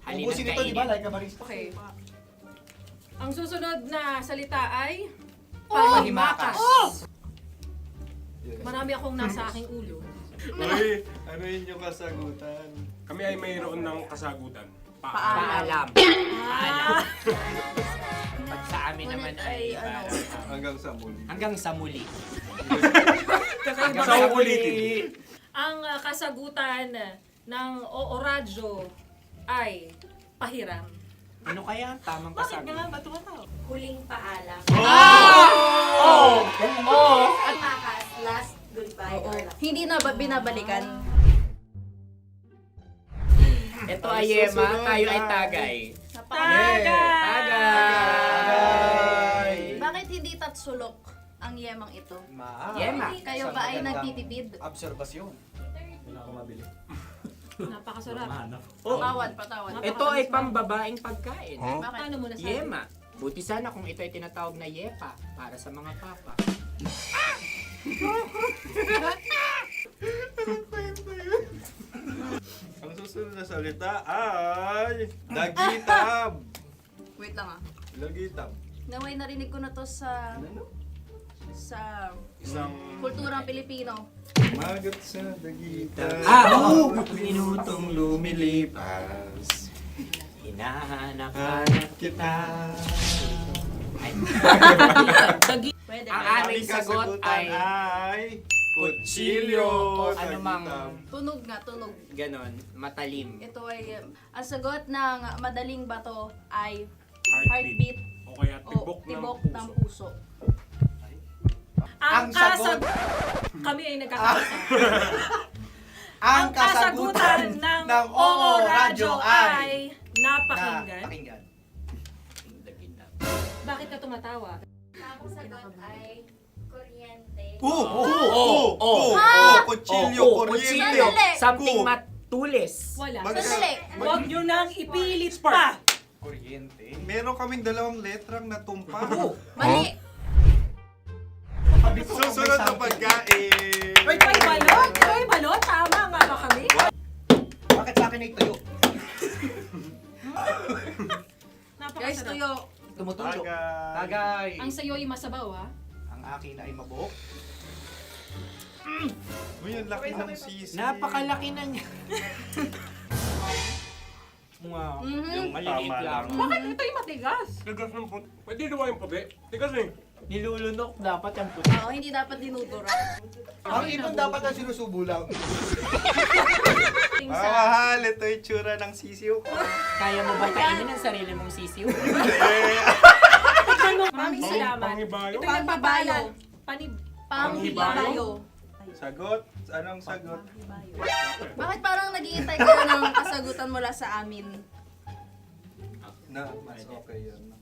Halina't Ubusin ito, di ba? kainin. Like a barista. Okay. Ang susunod na salita ay panghimakas. Marami akong nasa aking ulo. Uy, ano yun yung kasagutan? Kami ay mayroon ng kasagutan. Paalam. Pag sa amin naman ay Hanggang sa muli. hanggang sa muli. Kakaiba Sa sa ulitin. Ang kasagutan ng Oo Radyo ay pahiram. Ano kaya ang tamang Bakit kasagutan? nga ba tumataw? Huling paalam. Oh! At makas, last Goodbye. Oo. Hindi na binabalikan. Ito ay Yema, tayo ay Tagay. Tagay! Bakit hindi tatsulok ang yemang ito? Yema. Kayo ba ay nagtitipid? Obserbasyon. Hindi na ako mabili. Napakasarap. Patawad. Ito ay pambabaeng pagkain. Bakit? Paano mo nasabi? Yema. Buti sana kung ito ay tinatawag na yepa para sa mga papa. Ang susunod na salita ay lagitab. Wait lang ah. Lagitab. Naway narinig ko na to sa Isang kulturang Pilipino. magat sa lagitab. Oo! Minutong lumilipas. Hinahanap-hanap kita. Pwede Ang ba? aming sagot ay kutsilyo. o anumang Tunog nga, tunog. ganon, matalim. Ito ay, ang sagot ng madaling bato ay heartbeat O kaya o tibok ng puso. Ang kasagot... Kami ay nagkakaisa. Ang kasagutan ng Oo Radyo ay napakinggan. Bakit ka tumatawa? Ang sagot ay kuryente. Kutsilyo, kuryente. Something matulis. Wala. Sandali. Huwag nyo nang ipilit pa. Kuryente. Meron kaming dalawang letrang natumpa. Mali. Susunod na pagkain. May balot? May balot? Tama nga ba kami? Bakit sa akin ay tuyo? Guys, tuyo. Tumutulo. Tagay. Tagay. Ang sayo ay masabaw, ha? Ang akin ay mabuhok. Uy, ang laki ng sisi. Napakalaki na niya. Wow. Yung maliliit Tama lang. Bakit ito'y matigas? Tigas ng puti. Pwede naman yung puti. Tigas eh. Nilulunok dapat yung puti. Oo, hindi dapat dinudura. Ang ibon dapat ang sinusubo lang. Mahal, ito yung tsura ng sisiw ko. Kaya mo ba kainin ang sarili mong sisiw? Maraming salamat. Panghibayo? Ito'y nagbabayan. Panghibayo. Sagot? Anong sagot? Bakit parang nag-iintay ka na ng kasagutan mula sa amin? Na, mas okay yun.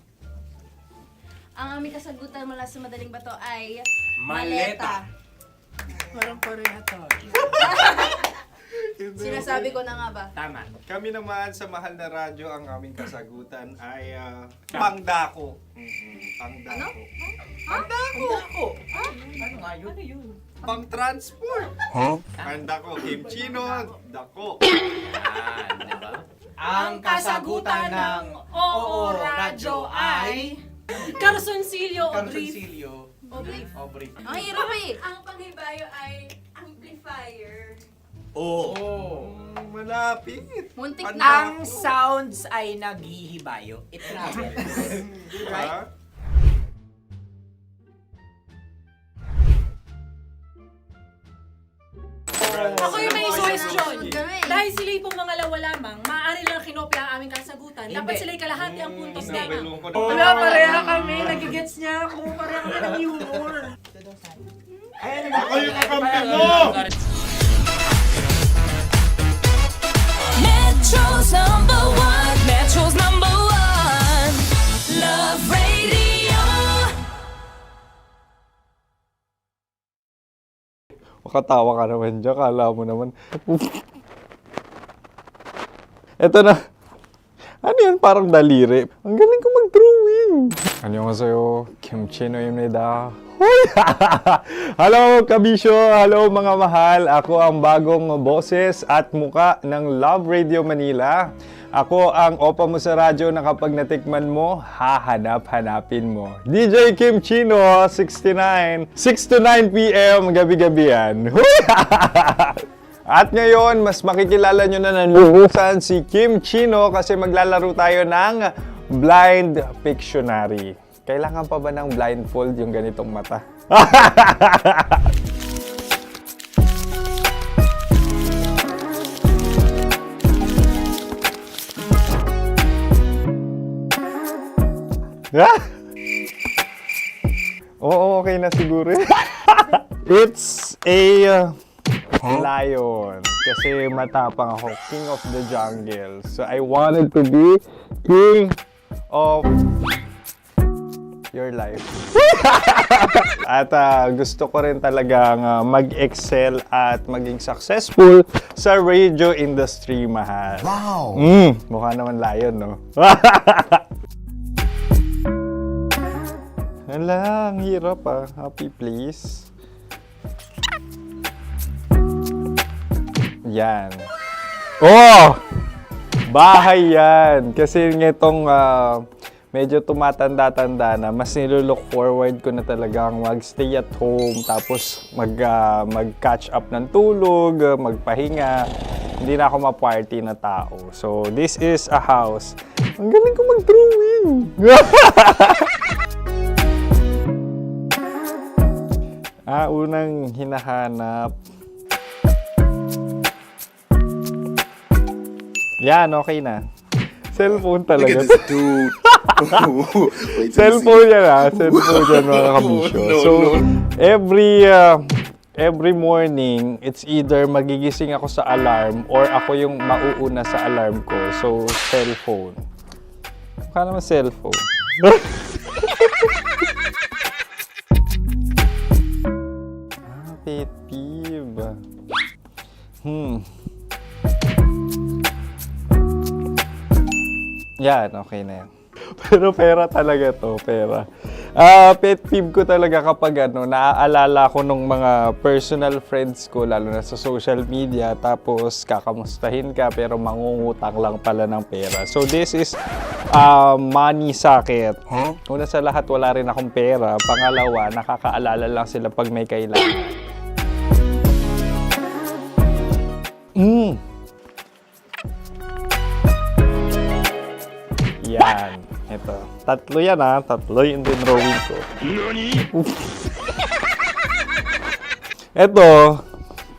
Ang aming kasagutan mula sa Madaling Bato ay Maleta. Parang pareha to. Sinasabi ko na nga ba? Tama. Kami naman sa mahal na radyo, ang aming kasagutan ay pangdako. Pangdako. Pangdako! Ano nga yun? Ano yun? Pang-transport. Pangdako, kimchino, dako. Yan, diba? Ang kasagutan ng Oo Radyo ay... Carsoncillo o brief. Obrief. Ang hirap eh. Ang panghibayo ay amplifier. Malapit. Muntik Ang na. Ang sounds ay naghihibayo. It travels. Diba? Ako yung may suggestion. Kami. Dahil sila'y pong mga lawa lamang, maaari lang kinopya ang aming kasagutan. Dapat sila'y kalahati ang puntos lamang. Wala, pareha kami. Nagigets niya ako. Pareha kami ng humor. Ako yung kakampi mo! Metro's number one. Metro's number one. Love Radio. Makatawa ka naman dyan. Kala mo naman. Eto na. Ano yan? Parang daliri. Ang galing ko mag-drawing. Annyeonghaseyo. Kimchinoimnida. Hello, kabisyo. Hello, mga mahal. Ako ang bagong boses at muka ng Love Radio Manila. Ako ang opa mo sa radyo na kapag natikman mo, hahanap-hanapin mo. DJ Kim Chino, 69. 6 to 9 p.m. gabi-gabi yan. At ngayon, mas makikilala nyo na ng lubusan si Kim Chino kasi maglalaro tayo ng Blind Pictionary. Kailangan pa ba ng blindfold yung ganitong mata? Oo, okay na siguro. It's lion. Kasi matapang ako. King of the jungle. So, I wanted to be king of your life. At gusto ko rin talagang mag-excel at maging successful sa radio industry, mahal. Wow! Mukha naman lion, no? Hala, ang hirap Happy place. Yan. Oh! Bahay yan. Kasi nitong medyo tumatanda-tanda na, mas nilulook forward ko na talagang mag-stay at home, tapos mag-catch up ng tulog, magpahinga. Hindi na ako ma-party na tao. So, this is a house. Ang galing ko mag-drawing! Unang hinahanap. Yan, okay na. Cellphone talaga. Dude. Cellphone yan Cellphone yan, mga kabisyo. So, every morning, it's either magigising ako sa alarm or ako yung mauuna sa alarm ko. So, cellphone. Mukha naman cellphone. Pet peeve. Yan, okay na yan. Pero pera talaga to, pera. Pet peeve ko talaga kapag naaalala ko nung mga personal friends ko, lalo na sa social media, tapos kakamustahin ka pero mangungutang lang pala ng pera. So this is money sakit. Una sa lahat, wala rin akong pera. Pangalawa, nakakaalala lang sila pag may kailangan. Yan. Ito. Tatlo yan Tatlo yung dinrawing ko. Ito.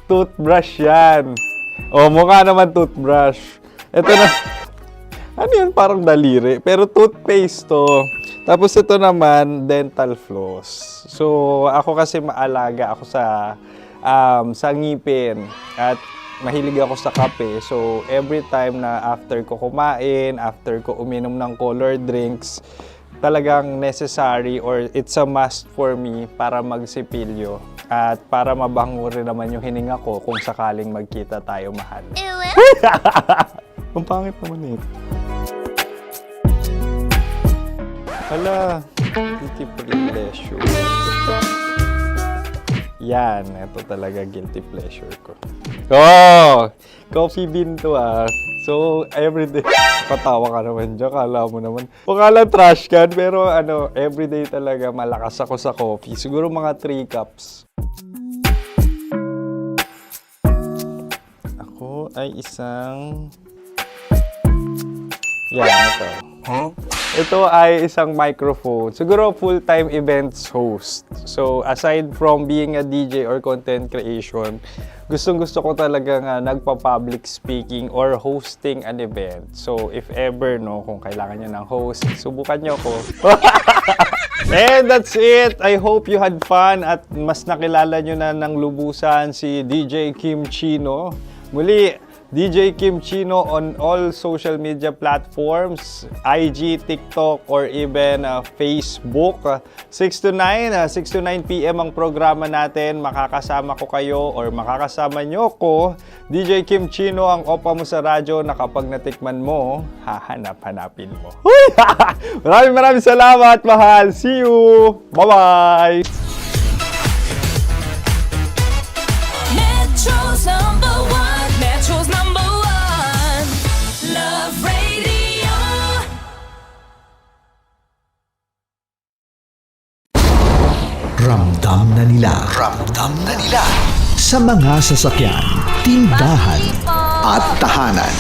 Toothbrush yan. Mukha naman toothbrush. Ito na. Ano yan? Parang daliri. Pero toothpaste to. Tapos ito naman, dental floss. So, ako kasi maalaga ako sa ngipin. At mahilig ako sa kape. So, every time na after ko kumain, after ko uminom ng colored drinks, talagang necessary or it's a must for me para magsipilyo. At para mabango rin naman yung hininga ko kung sakaling magkita tayo, mahal. Ang pangit naman ito. Hala, guilty pleasure. Yan, ito talaga guilty pleasure ko. Coffee bean to So, everyday, patawa ka naman dyan, kala mo naman. Pakala trash can, pero everyday talaga malakas ako sa coffee. Siguro mga 3 cups. Ako ay isang... Yan, ito. Ito ay isang microphone. Siguro full-time events host. So, aside from being a DJ or content creation, gustong-gusto ko talagang nagpa-public speaking or hosting an event. So, if ever, kung kailangan nyo ng host, subukan nyo ko. And that's it. I hope you had fun at mas nakilala nyo na ng lubusan si DJ Kim Chino. Muli, DJ Kim Chino on all social media platforms, IG, TikTok, or even Facebook. 6 to 9 p.m. ang programa natin. Makakasama ko kayo or makakasama nyo ko. DJ Kim Chino, ang opa mo sa radyo na kapag natikman mo, hahanap-hanapin mo. Maraming salamat, mahal. See you! Bye-bye! Metro's number one. Metro's number one. Love Radio. Ramdam na nila. Sa mga sasakyan, tindahan, at tahanan.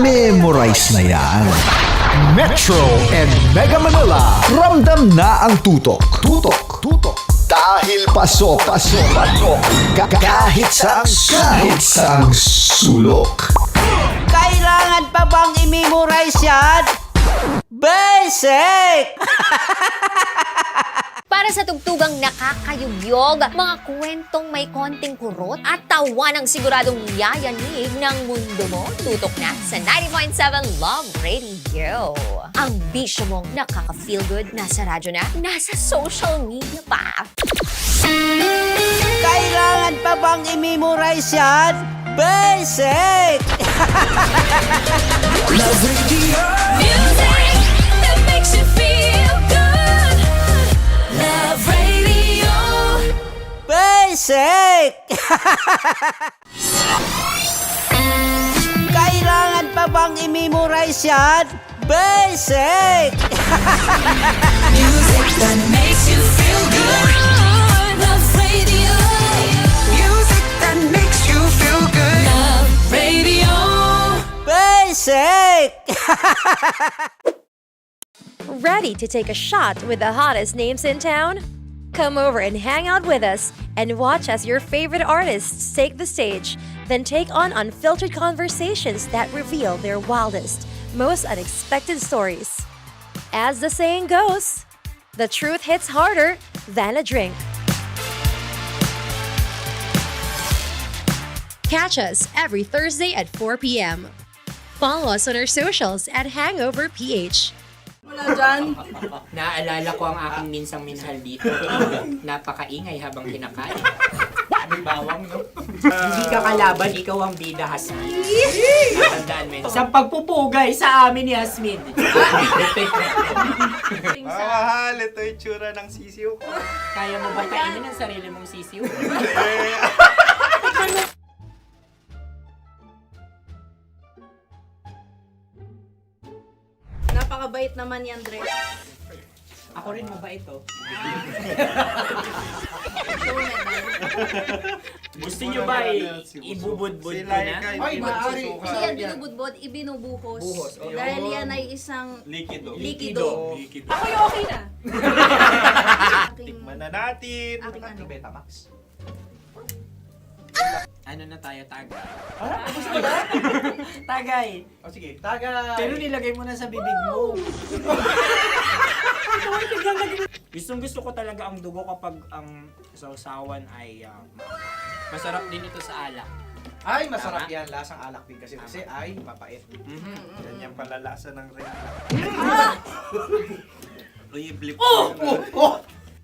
Memorize na yan. Metro and Mega Manila. Ramdam na ang tutok. Dahil pasok. Kahit saang sulok. Kailangan pa bang i-memorize yan? Basic! Para sa tugtugang nakakayugyog, mga kwentong may konting kurot at tawa ng siguradong yayanig ng mundo mo, tutok na sa 90.7 Love Radio. Ang bisyo mong nakaka-feel good, nasa radyo na, nasa social media pa. Kailangan pa bang i-memorize yan? Basic! Love Radio. Music that makes you feel good. Love Radio. Basic! Kailangan pa bang i-memorize yan? Basic! Music that makes you feel good. Love Radio. Music that makes you feel good. Love Radio. Basic! Ready to take a shot with the hottest names in town? Come over and hang out with us and watch as your favorite artists take the stage, then take on unfiltered conversations that reveal their wildest, most unexpected stories. As the saying goes, the truth hits harder than a drink. Catch us every Thursday at 4 p.m. Follow us on our socials at Hangover PH. Wala dyan. Naalala ko ang aking minsang minahal dito. Napakaingay habang kinakain. May bawang, no? Hindi ka kalaban, ikaw ang bida, Hasmin. Tandaan mo yun. Sa pagpupugay sa amin ni Hasmin. Mahal, ito yung tsura ng sisiw ko. Kaya mo ba kainin ang sarili mong sisiw? Napakabait naman yan, Dre. Ako rin mabait, oh. Gusto nyo ba ibubudbud ko na? Ay, maaari. Kasi yan binubudbud, ibinubuhos. Buhos, oh. Dahil yan ay isang Likido. likido. Ako yung okay na. Tikman na natin. Aking ano? Betamax. Ano na tayo, tagay? Gusto mo na? Tagay. O sige, tagay. Pero nilagay mo na sa bibig mo. Gustong gusto ko talaga ang dugo kapag ang sausawan ay masarap din ito sa alak. Ay, masarap yan. Lasang alak din kasi ay mapait. Yan yung palalasa ng rin. Uy, blip.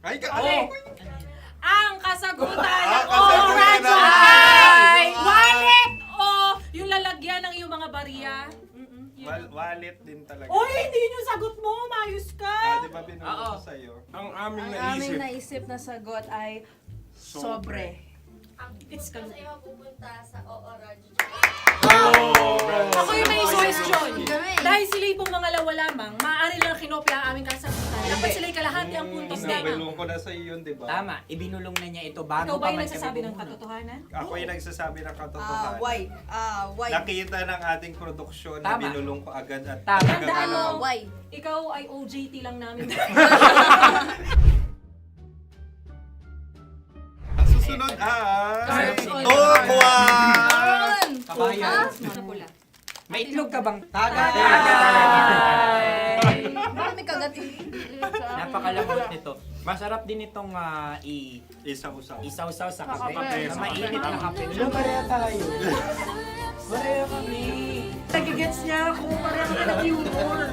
Ay, Ang kasagutan ng kasagutan radyo ay ay wallet o yung lalagyan ng iyong mga barya. Wallet din talaga. Oy, hindi yun yung sagot mo. Mayos ka. Di ba binulong ko sa'yo? Ang aming Ang aming naisip na sagot ay sobre. It's ka. pupunta sa OORAJ. Ako yung may question. Dahil sila yung mangalawa lamang, maaari lang kinopya ang aming kasagutan. Dapat sila yung kalahati ang puntos lamang. Binulong ko na sa'yo yun, di ba? Tama, ibinulong na niya ito bago Ikaw ba pa yung man nagsasabi kami ng bumulong. katotohanan? Ako yung nagsasabi ng katotohanan. Why? Why? Nakita ng ating produksyon na Tama. binulong ko agad at Tama. Tandaan mo, Why? ikaw ay OJT lang namin. Ang susunod ay... Sorry. Tukwan! Kabayan. Napula. May itlog ka bang? Tagay! Marami kagat. Napakalambot nito. Masarap din itong Isaw-saw. isaw-saw sa kape. Kape. Sa mainit na kape. Wala, pareha tayo. Pareha kami. Nagigets niya ako. Pareha ka ng humor.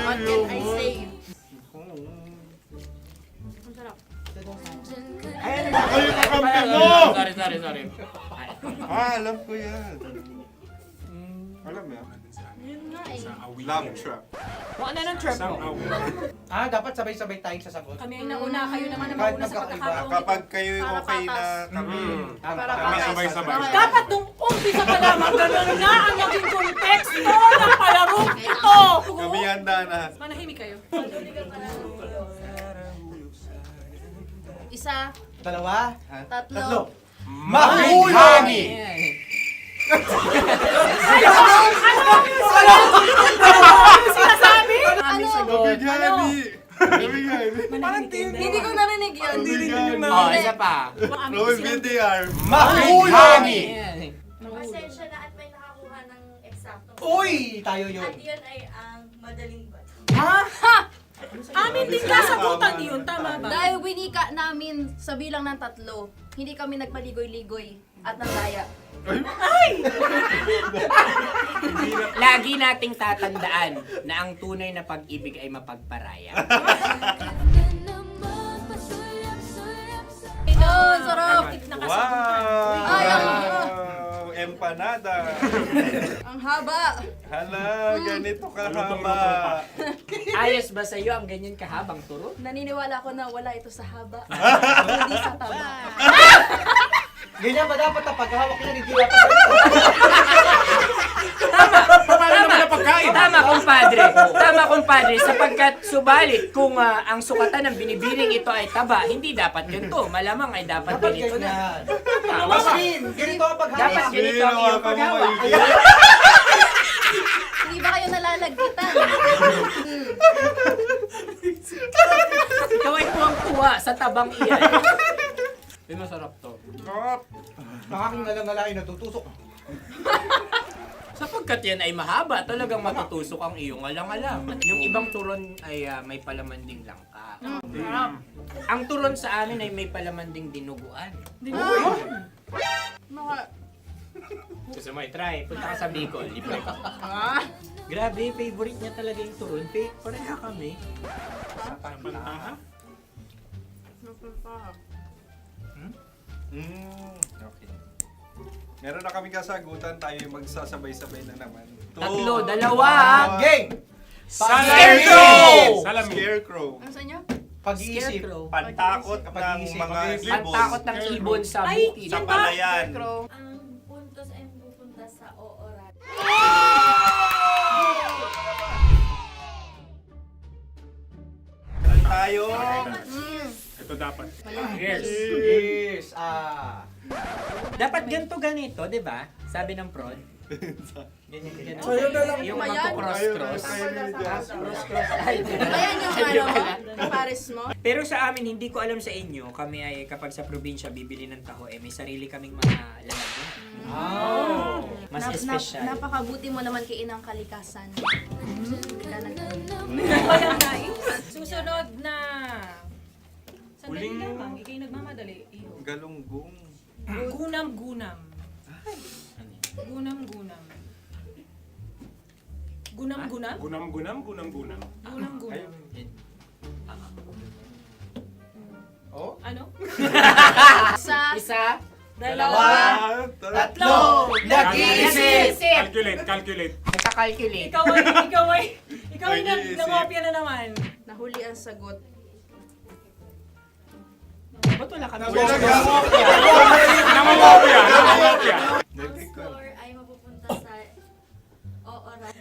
What can I say? Ay, Ako yung kakampi mo! Sorry. Alam ko yan. Alam mo yan? Yun nga eh. Love trap. Kung ano ng trap mo? Dapat sabay-sabay tayong sasagot. Kami ang nauna, kayo naman ang Kahit mauna sa magkakaiba. pagkakataon. Kapag kayo okay na kami, kami sabay-sabay. Dapat nung umpisa pa lamang ganun na ang naging konteksto ng palarong ito. Kami handa na. Manahimik kayo. Isa, Dalawa. tatlo. Mahulani! Sinasabi? Ano? Hindi ko narinig yun. Oh, isa pa. Roll VTR. Mahulani! Pasensya na at may nakakuha ng eksakto. Uy! Tayo yun. At yun ay ang madaling bato. Ha? Amin din kasagutan yun, tama ba? Dahil winika namin sa bilang ng 3, hindi kami nagpaligoy-ligoy at nandaya. Lagi nating tatandaan na ang tunay na pag-ibig ay mapagparaya. Ayun, sarap! Ay, Wow! Empanada! ang haba! Hala, ganito kahaba. Ayos ba sa'yo ang ganyan kahabang turo? Naniniwala ko na wala ito sa haba, hindi sa taba. Ganyan ba dapat ang paghahawak niya, hindi dapat Tama, kumpadre. Sapagkat subalit kung ang sukatan ng binibining ito ay taba, hindi dapat ganito. Malamang ay dapat ganito na. ganito ang paghahawak. Dapat ganito ang iyong paghawak. Hindi ba kayo nalalagkitan? Ikaw ay tuwang-tuwa sa tabang iyan. Ay, masarap to. Nakakingala-ngala ay natutusok. Sapagkat yan ay mahaba, talagang matutusok ang iyong alang-alang. Yung ibang turon ay may palaman ding langka. Ang turon sa amin ay may palaman ding dinuguan. Gusto mo i-try? Punta ka sa Bicol, libre ka. Grabe, favorite niya talaga yung turon. Pareha kami. Okay. Meron na kami kasagutan, tayo yung magsasabay-sabay na naman. 3, 2. Game! Scarecrow! Scarecrow. Ano sa inyo? Pag-iisip. Pantakot ng mga ibon. Pantakot ng ibon sa bukid. Sa palayan. Ang puntos ay pupunta sa oorat. Tayo. Ito dapat. Yes. Dapat ganito, di ba? Sabi ng prod. Ganyan. Yung magpo-cross-cross. Cross-cross. Ayan yung pares mo. Pero sa amin, hindi ko alam sa inyo, kami ay kapag sa probinsya bibili ng taho, may sarili kaming mga lalagyan. Mas espesyal. Napakabuti mo naman kay Inang Kalikasan. Susunod na. Sandali lamang, ikay nagmamadali. Galunggong. Gunam-gunam. Gunam-gunam. Gunam-gunam? Gunam-gunam. Gunam-gunam. Oh? Ano? Isa. Dalawa. Tatlo. Nag-iisip. Calculate. Nagka-calculate. Ikaw ay nangopya na naman. Nahuli ang sagot. Ba't wala kami? Nangongopya. Ang score ay mapupunta sa oorat.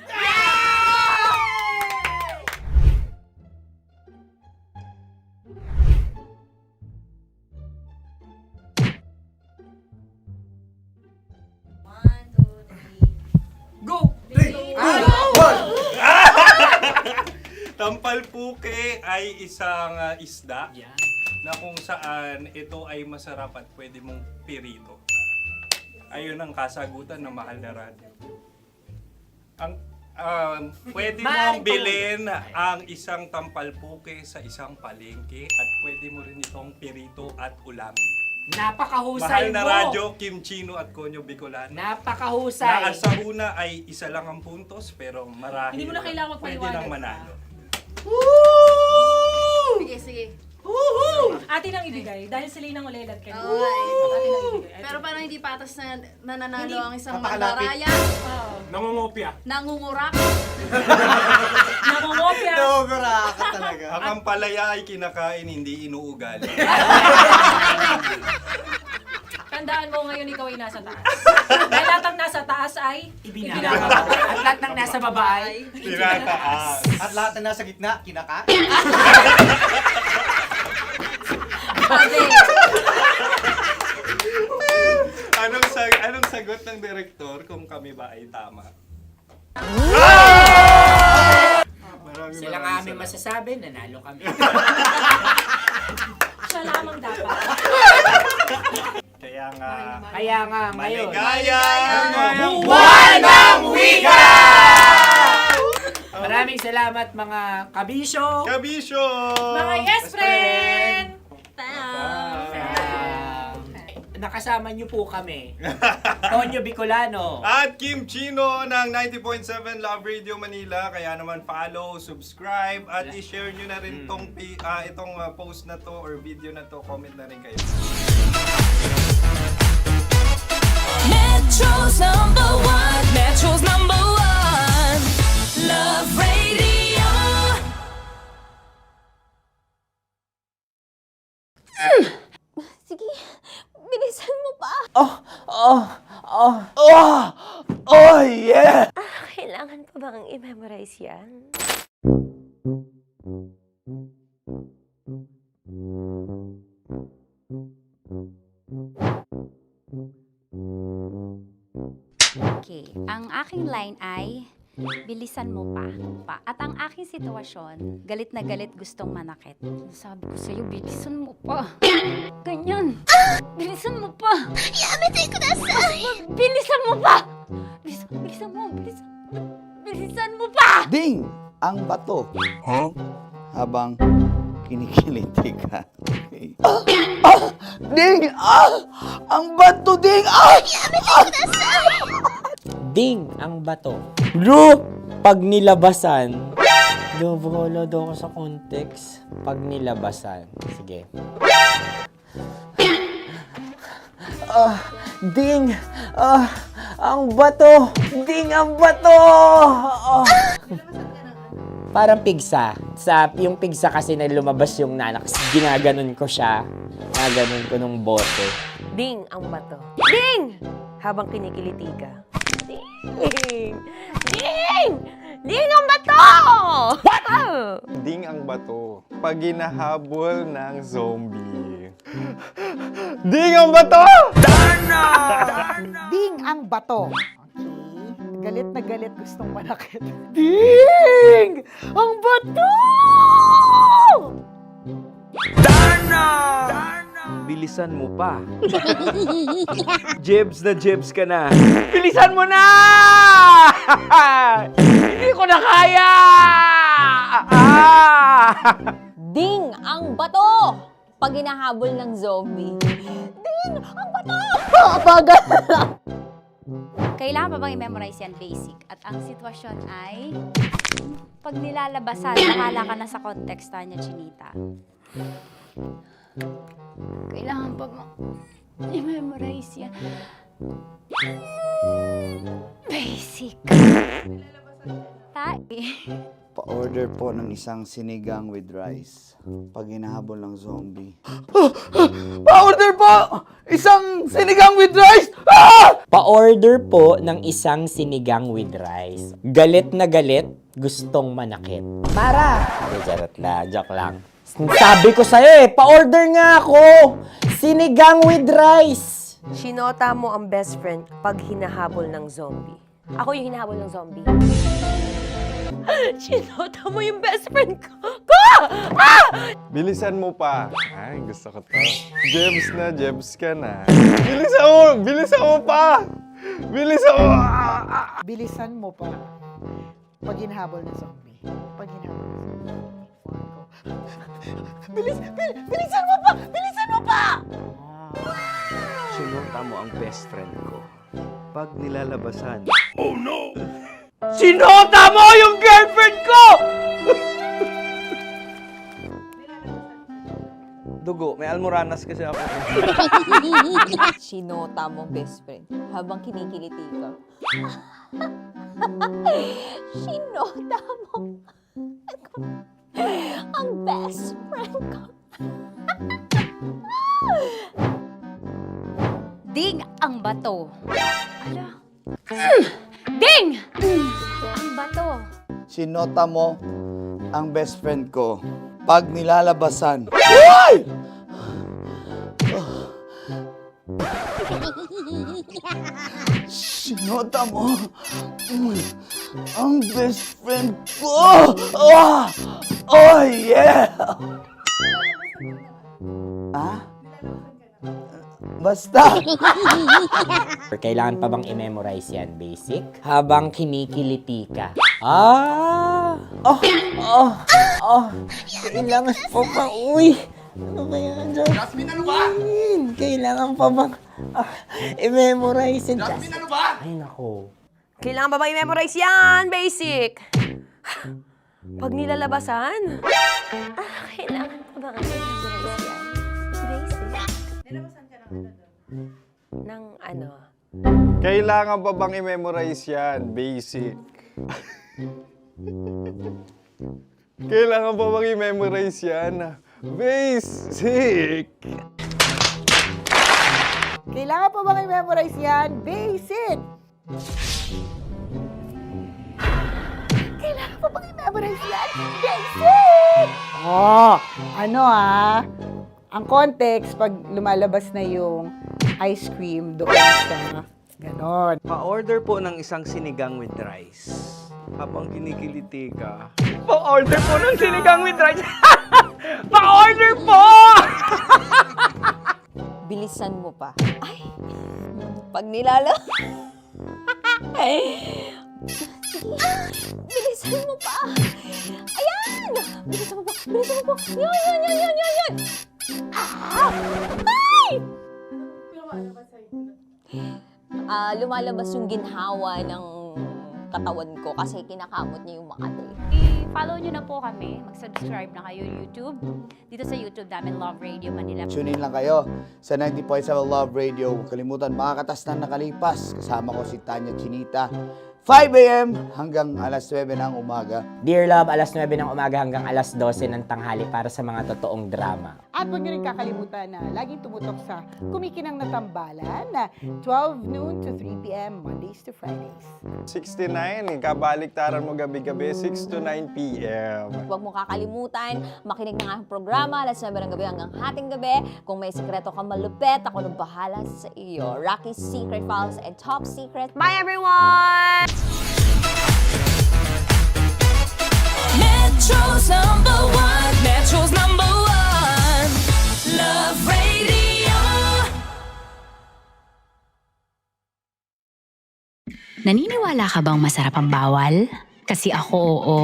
Go! Tampalpuke ay isang isda na kung saan ito ay masarap at pwede mong pirito. Ayun ang kasagutan ng Mahal na Radyo. Ang pwede mong bilhin ang isang tampalpuke sa isang palengke at pwede mo rin itong pirito at ulamin. Napakahusay Mahal na mo. Radyo, Kim Chino at Konyo Bicolano. Napakahusay. Na sa una ay isa lang ang puntos pero marahil Hindi mo na kailangan pwede magpaliwanag nang pa. manalo. Sige. Atin ang ibigay dahil sila yung nangulelat kayo. Okay. Atin ang ibigay. Pero parang hindi patas na nananalo Hindi. ang isang Napakalapit. mandaraya. Nangongopya. Nangungurak. Nangungopya. Dobra ka talaga. Ang ampalaya ay kinakain, hindi inuugali. Tandaan mo ngayon ikaw ay nasa taas. Dahil lahat ng nasa taas ay Ibinababa. At lahat ng nasa baba ay Tinataas. At lahat na nasa gitna, kinaka. Anong sagot ng direktor kung kami ba ay tama? Sila nga aming masasabi, nanalo kami. siya lamang dapat. Kaya nga, ngayon. maligaya! Buwan ng Wika! Maraming salamat mga kabisyo. Kabisyo! Mga yes friend! Nakasama niyo po kami. Tonyo Bicolano. At Kim Chino ng 90.7 Love Radio Manila. Kaya naman follow, subscribe, at i-share nyo na rin itong post na to or video na to. Comment na rin kayo. Metro's number one. Metro's number one. Love Radio. Sige, bilisan mo pa. Oh, yeah! Kailangan pa bang i-memorize yan? Okay, ang aking line ay, bilisan mo pa. At ang aking sitwasyon, galit na galit gustong manakit. Sabi ko sa'yo, bilisan mo pa. Ganyan. Bilisan mo pa. Yamitay ko na sa... Bilisan mo pa! Bilisan mo pa! Ding! Ang bato. Habang kinikiliti ka. Okay. Ding! Ang bato, Ding! Ding ang bato. Bro! Pag nilabasan. Wala daw ako sa context. Pag nilabasan. Sige. Ding! Ang bato! Ding ang bato! Parang pigsa. Yung pigsa kasi na lumabas yung nanak. Ginaganon ko siya. Ginaganon ko nung bote. Ding ang bato. Ding! Habang kinikiliti ka. Ding! Ding! Ding ang bato! What? Ding ang bato. Pag hinahabol ng zombie. Ding ang bato! Ding ang bato. Okay. Galit na galit gustong manakit. Ding! Ang bato! Bilisan mo pa. Jebs ka na. Bilisan mo na! Hindi ko na kaya! Ding ang bato! Pag hinahabol ng zombie. Ding ang bato! Bagal! Kailangan pa bang i-memorize yan basic? At ang sitwasyon ay, pag nilalabasan, nakala ka na sa konteksta niya, Chinita. Kailangan pa bang i-memorize yan? Basic. Pa-order po ng isang sinigang with rice. Pag hinahabol ng zombie. Pa-order po! Isang sinigang with rice! Pa-order po ng isang sinigang with rice. Galit na galit, gustong manakit. Para! Joke lang. Sabi ko sa'yo pa-order nga ako! Sinigang with rice! Sinota mo ang best friend pag hinahabol ng zombie. Ako yung hinahabol ng zombie. Sinota mo yung best friend ko! Bilisan mo pa. Ay, gusto ko to. Jebs ka na. Bilisan mo pa! Bilisan mo pa. Pag hinahabol ng zombie. Pag hinahabol ng zombie. Bilisan mo pa! Bilisan mo pa! Sinunta mo ang best friend ko. Pag nilalabasan. Oh no! Sinota mo yung girlfriend ko! Dugo, may almoranas kasi ako. Sinota mo best friend habang kinikiliti ka. Sinota mo ang best friend ko. Ding ang bato. Ala. Ding! Ang bato. Sinota mo ang best friend ko pag nilalabasan. Hoy! Sinota mo ang best friend ko. Oh yeah! Basta! Kailangan pa bang i-memorize yan, basic? Habang kinikiliti ka. Ah! Kailangan pa ba? Uy! Ano ba yan, Jasmine? Ano ba? Kailangan pa bang i-memorize yan? Jasmine, ano ba? Ay, nako. Kailangan ba i-memorize yan? Basic! Pag nilalabasan? Kailangan pa ba i-memorize yan? Basic? Nilabasan ka ng ano? Kailangan pa bang i-memorize yan? Basic. Kailangan pa bang i-memorize yan? Basic! Kailangan pa bang i-memorize yan? Basic! Kailangan pa bang i-memorize yan? Basic! Oh, ano ang context pag lumalabas na yung ice cream doon sa ganon. Pa-order po ng isang sinigang with rice. Habang kinikiliti ka, pa-order po ng sinigang with rice. Pa-order po! Bilisan mo pa. Ay! Pag nilala... Bilisan mo pa! Ayan! Bilisan mo pa! Bilisan mo pa! Yan! Ay! Lumalabas yung ginhawa ng katawan ko kasi kinakamot niya yung Makati. I-follow nyo na po kami. Mag-subscribe na kayo YouTube. Dito sa YouTube namin, Love Radio Manila. Tune in lang kayo sa 90.7 Love Radio. Huwag kalimutan, makakatas na nakalipas. Kasama ko si Tanya Chinita. 5 a.m. hanggang alas 9 ng umaga. Dear Love, alas 9 ng umaga hanggang alas 12 ng tanghali para sa mga totoong drama. At huwag niyo rin kakalimutan na laging tumutok sa Kumikinang na Tambalan na 12 noon to 3 p.m. Mondays to Fridays. 69, kabaliktaran mo gabi-gabi, 6 to 9 p.m. Huwag mo kakalimutan, makinig ng aking programa, alas 9 ng gabi hanggang hating gabi. Kung may sikreto kang malupet, ako nang bahala sa iyo. Rocky's Secret Files and Top Secret. Bye everyone! Metro's number one. Metro's number one. Love Radio. Naniniwala ka bang masarap ang bawal? Kasi ako oo.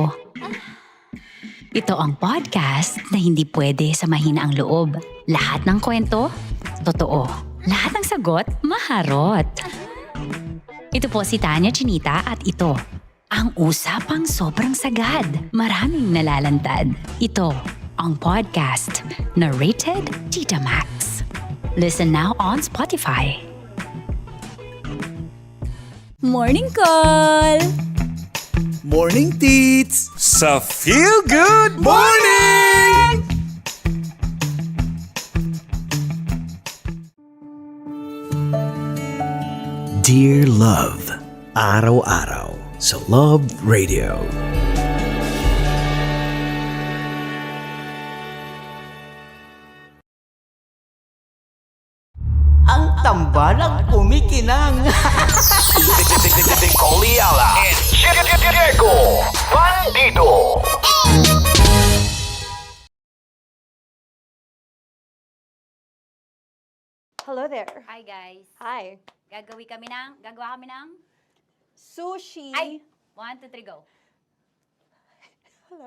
Ito ang podcast na hindi pwede sa mahina ang loob. Lahat ng kwento, totoo. Lahat ng sagot, maharot. Ito po si Tanya Chinita at ito, ang usapang sobrang sagad. Maraming nalalantad. Ito, ang podcast na rated Tita Max. Listen now on Spotify. Morning Call! Morning Tits! Sa Feel Good Morning! Dear Love, araw-araw sa Love Radio. Ang tambalang kumikinang. Coliala and Diego Bandido. Hello there. Hi guys. Hi. Gagawa kami ng Sushi. Ay! 1, 2, 3, go. Hello.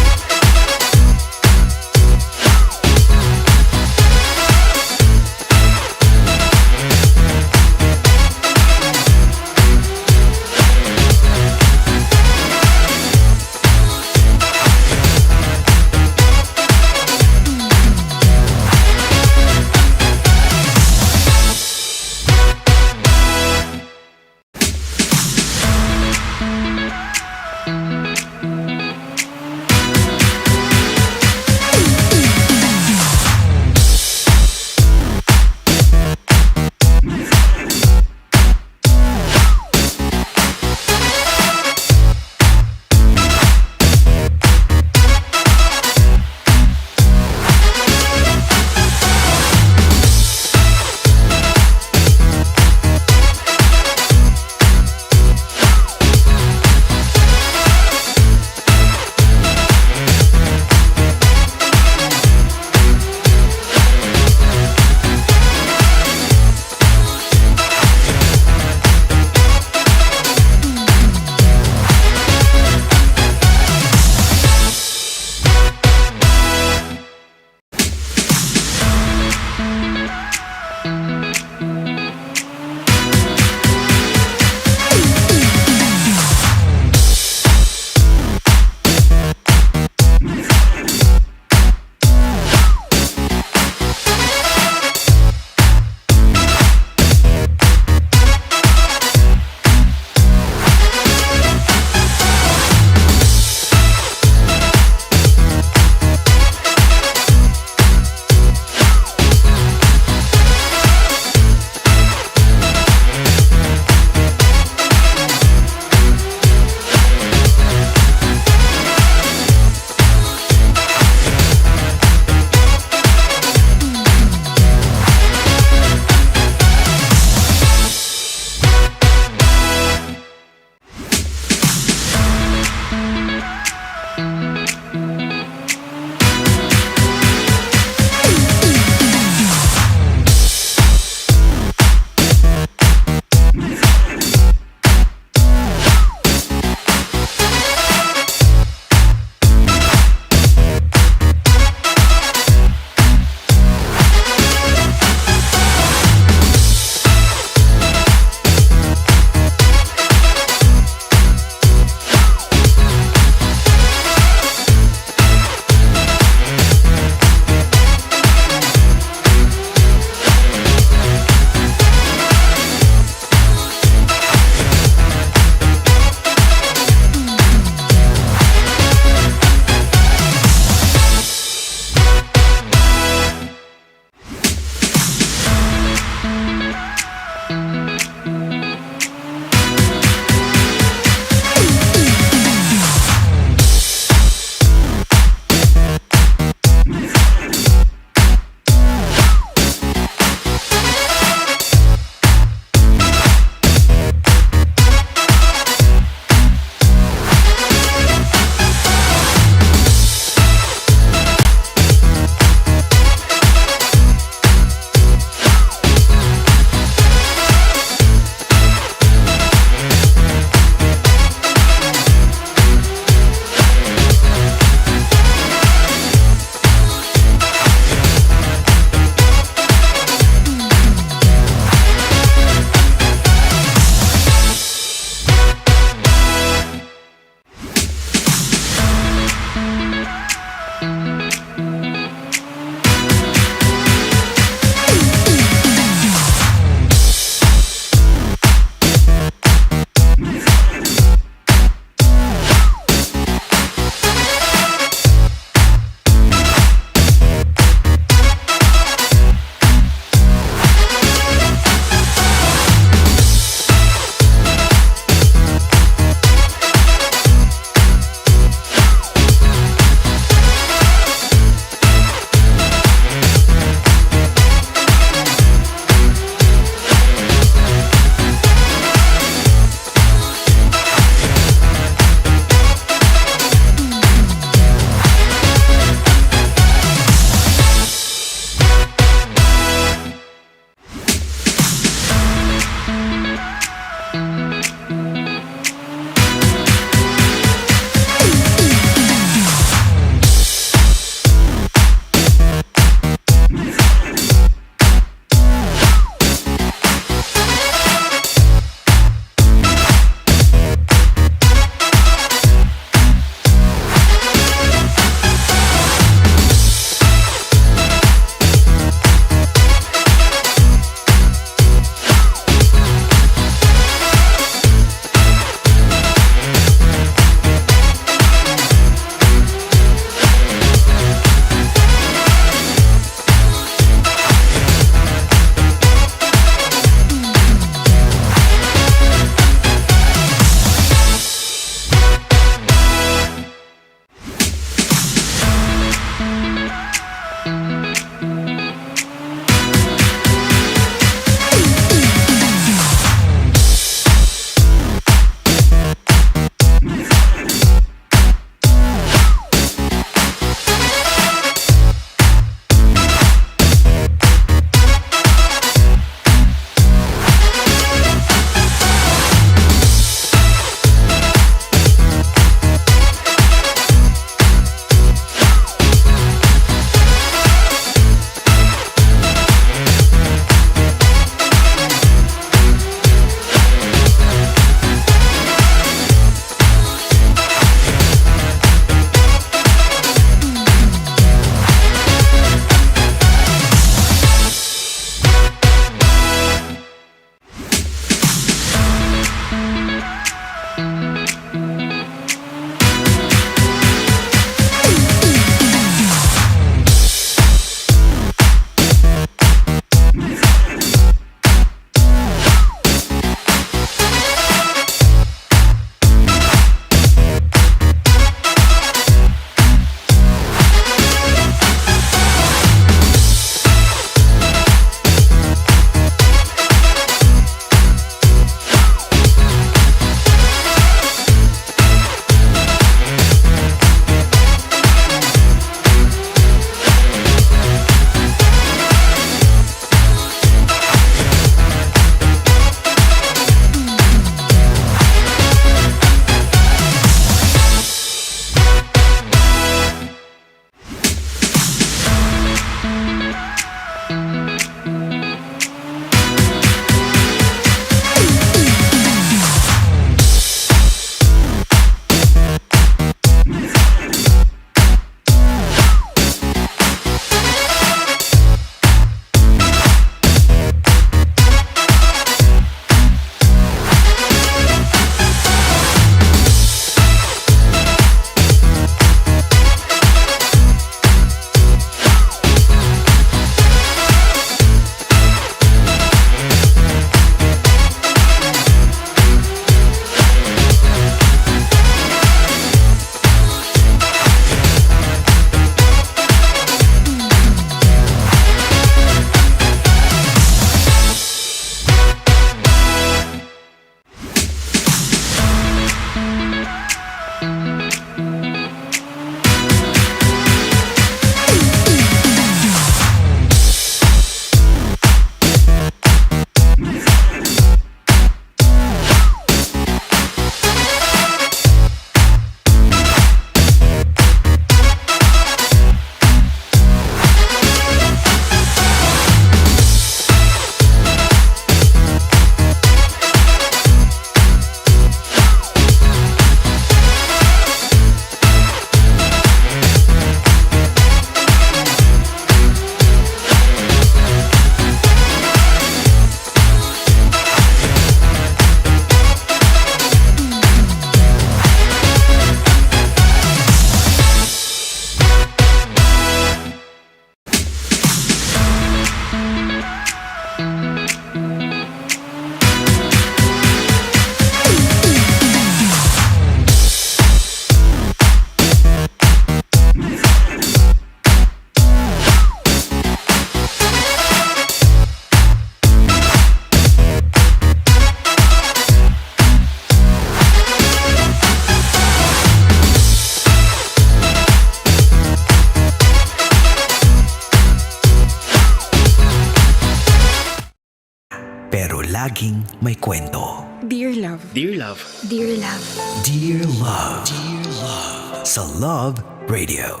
laging may kwento. Dear Love. Dear Love. Dear Love. Dear Love. Dear Love. Sa Love Radio.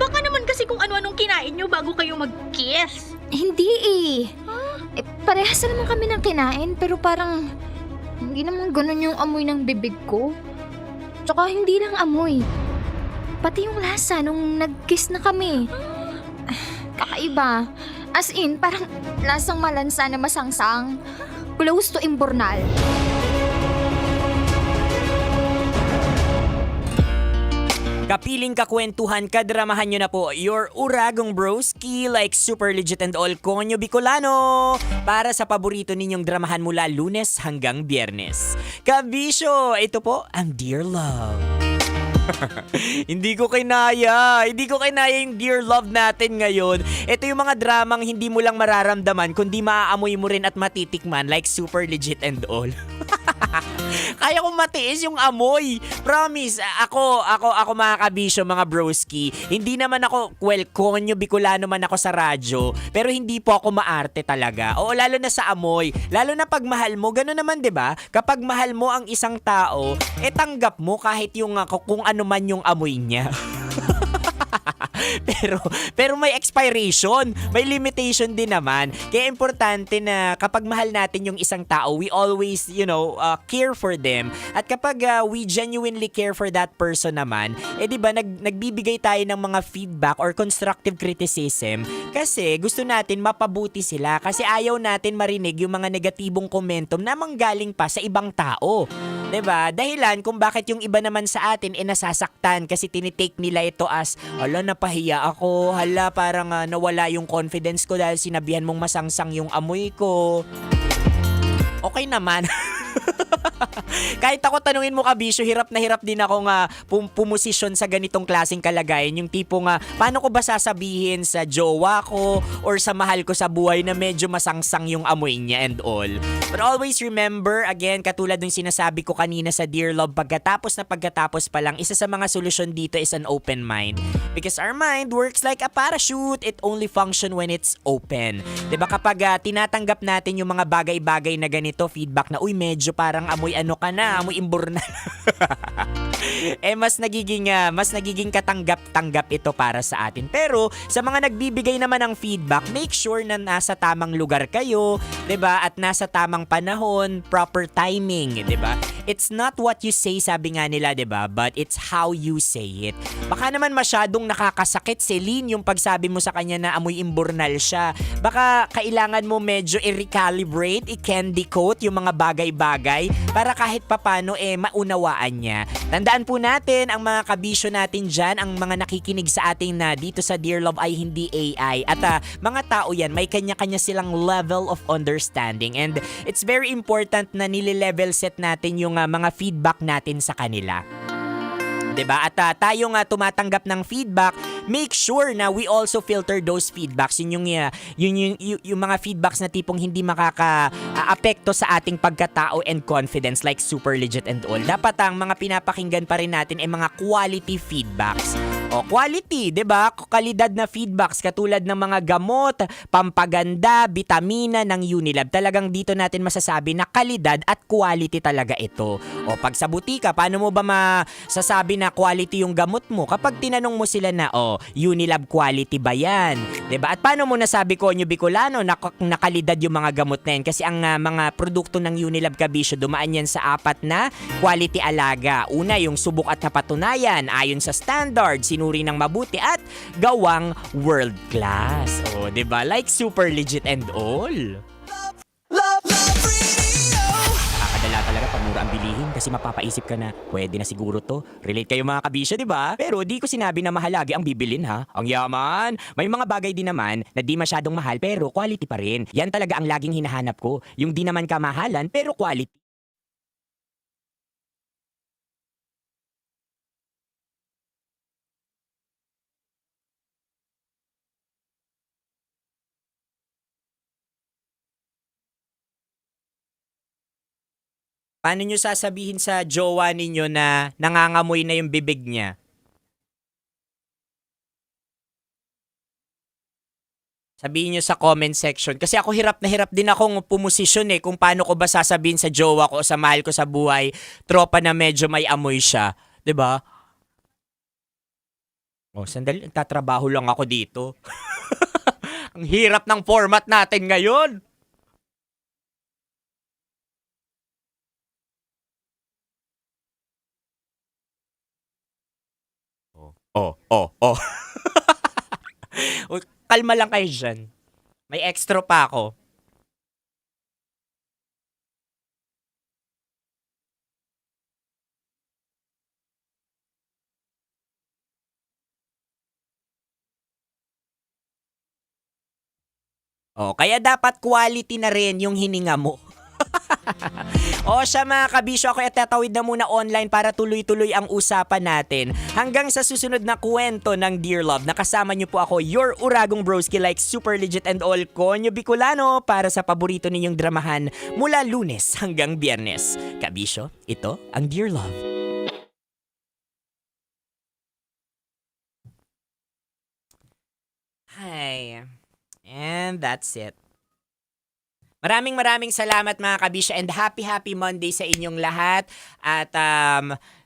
Baka naman kasi kung ano-anong kinain nyo bago kayo mag-kiss. Hindi eh. Parehas na naman kami ng kinain pero parang hindi naman ganun yung amoy ng bibig ko. Tsaka hindi lang amoy. Pati yung lasa nung nag-kiss na kami. Kakaiba. As in, parang lasang malansa na masangsang. Close to imbornal. Kapiling kakwentuhan, kadramahan nyo na po your Uragong Broski like Super Legit and All Konyo Bicolano para sa paborito ninyong dramahan mula Lunes hanggang Biyernes. Kabisyo, ito po ang Dear Love. Hindi ko kinaya yung Dear Love natin ngayon. Ito yung mga dramang hindi mo lang mararamdaman kundi maaamoy mo rin at matitikman like Super Legit and All. Kaya kong matiis yung amoy. Promise, ako mga kabisyo, mga broski. Hindi naman ako, well, Konyo Bicolano man ako sa radyo, pero hindi po ako maarte talaga. Oo, lalo na sa amoy. Lalo na pag mahal mo, gano'n naman 'di ba? Kapag mahal mo ang isang tao, tanggap mo kahit yung kung ano man yung amoy niya. pero may expiration, may limitation din naman. Kaya importante na kapag mahal natin yung isang tao, we always, care for them. At kapag we genuinely care for that person naman, di ba, nagbibigay tayo ng mga feedback or constructive criticism kasi gusto natin mapabuti sila kasi ayaw natin marinig yung mga negatibong komento na manggaling pa sa ibang tao. 'Di ba? Dahilan kung bakit yung iba naman sa atin nasasaktan kasi tinitake nila ito as, hala, napahiya ako, hala, parang nawala yung confidence ko dahil sinabihan mong masangsang yung amoy ko. Okay naman. Kahit ako tanungin mo, kabisyo, hirap na hirap din ako nga pumosisyon sa ganitong klaseng kalagayan. Yung tipong paano ko ba sasabihin sa jowa ko or sa mahal ko sa buhay na medyo masangsang yung amoy niya and all. But always remember, again, katulad ng sinasabi ko kanina sa Dear Love, pagkatapos pa lang, isa sa mga solusyon dito is an open mind. Because our mind works like a parachute. It only function when it's open. Diba kapag tinatanggap natin yung mga bagay-bagay na ganito, feedback na, uy, medyo parang amoy ano ka na, amoy imbornal. Mas nagiging katanggap-tanggap ito para sa atin. Pero sa mga nagbibigay naman ng feedback, make sure na nasa tamang lugar kayo, 'di ba? At nasa tamang panahon, proper timing, 'di ba? It's not what you say, sabi nga nila, 'di ba? But it's how you say it. Baka naman masyadong nakakasakit, Celine, yung pagsabi mo sa kanya na amoy imbornal siya. Baka kailangan mo medyo i-recalibrate, i-candy coat yung mga bagay-bagay para kahit papano maunawaan niya. Tandaan po natin, ang mga kabisyo natin dyan, ang mga nakikinig sa ating na dito sa Dear Love ay hindi AI. At mga tao yan, may kanya-kanya silang level of understanding. And it's very important na nile-level set natin yung mga feedback natin sa kanila. 'Di ba? At tayo nga tumatanggap ng feedback, make sure na we also filter those feedbacks. Yun yung mga feedbacks na tipong hindi makaka-apekto sa ating pagkatao and confidence like Super Legit and All. Dapat ang mga pinapakinggan pa rin natin ay mga quality feedbacks. O quality, 'di ba? Kalidad na feedbacks katulad ng mga gamot, pampaganda, bitamina ng Unilab. Talagang dito natin masasabi na kalidad at quality talaga ito. O pag sa butika, paano mo ba masasabi na quality yung gamot mo? Kapag tinanong mo sila na, Unilab quality ba yan? 'Di ba? At paano mo nasabi Konyo Bicolano na kalidad yung mga gamot na yan? Kasi ang mga produkto ng Unilab, kabisyo, dumaan yan sa 4 na quality alaga. Una, yung subok at napatunayan ayon sa standard, sinuri ng mabuti at gawang world class. O, 'di ba? Like Super Legit and All. Nakakadala talaga pag mura ang bilihin kasi mapapaisip ka na, pwede na siguro to. Relate kayo mga kabisyo, 'di ba? Pero di ko sinabi na mahal lagi ang bibilin, ha. Ang yaman. May mga bagay din naman na di masyadong mahal pero quality pa rin. Yan talaga ang laging hinahanap ko. Yung di naman kamahalan pero quality. Paano nyo sasabihin sa jowa ninyo na nangangamoy na yung bibig niya? Sabihin nyo sa comment section. Kasi ako hirap na hirap din akong pumosisyon kung paano ko ba sasabihin sa jowa ko o sa mahal ko sa buhay, tropa na medyo may amoy siya. 'Di ba? Oh, sandali, nagtatrabaho lang ako dito. Ang hirap ng format natin ngayon. Oh. Kalma lang kayo dyan. May extra pa ako. Kaya dapat quality na rin yung hininga mo. Siya mga kabisyo, ako tatawid na muna online para tuloy-tuloy ang usapan natin. Hanggang sa susunod na kwento ng Dear Love, nakasama niyo po ako, your Uragong Broski like Super Legit and all Konyo Bicolano para sa paborito ninyong dramahan mula Lunes hanggang Biyernes. Kabisyo, ito ang Dear Love. Hi. And that's it. Maraming salamat mga kabisya and happy Monday sa inyong lahat. At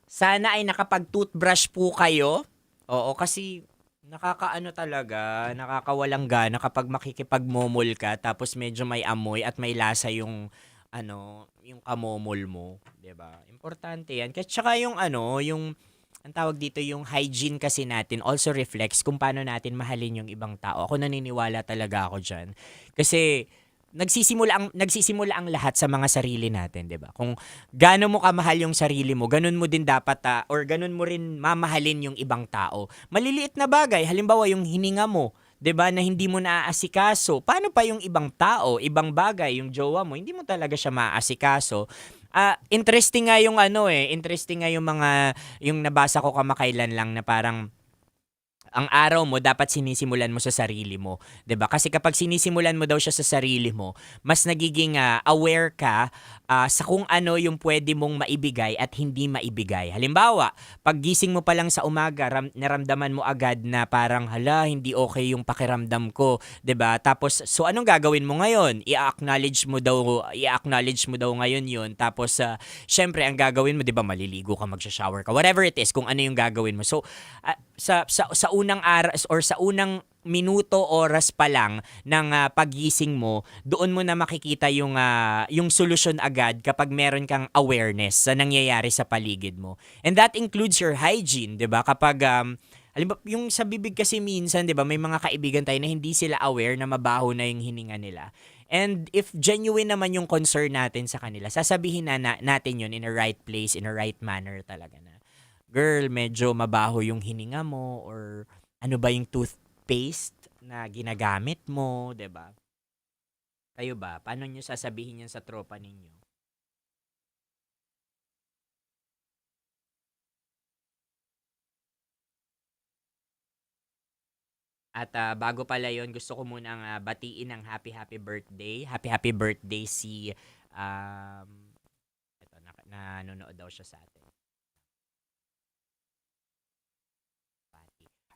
sana ay nakapag-toothbrush po kayo. Oo, kasi nakakaano talaga, nakakawalang gana kapag makikipagmomol ka tapos medyo may amoy at may lasa yung yung kamomol mo, 'di ba? Importante 'yan. Kasi tsaka yung yung ang tawag dito, yung hygiene kasi natin also reflects kung paano natin mahalin yung ibang tao. Ako naniniwala talaga ako diyan. Kasi nagsisimula ang lahat sa mga sarili natin, 'di ba? Kung gaano mo kamahal yung sarili mo, ganun mo din dapat or ganun mo rin mamahalin yung ibang tao. Maliliit na bagay, halimbawa yung hininga mo, 'di ba, na hindi mo naaasikaso. Paano pa yung ibang tao, ibang bagay, yung jowa mo, hindi mo talaga siya maaasikaso. Interesting nga yung interesting nga yung nabasa ko kamakailan lang na parang ang araw mo dapat sinisimulan mo sa sarili mo, 'di ba? Kasi kapag sinisimulan mo daw siya sa sarili mo, mas nagiging aware ka sa kung ano yung pwede mong maibigay at hindi maibigay. Halimbawa, paggising mo pa lang sa umaga, naramdaman mo agad na parang hindi okay yung pakiramdam ko, 'di ba? Tapos so anong gagawin mo ngayon? I-acknowledge mo daw ngayon 'yun. Tapos syempre ang gagawin mo, 'di ba, maliligo ka, magsha-shower ka, whatever it is, kung ano yung gagawin mo. So sa unang aras or sa unang minuto, oras pa lang ng paggising mo, doon mo na makikita yung solusyon agad kapag meron kang awareness sa nangyayari sa paligid mo. And that includes your hygiene, 'di ba? Kapag halimbawa, yung sa bibig kasi minsan, 'di ba, may mga kaibigan tayo na hindi sila aware na mabaho na yung hininga nila. And if genuine naman yung concern natin sa kanila, sasabihin natin yun in a right place, in a right manner talaga na, girl, medyo mabaho yung hininga mo, or ano ba yung toothpaste na ginagamit mo, 'di ba? Kayo ba? Paano nyo sasabihin yan sa tropa ninyo? At bago pala yon, gusto ko munang batiin ng happy birthday. Happy birthday si nanonood daw siya sa atin.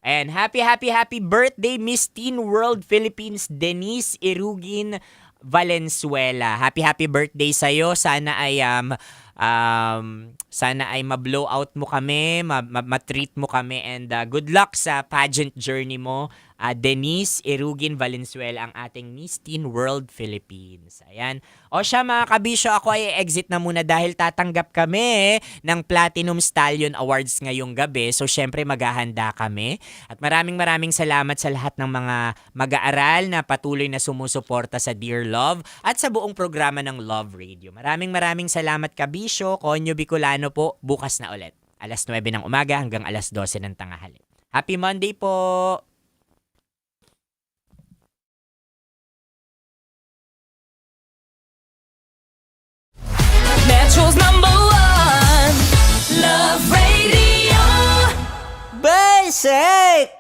And happy birthday Miss Teen World Philippines Denise Irugin Valenzuela. Happy birthday sa iyo. Sana ay ma-blow out mo kami, ma-treat mo kami, and good luck sa pageant journey mo. Denise Irugin Valenzuela, ang ating Miss Teen World Philippines. Ayan. O siya mga kabisyo, ako ay exit na muna dahil tatanggap kami ng Platinum Stallion Awards ngayong gabi. So syempre maghahanda kami. At maraming salamat sa lahat ng mga mag-aaral na patuloy na sumusuporta sa Dear Love at sa buong programa ng Love Radio. Maraming salamat kabisyo. Konyo Bicolano po, bukas na ulit. Alas 9 ng umaga hanggang alas 12 ng tanghali. Happy Monday po! Metro's #1 Love Radio. Basic!